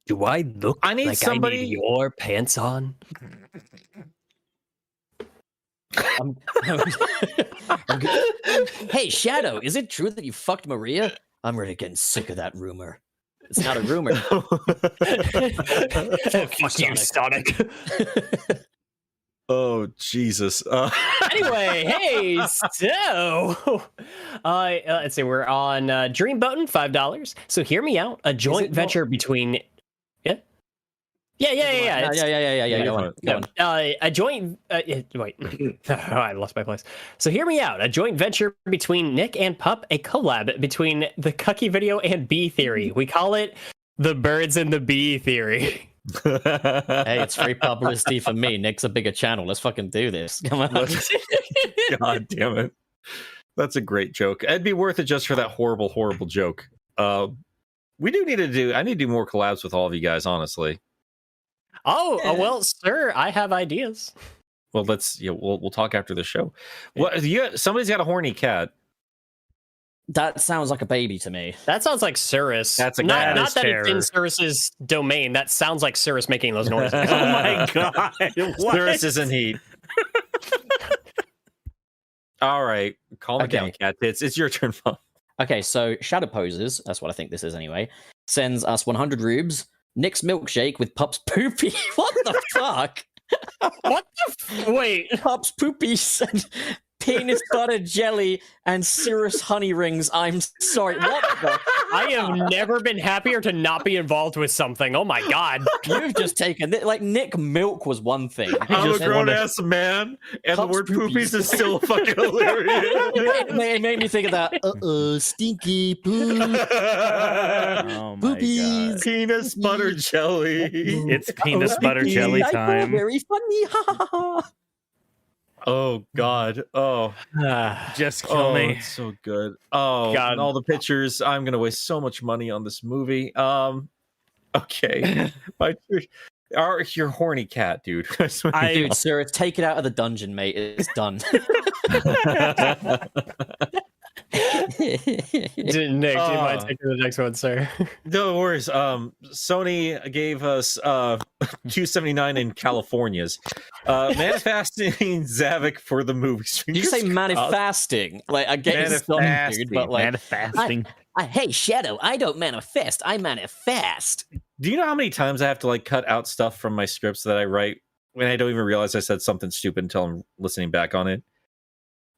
Do I look I need like somebody- I need your pants on? I'm hey, Shadow, is it true that you fucked Maria? I'm really getting sick of that rumor. It's not a rumor. Fuck you, Sonic. Oh Jesus! Anyway, hey, so let's see, we're on Dreamboatin', $5. So hear me out. A joint venture between yeah. Yeah. Go on. Go on. A joint wait, I lost my place. So hear me out. A joint venture between Nick and Pup, a collab between the Cucky Video and Bee Theory. We call it the Birds and the Bee Theory. Hey, it's free publicity for me. Nick's a bigger channel. Let's fucking do this. Come on. God damn it! That's a great joke. It'd be worth it just for that horrible, horrible joke. We do need to do. I need to do more collabs with all of you guys. Honestly. Well, sir, I have ideas. Well, we'll talk after the show. What? Somebody's got a horny cat. That sounds like a baby to me. That sounds like Cirrus. That's a not cat. not that it's in Terror. Cirrus's domain. That sounds like Cirrus making those noises. Oh my god. What? Cirrus is in heat. All right, calm it down, cat tits. It's your turn, Mom. Okay, so Shadow Poses, that's what I think this is anyway, sends us 100 rubes. Nick's milkshake with Pup's poopy. What the fuck? What the wait? Pup's poopy and penis butter jelly and Cirrus honey rings. I'm sorry. What the? I have never been happier to not be involved with something. Oh my god. You've just taken it. Like, Nick Milk was one thing. I'm a Just- grown ass man, and the Pup's word poopies. poopies is still fucking hilarious. it made me think of that. Stinky poo. Oh my Boobies. god. Penis butter jelly. It's penis butter jelly I feel time. very funny. Ha ha ha. Oh God. Oh. Just kill Oh, me. it's so good. Oh, God. and all the pictures. I'm gonna waste so much money on this movie. Okay. My turn. You're horny cat, dude. I swear. Dude, sir, take it out of the dungeon, mate. It's done. Nick, do you mind taking the next one, sir? No worries. Sony gave us $279 in California's. Manifesting Zavik for the movie. Did you say manifesting? Like, I get it's done, dude, but like Manifesting. hey, Shadow, I don't manifest. I manifest. Do you know how many times I have to like cut out stuff from my scripts that I write when I don't even realize I said something stupid until I'm listening back on it?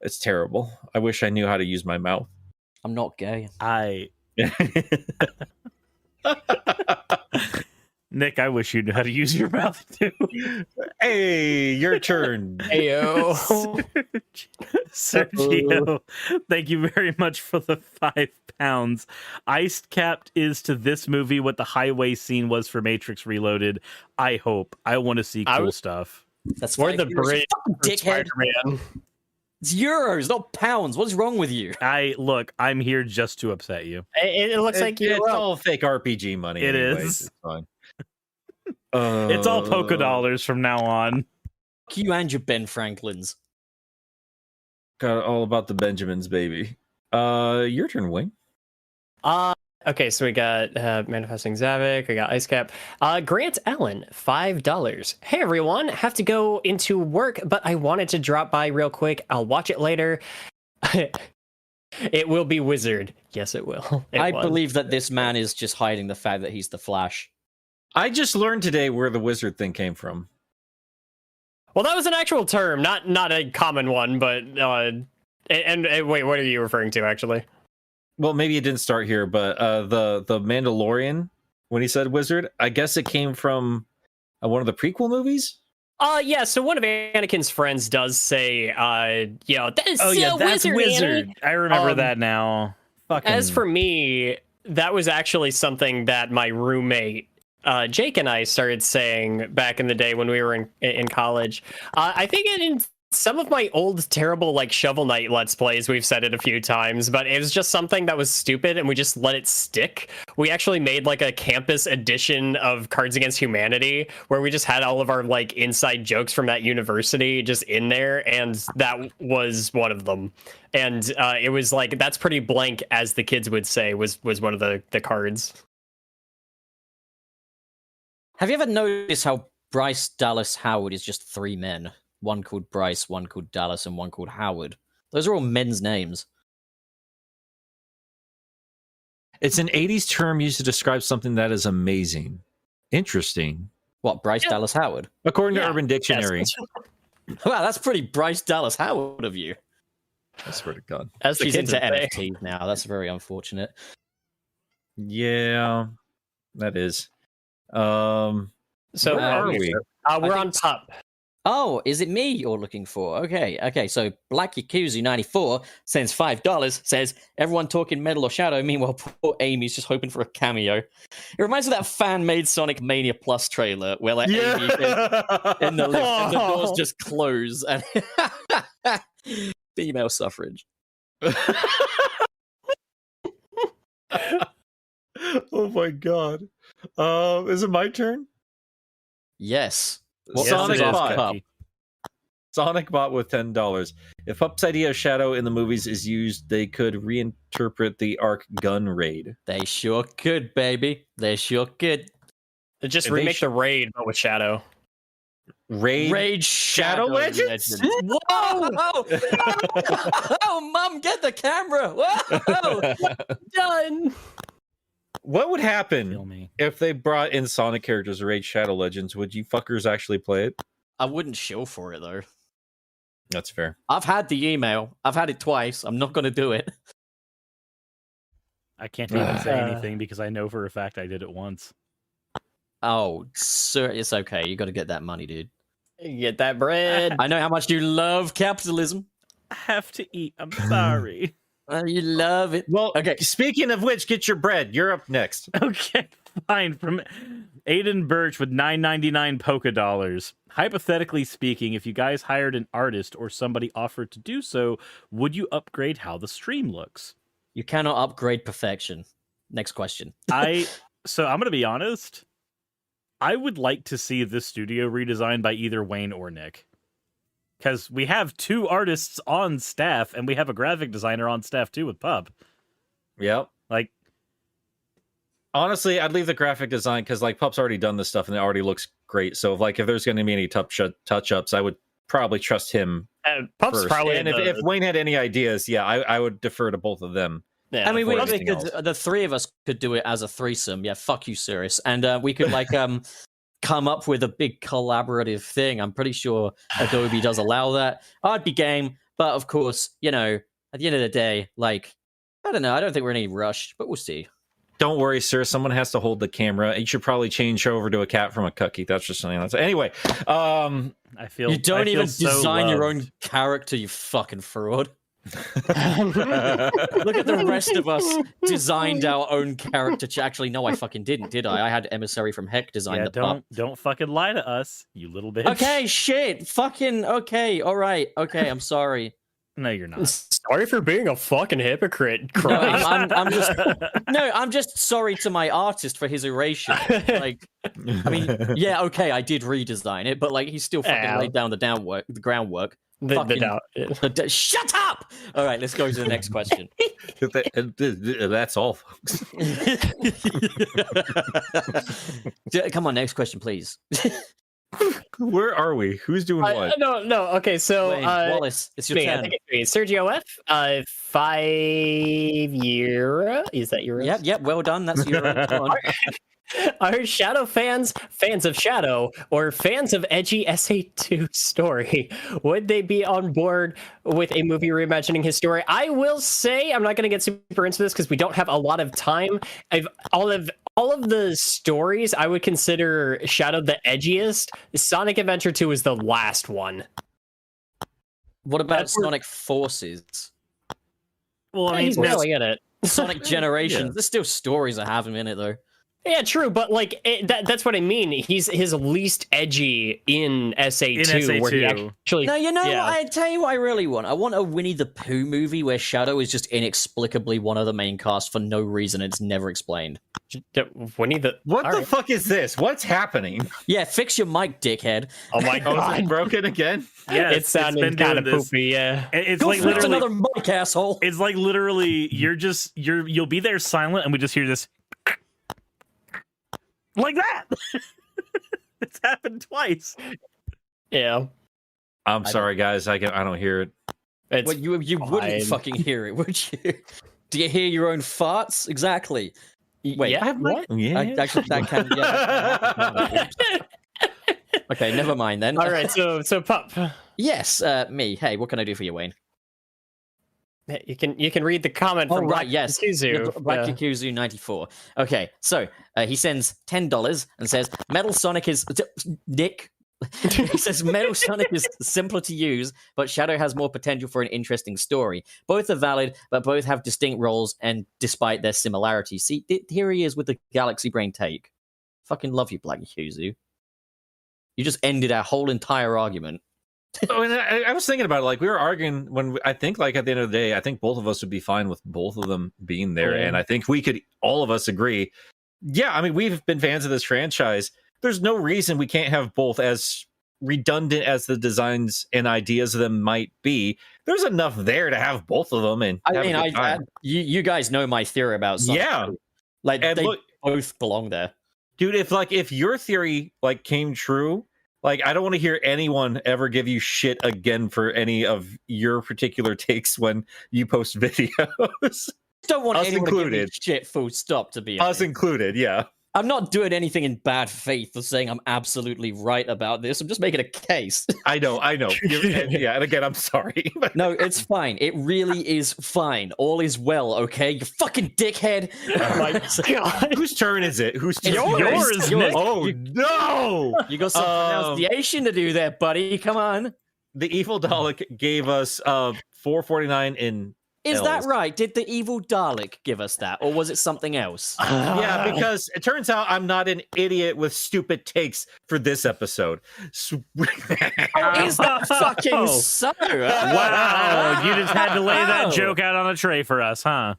It's terrible. I wish I knew how to use my mouth. I'm not gay. Nick, I wish you knew how to use your mouth too. Hey, your turn. Heyo. Sergio, thank you very much for the £5. Iced Capped is to this movie what the highway scene was for Matrix Reloaded. I hope. I want to see cool stuff. That's We're the €5, bridge, dickhead. Spider-Man. It's euros, not pounds. What's wrong with you? I'm here just to upset you. It looks like you're it's all fake RPG money. It anyways. is. It's fine. It's all polka dollars from now on. Fuck you and your Ben Franklins. Got all about the Benjamins, baby. Your turn, Wing. Okay, so we got Manifesting Zavik, we got Ice Cap. Grant Allen, $5. Hey everyone, have to go into work, but I wanted to drop by real quick. I'll watch it later. It will be Wizard. Yes, it will. I believe that this man is just hiding the fact that he's the Flash. I just learned today where the wizard thing came from. Well, that was an actual term, not a common one, but and wait, what are you referring to actually? Well, maybe it didn't start here, but the Mandalorian, when he said wizard, I guess it came from one of the prequel movies. Yeah. So one of Anakin's friends does say, that is that's Wizard. I remember that now. Fucking... As for me, that was actually something that my roommate Jake and I started saying back in the day when we were in college. I think in some of my old terrible like Shovel Knight Let's Plays, we've said it a few times, but it was just something that was stupid and we just let it stick. We actually made like a campus edition of Cards Against Humanity where we just had all of our like inside jokes from that university just in there, and that was one of them. And it was like, that's pretty blank, as the kids would say, was one of the cards. Have you ever noticed how Bryce Dallas Howard is just three men? One called Bryce, one called Dallas, and one called Howard. Those are all men's names. It's an 80s term used to describe something that is amazing. Interesting. What, Bryce Dallas Howard? According to Urban Dictionary. Yes. Wow, that's pretty Bryce Dallas Howard of you. I swear to God. As she's kids into would say. NFTs now. That's very unfortunate. Yeah, that is. So So where are we? we're on Pup. Oh, is it me you're looking for? Okay. So Black Yakuza 94 sends $5, says, everyone talking Metal or Shadow, meanwhile poor Amy's just hoping for a cameo. It reminds me of that fan-made Sonic Mania Plus trailer where like Amy is in the lift and the doors just close and female suffrage. Oh my God. Is it my turn? Yes. Yes, Sonic it is, Bot. Cookie. Sonic Bot with $10. If Pup's idea of Shadow in the movies is used, they could reinterpret the Arc gun raid. They sure could, baby. They sure could. Just And they remake the raid, but with Shadow. Raid Shadow Legends? Whoa! Oh, Mom, get the camera! Whoa! Done. What would Kill happen me. if they brought in Sonic characters to Raid Shadow Legends? Would you fuckers actually play it? I wouldn't shill for it, though. That's fair. I've had the email. I've had it twice. I'm not going to do it. I can't even say anything because I know for a fact I did it once. Oh, sir, it's okay. You got to get that money, dude. Get that bread. I know how much you love capitalism. I have to eat. I'm sorry. You love it. Well, Okay. speaking of which, get your bread. You're up next. Okay, fine. From Aiden Birch with $9.99 polka dollars. Hypothetically speaking, if you guys hired an artist or somebody offered to do so, would you upgrade how the stream looks? You cannot upgrade perfection. Next question. So I'm gonna be honest. I would like to see this studio redesigned by either Wayne or Nick. Because we have 2 artists on staff, and we have a graphic designer on staff too with Pup. Yep. Like, honestly, I'd leave the graphic design because like Pup's already done this stuff and it already looks great. So if there's going to be any touch-ups, I would probably trust him Pup's first. probably And if Wayne had any ideas, yeah, I would defer to both of them. Yeah, I mean, for we anything could, the 3 of us could do it as a threesome. Yeah, fuck you, Cirrus. And we could like come up with a big collaborative thing. I'm pretty sure Adobe does allow that. I'd be game, but of course, you know, at the end of the day, like, I don't know. I don't think we're in any rush, but we'll see. Don't worry, sir. Someone has to hold the camera. You should probably change over to a cat from a cookie. That's just something. Anyway, I feel you don't even so design your loved. own character, you fucking fraud. Look at the rest of us designed our own character. Actually, no, I fucking didn't, did I? I had Emissary from Heck design the pup. Don't fucking lie to us, you little bitch. Okay, shit. Fucking okay. All right. Okay, I'm sorry. No, you're not. Sorry for being a fucking hypocrite. No, Christ. I'm just sorry to my artist for his erasure. Like, I mean, yeah, okay, I did redesign it, but like, he still fucking laid down the groundwork. Shut up! All right, let's go to the next question. That's all, folks. Come on, next question, please. Where are we? Who's doing what? No. Okay, so Wayne, Wallace, it's your me, I turn. think it's me. Sergio F. 5 year. Is that your? Yep. Well done. That's your turn. Are Shadow fans of Shadow or fans of edgy SA2 story? Would they be on board with a movie reimagining his story? I will say, I'm not going to get super into this because we don't have a lot of time. All of the stories, I would consider Shadow the edgiest. Sonic Adventure 2 is the last one. What about Sonic Forces? Well, I mean, He's barely in it. Sonic Generations. Yeah. There's still stories I have him in it, though. Yeah, true, but like that's what I mean. He's his least edgy in SA2, where he actually. No, you know yeah. what? I tell you what I really want. I want a Winnie the Pooh movie where Shadow is just inexplicably one of the main cast for no reason. It's never explained. Winnie the. What all the right. fuck is this? What's happening? Yeah, fix your mic, dickhead. Oh my Oh, is god! it broken again? Yeah, It sounded kind of poopy. Yeah. It's Go like fix literally another mic, asshole. It's like literally you'll be there silent and we just hear this like that. It's happened twice. Yeah. I'm sorry, guys. I don't hear it. It's Well, you fine. wouldn't fucking hear it, would you? Do you hear your own farts? Exactly. Wait, Yeah. What? Yeah. Actually, that can. Yeah. Okay, never mind then. All right. So Pup. Yes, me. Hey, what can I do for you, Wayne? You can read the comment from Black yes. Kuzu. Black Yakuzu 94. Okay, so he sends $10 and says Metal Sonic is Nick. He says Metal Sonic is simpler to use, but Shadow has more potential for an interesting story. Both are valid, but both have distinct roles, and despite their similarities, see, here he is with the Galaxy Brain take. Fucking love you, Black Yakuzu. You just ended our whole entire argument. Oh, and I was thinking about it. Like we were arguing when I think, like at the end of the day, I think both of us would be fine with both of them being there, and I think we could all of us agree. Yeah, I mean, we've been fans of this franchise. There's no reason we can't have both, as redundant as the designs and ideas of them might be. There's enough there to have both of them, and I mean, you guys know my theory about Sonic. yeah, Like and they look, both belong there. dude. If your theory like came true. Like, I don't want to hear anyone ever give you shit again for any of your particular takes when you post videos. Don't want Us anyone to give me included. shit. Full stop. To be Us honest. included, yeah. I'm not doing anything in bad faith or saying I'm absolutely right about this. I'm just making a case. I know. Yeah, and again, I'm sorry. But No, it's fine. It really is fine. All is well, okay? You fucking dickhead. Oh my god. whose turn is it? Whose turn? Yours, Nick. Oh, no! You got some pronunciation to do there, buddy. Come on. The Evil Dalek gave us $4.49 in Is L's. that right? Did the evil Dalek give us that? Or was it something else? Yeah, because it turns out I'm not an idiot with stupid takes for this episode. Is that fucking so? Wow, you just had to lay that Wow. joke out on a tray for us, huh?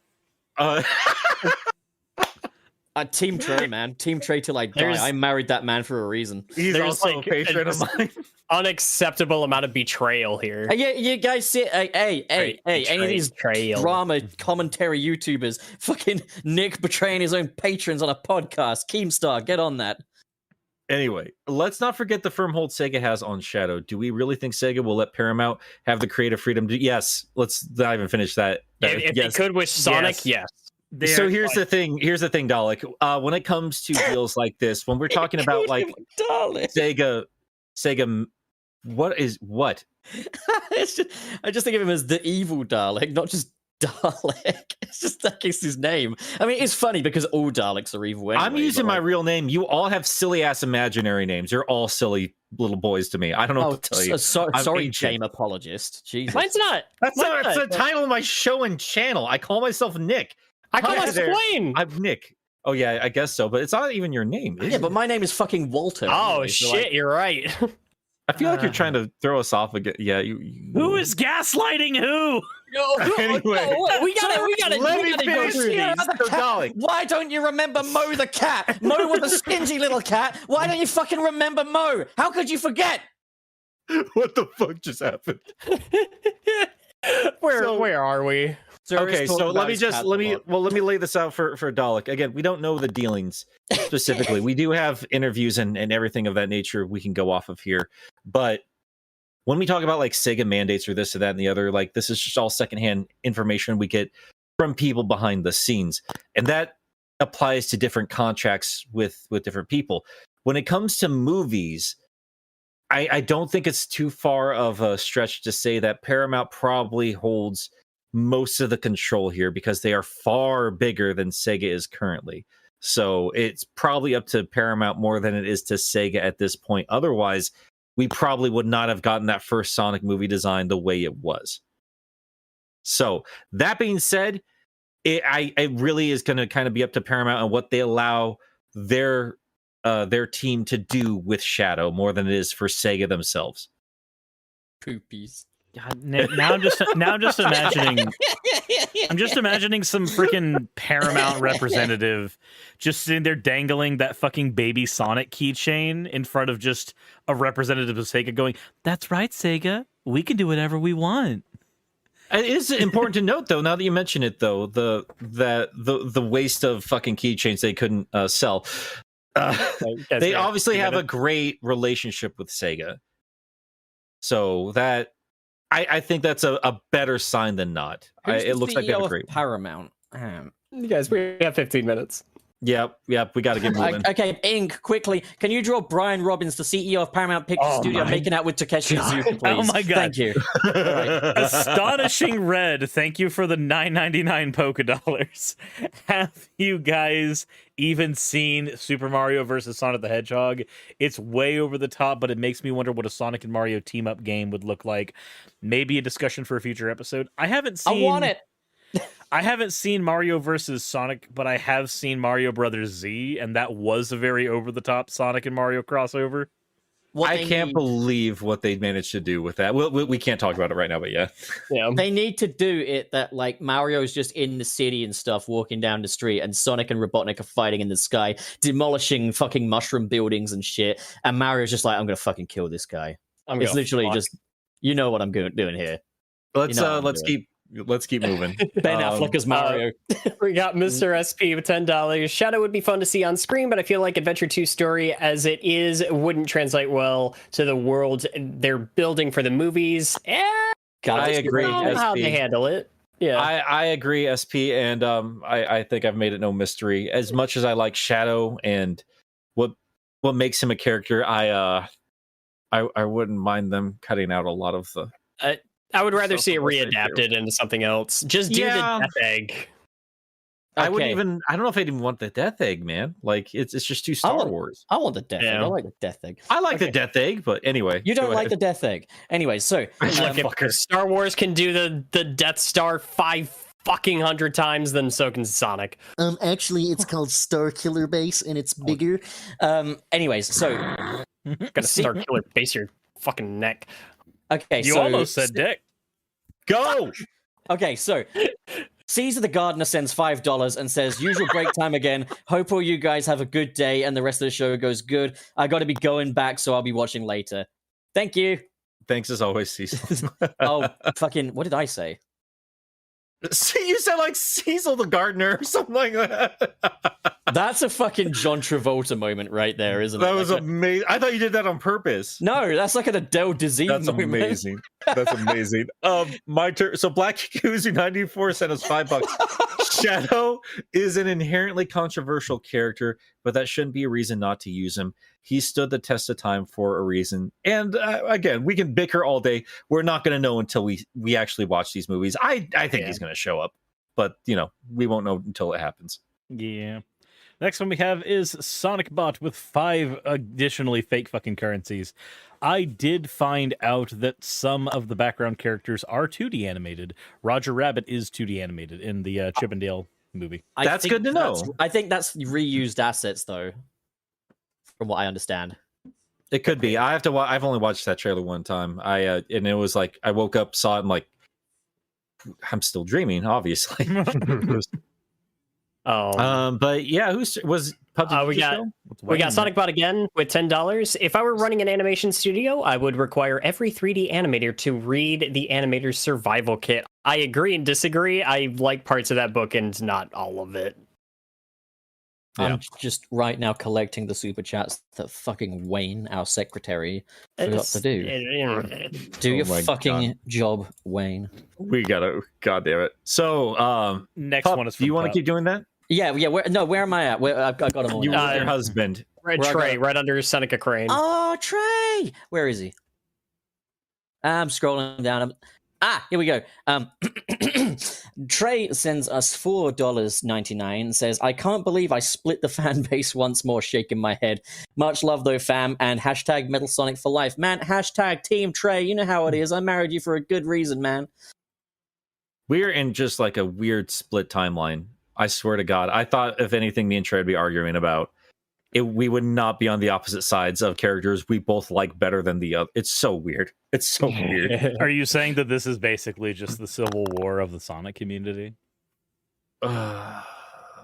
Team Trey, man. Team Trey till I die. There's- I married that man for a reason. He's There's, also like, a patron of mine. Unacceptable amount of betrayal here. Yeah, you guys see, hey, any of these Betrayal. drama commentary YouTubers, fucking Nick betraying his own patrons on a podcast. Keemstar, get on that. Anyway, let's not forget the firm hold Sega has on Shadow. Do we really think Sega will let Paramount have the creative freedom to? Yes. Let's not even finish that. If Yes. they could with Sonic, yes. So here's the thing. Here's the thing, Dalek. When it comes to deals like this, when we're talking about like Sega, what? I just think of him as the evil Dalek, not just Dalek. It's just that is his name. I mean, it's funny because all Daleks are evil. Anyway, I'm using my real name. You all have silly ass imaginary names. You're all silly little boys to me. I don't know what to tell you. Sorry, ancient. game apologist. Jesus. Mine's not. That's Mine's the not. title of my show and channel. I call myself Nick. I call Hi myself there. Wayne. I'm Nick. Oh yeah, I guess so. But it's not even your name. Is Yeah, it? but my name is fucking Walter. Oh anyway, so, shit, like, you're right. I feel like you're trying to throw us off again. Yeah, Who is gaslighting who? Anyway. we gotta Let me go finish through here. these. So, Dalek, Why don't you remember Mo the cat? Mo was a stingy little cat. Why don't you fucking remember Mo? How could you forget? what the fuck just happened? Where are we? Okay, so let me lay this out for Dalek. Again, we don't know the dealings specifically. We do have interviews and everything of that nature we can go off of here. But when we talk about like Sega mandates or this or that and the other, like this is just all secondhand information we get from people behind the scenes. And that applies to different contracts with different people. When it comes to movies, I don't think it's too far of a stretch to say that Paramount probably holds most of the control here because they are far bigger than Sega is currently. So it's probably up to Paramount more than it is to Sega at this point. Otherwise, we probably would not have gotten that first Sonic movie design the way it was. So that being said, it really is going to kind of be up to Paramount and what they allow their team to do with Shadow more than it is for Sega themselves. Poopies. God, now I'm just imagining. I'm just imagining some freaking Paramount representative just sitting there dangling that fucking baby Sonic keychain in front of just a representative of Sega, going, "That's right, Sega. We can do whatever we want." It is important to note, though, now that you mention it, though, the waste of fucking keychains they couldn't sell. They obviously have a great relationship with Sega, so that. I think that's a better sign than not. It looks like they have a great Paramount. You guys, we have 15 minutes. Yep, we got to get moving. Okay, Ink, quickly, can you draw Brian Robbins, the CEO of Paramount Pictures Studio, making out with Takeshi Iizuka, please? Oh my god! Thank you. Astonishing Red, thank you for the $9.99 polka dollars. Have you guys even seen Super Mario vs. Sonic the Hedgehog? It's way over the top, but it makes me wonder what a Sonic and Mario team up game would look like. Maybe a discussion for a future episode. I want it. I haven't seen Mario vs. Sonic, but I have seen Mario Brothers Z, and that was a very over-the-top Sonic and Mario crossover. I can't believe what they managed to do with that. We can't talk about it right now, but yeah. They need to do it that, like, Mario's just in the city and stuff, walking down the street, and Sonic and Robotnik are fighting in the sky, demolishing fucking mushroom buildings and shit, and Mario's just like, I'm gonna fucking kill this guy. It's literally just, you know what I'm doing here. Let's keep moving. Ben Affleck as Mario. We got Mr. SP with $10. Shadow would be fun to see on screen, but I feel like Adventure 2 story as it is wouldn't translate well to the world they're building for the movies. I agree. How they handle it. Yeah, I agree, SP, and I think I've made it no mystery. As much as I like Shadow and what makes him a character, I wouldn't mind them cutting out a lot of the. I would rather see it readapted into something else. Just do the Death Egg. I wouldn't even. I don't know if I'd even want the Death Egg, man. Like it's just too Star Wars. I want the Death Egg. I like the Death Egg. I like the Death Egg, but anyway. You don't like the Death Egg. Anyway, so if Star Wars can do the Death Star 500 times, then so can Sonic. Actually, it's called Star Killer Base, and it's bigger. Anyways, so gonna Star Killer Base your fucking neck. Okay, you almost said dick. Go. Okay, so Caesar the gardener sends $5 and says, usual break time again. Hope all you guys have a good day and the rest of the show goes good. I got to be going back, so I'll be watching later. Thank you. Thanks as always, Cecil. Oh, fucking, what did I say? See, you sound like Cecil the gardener or something like that. That's a fucking John Travolta moment right there, isn't it? That was amazing. I thought you did that on purpose. No, that's like an Adele disease That's moment. amazing. That's amazing. My turn. So Black Yakuza 94 sent us $5. Shadow is an inherently controversial character, but that shouldn't be a reason not to use him. He stood the test of time for a reason. And again, we can bicker all day. We're not going to know until we actually watch these movies. I think he's going to show up, but we won't know until it happens. Yeah. Next one we have is Sonic Bot with 5 additionally fake fucking currencies. I did find out that some of the background characters are 2D animated. Roger Rabbit is 2D animated in the Chip and Dale movie. That's good to know. I think that's reused assets, though, from what I understand. It could be. I have to. I've only watched that trailer one time. And it was like I woke up, saw it, and like I'm still dreaming, obviously. But yeah, who was we got Sonic Bot again with $10. If I were running an animation studio, I would require every 3D animator to read the animator's survival kit. I agree and disagree. I like parts of that book and not all of it. I'm just right now collecting the super chats that fucking Wayne, our secretary, forgot to do. Do your fucking job, Wayne. We gotta. God damn it. So, next Pup, one is from do you want to Pup. keep doing that? Yeah. Where am I at? I got him all. You now. with your husband. Trey, right under Seneca Crane. Oh, Trey! Where is he? I'm scrolling down. Here we go. Trey sends us $4.99 and says, I can't believe I split the fan base once more, shaking my head. Much love though, fam, and hashtag Metal Sonic for life. Man, hashtag Team Trey, you know how it is. I married you for a good reason, man. We're in just like a weird split timeline. I swear to God. I thought, if anything, me and Trey would be arguing about we would not be on the opposite sides of characters we both like better than the other. It's so weird. It's so weird. Are you saying that this is basically just the civil war of the Sonic community? Again?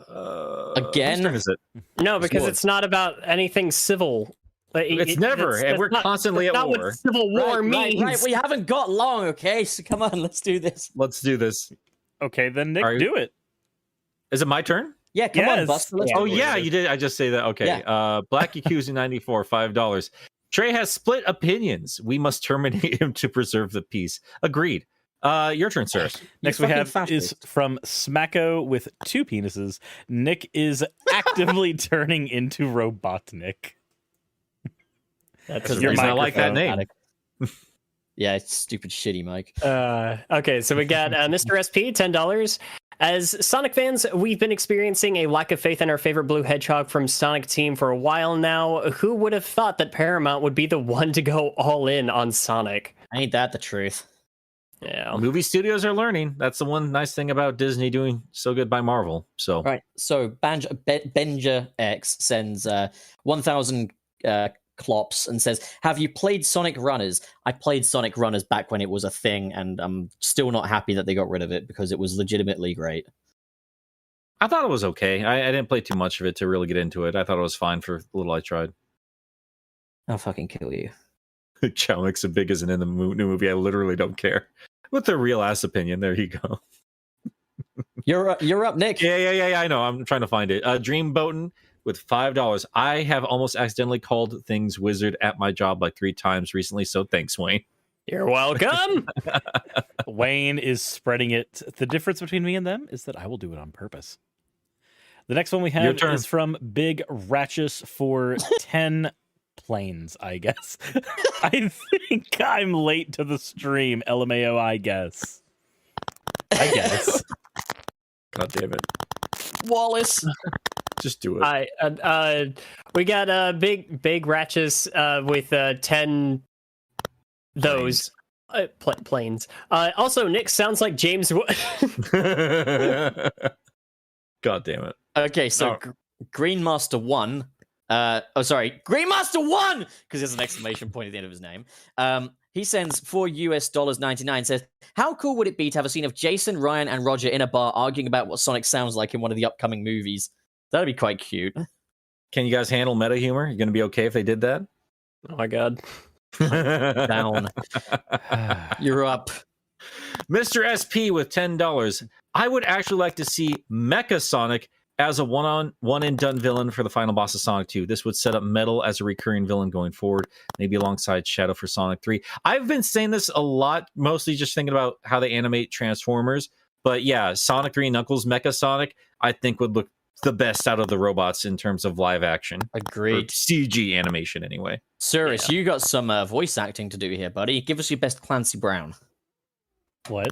Whose turn is it? No, because it's not about anything civil. It's never, and we're constantly at not war. What civil war means. Right, we haven't got long, okay? So come on, let's do this. Let's do this. Okay, then Nick, do it. Is it my turn? Yeah, come on, Buster. Let's Oh do yeah, this. you did. I just say that. Okay. Yeah. Black Yakuza 94, $5. Trey has split opinions. We must terminate him to preserve the peace. Agreed. Your turn, sir. Next we have is from Smacko with 2 penises. Nick is actively turning into Robotnik. That's your I like that name. Yeah, it's stupid shitty, Mike. Okay, so we got Mr. SP, $10. As Sonic fans, we've been experiencing a lack of faith in our favorite blue hedgehog from Sonic Team for a while now. Who would have thought that Paramount would be the one to go all in on Sonic? Ain't that the truth? Yeah. Movie studios are learning. That's the one nice thing about Disney doing so good by Marvel. So Right. So Benja X sends 1,000 clops and says, have you played Sonic Runners? I played Sonic Runners back when it was a thing, and I'm still not happy that they got rid of it because it was legitimately great. I thought it was okay. I didn't play too much of it to really get into it. I thought it was fine for the little I tried. I'll fucking kill you. Chow Mixabig isn't in the new movie. I literally don't care. With a real ass opinion, there you go. You're up, Nick. Yeah. I know. I'm trying to find it. Dream Boatin with $5. I have almost accidentally called things wizard at my job like 3 times recently, so thanks, Wayne. You're welcome. Wayne is spreading it. The difference between me and them is that I will do it on purpose. The next one we have is from Big Ratchus for 10 planes, I guess. I think I'm late to the stream. LMAO, I guess. God damn it. Wallace. Just do it. We got big Ratchus with 10 those planes. Also, Nick sounds like James. God damn it. Okay, so Green Master 1. Green Master 1! Because there's an exclamation point at the end of his name. He sends $4.99. Says, "How cool would it be to have a scene of Jason, Ryan, and Roger in a bar arguing about what Sonic sounds like in one of the upcoming movies? That'd be quite cute." Can you guys handle meta humor? You gonna be okay if they did that? Oh my god. Down. You're up. Mr. SP with $10. I would actually like to see Mecha Sonic as a one and done villain for the final boss of Sonic 2. This would set up Metal as a recurring villain going forward, maybe alongside Shadow for Sonic 3. I've been saying this a lot, mostly just thinking about how they animate Transformers. But yeah, Sonic 3 Knuckles Mecha Sonic, I think would look the best out of the robots in terms of live action. Agreed. Or CG animation, anyway. Cyrus, you got some voice acting to do here, buddy. Give us your best Clancy Brown. What?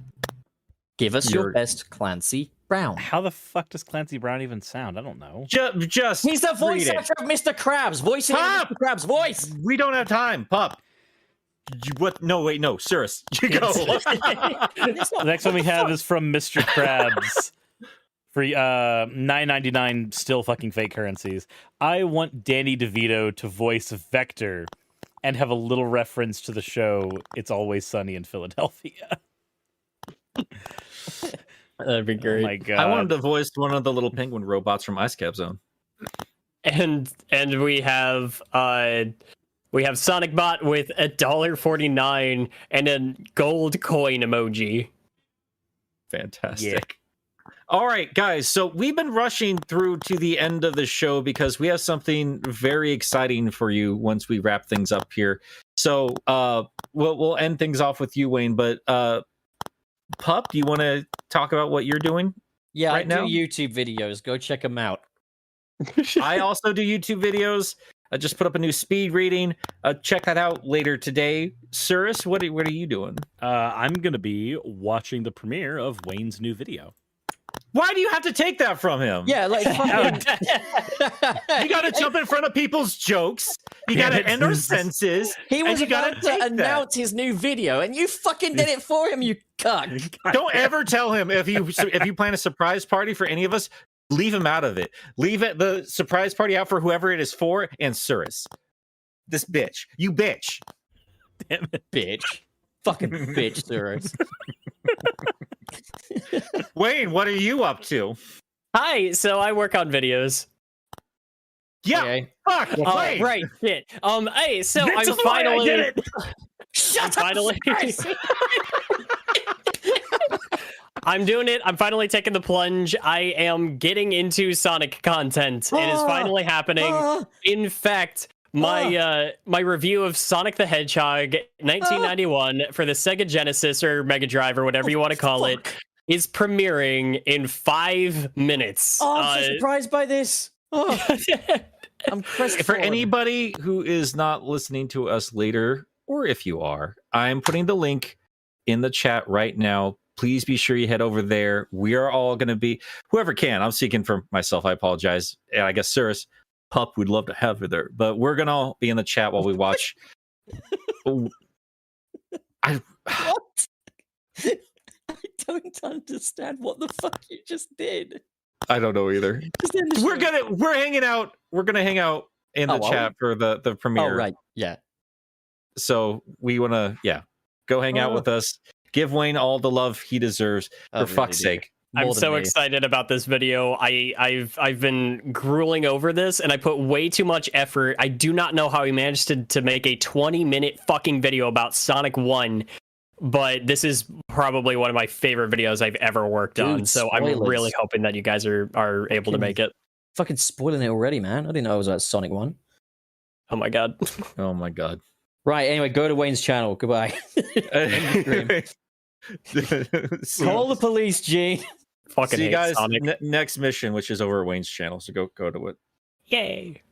Give us your best Clancy Brown. How the fuck does Clancy Brown even sound? I don't know. Just He's the voice actor of Mr. Krabs. Voicing Mr. Krabs' voice. We don't have time, Pup. What? No, wait, no, Cyrus, you go. The next one we have is from Mr. Krabs. For $9.99 still fucking fake currencies. I want Danny DeVito to voice Vector and have a little reference to the show It's Always Sunny in Philadelphia. That'd be great. Oh my god. I wanted to voice one of the little penguin robots from Ice Cap Zone. And we have Sonic Bot with $1.49 and a gold coin emoji. Fantastic. Yeah. All right, guys. So we've been rushing through to the end of the show because we have something very exciting for you once we wrap things up here. So we'll end things off with you, Wayne. But Pup, do you want to talk about what you're doing? Yeah, right I now? do YouTube videos. Go check them out. I also do YouTube videos. I just put up a new speed reading. Check that out later today. Cyrus, what are you doing? I'm gonna be watching the premiere of Wayne's new video. Why do you have to take that from him? Yeah, like fucking... You got to jump in front of people's jokes. You got to end our senses. He was you gotta about to take that. announce his new video, and you fucking did it for him, you cuck. Don't ever tell him if you plan a surprise party for any of us. Leave him out of it. Leave the surprise party out for whoever it is for. And Cyrus, this bitch, you bitch, Damn it. Bitch. Fucking bitch, Cyrus. Wayne, what are you up to? Hi, so I work on videos. Yeah, Okay. fuck. Oh, Wayne. right, shit. Hey, so This I'm is why I finally did it. Shut finally I'm doing it. I'm finally taking the plunge. I am getting into Sonic content. It is finally happening. In fact, my review of Sonic the Hedgehog 1991 for the Sega Genesis or Mega Drive or whatever you want to call it is premiering in 5 minutes. Oh, I'm so surprised by this. Oh, I'm crestfallen. For anybody who is not listening to us later, or if you are, I'm putting the link in the chat right now. Please be sure you head over there. We are all going to be, whoever can. I'm speaking for myself. I apologize. And I guess Cyrus, Pup, we'd love to have you there. But we're going to all be in the chat while we watch. What? I don't understand what the fuck you just did. I don't know either. We're hanging out. We're going to hang out in the chat for the premiere. Oh, right. Yeah. So we want to, go hang out with us. Give Wayne all the love he deserves, for fuck's sake. I'm so excited about this video. I've been grueling over this, and I put way too much effort. I do not know how he managed to make a 20-minute fucking video about Sonic 1, but this is probably one of my favorite videos I've ever worked on. So spoilers. I'm really hoping that you guys are able to make it. Fucking spoiling it already, man. I didn't know it was about Sonic 1. Oh my god. Oh my god. Right, anyway, go to Wayne's channel. Goodbye. Call the police, Gene. Fucking See you hate guys Sonic. next mission, which is over at Wayne's channel. So go to it. Yay.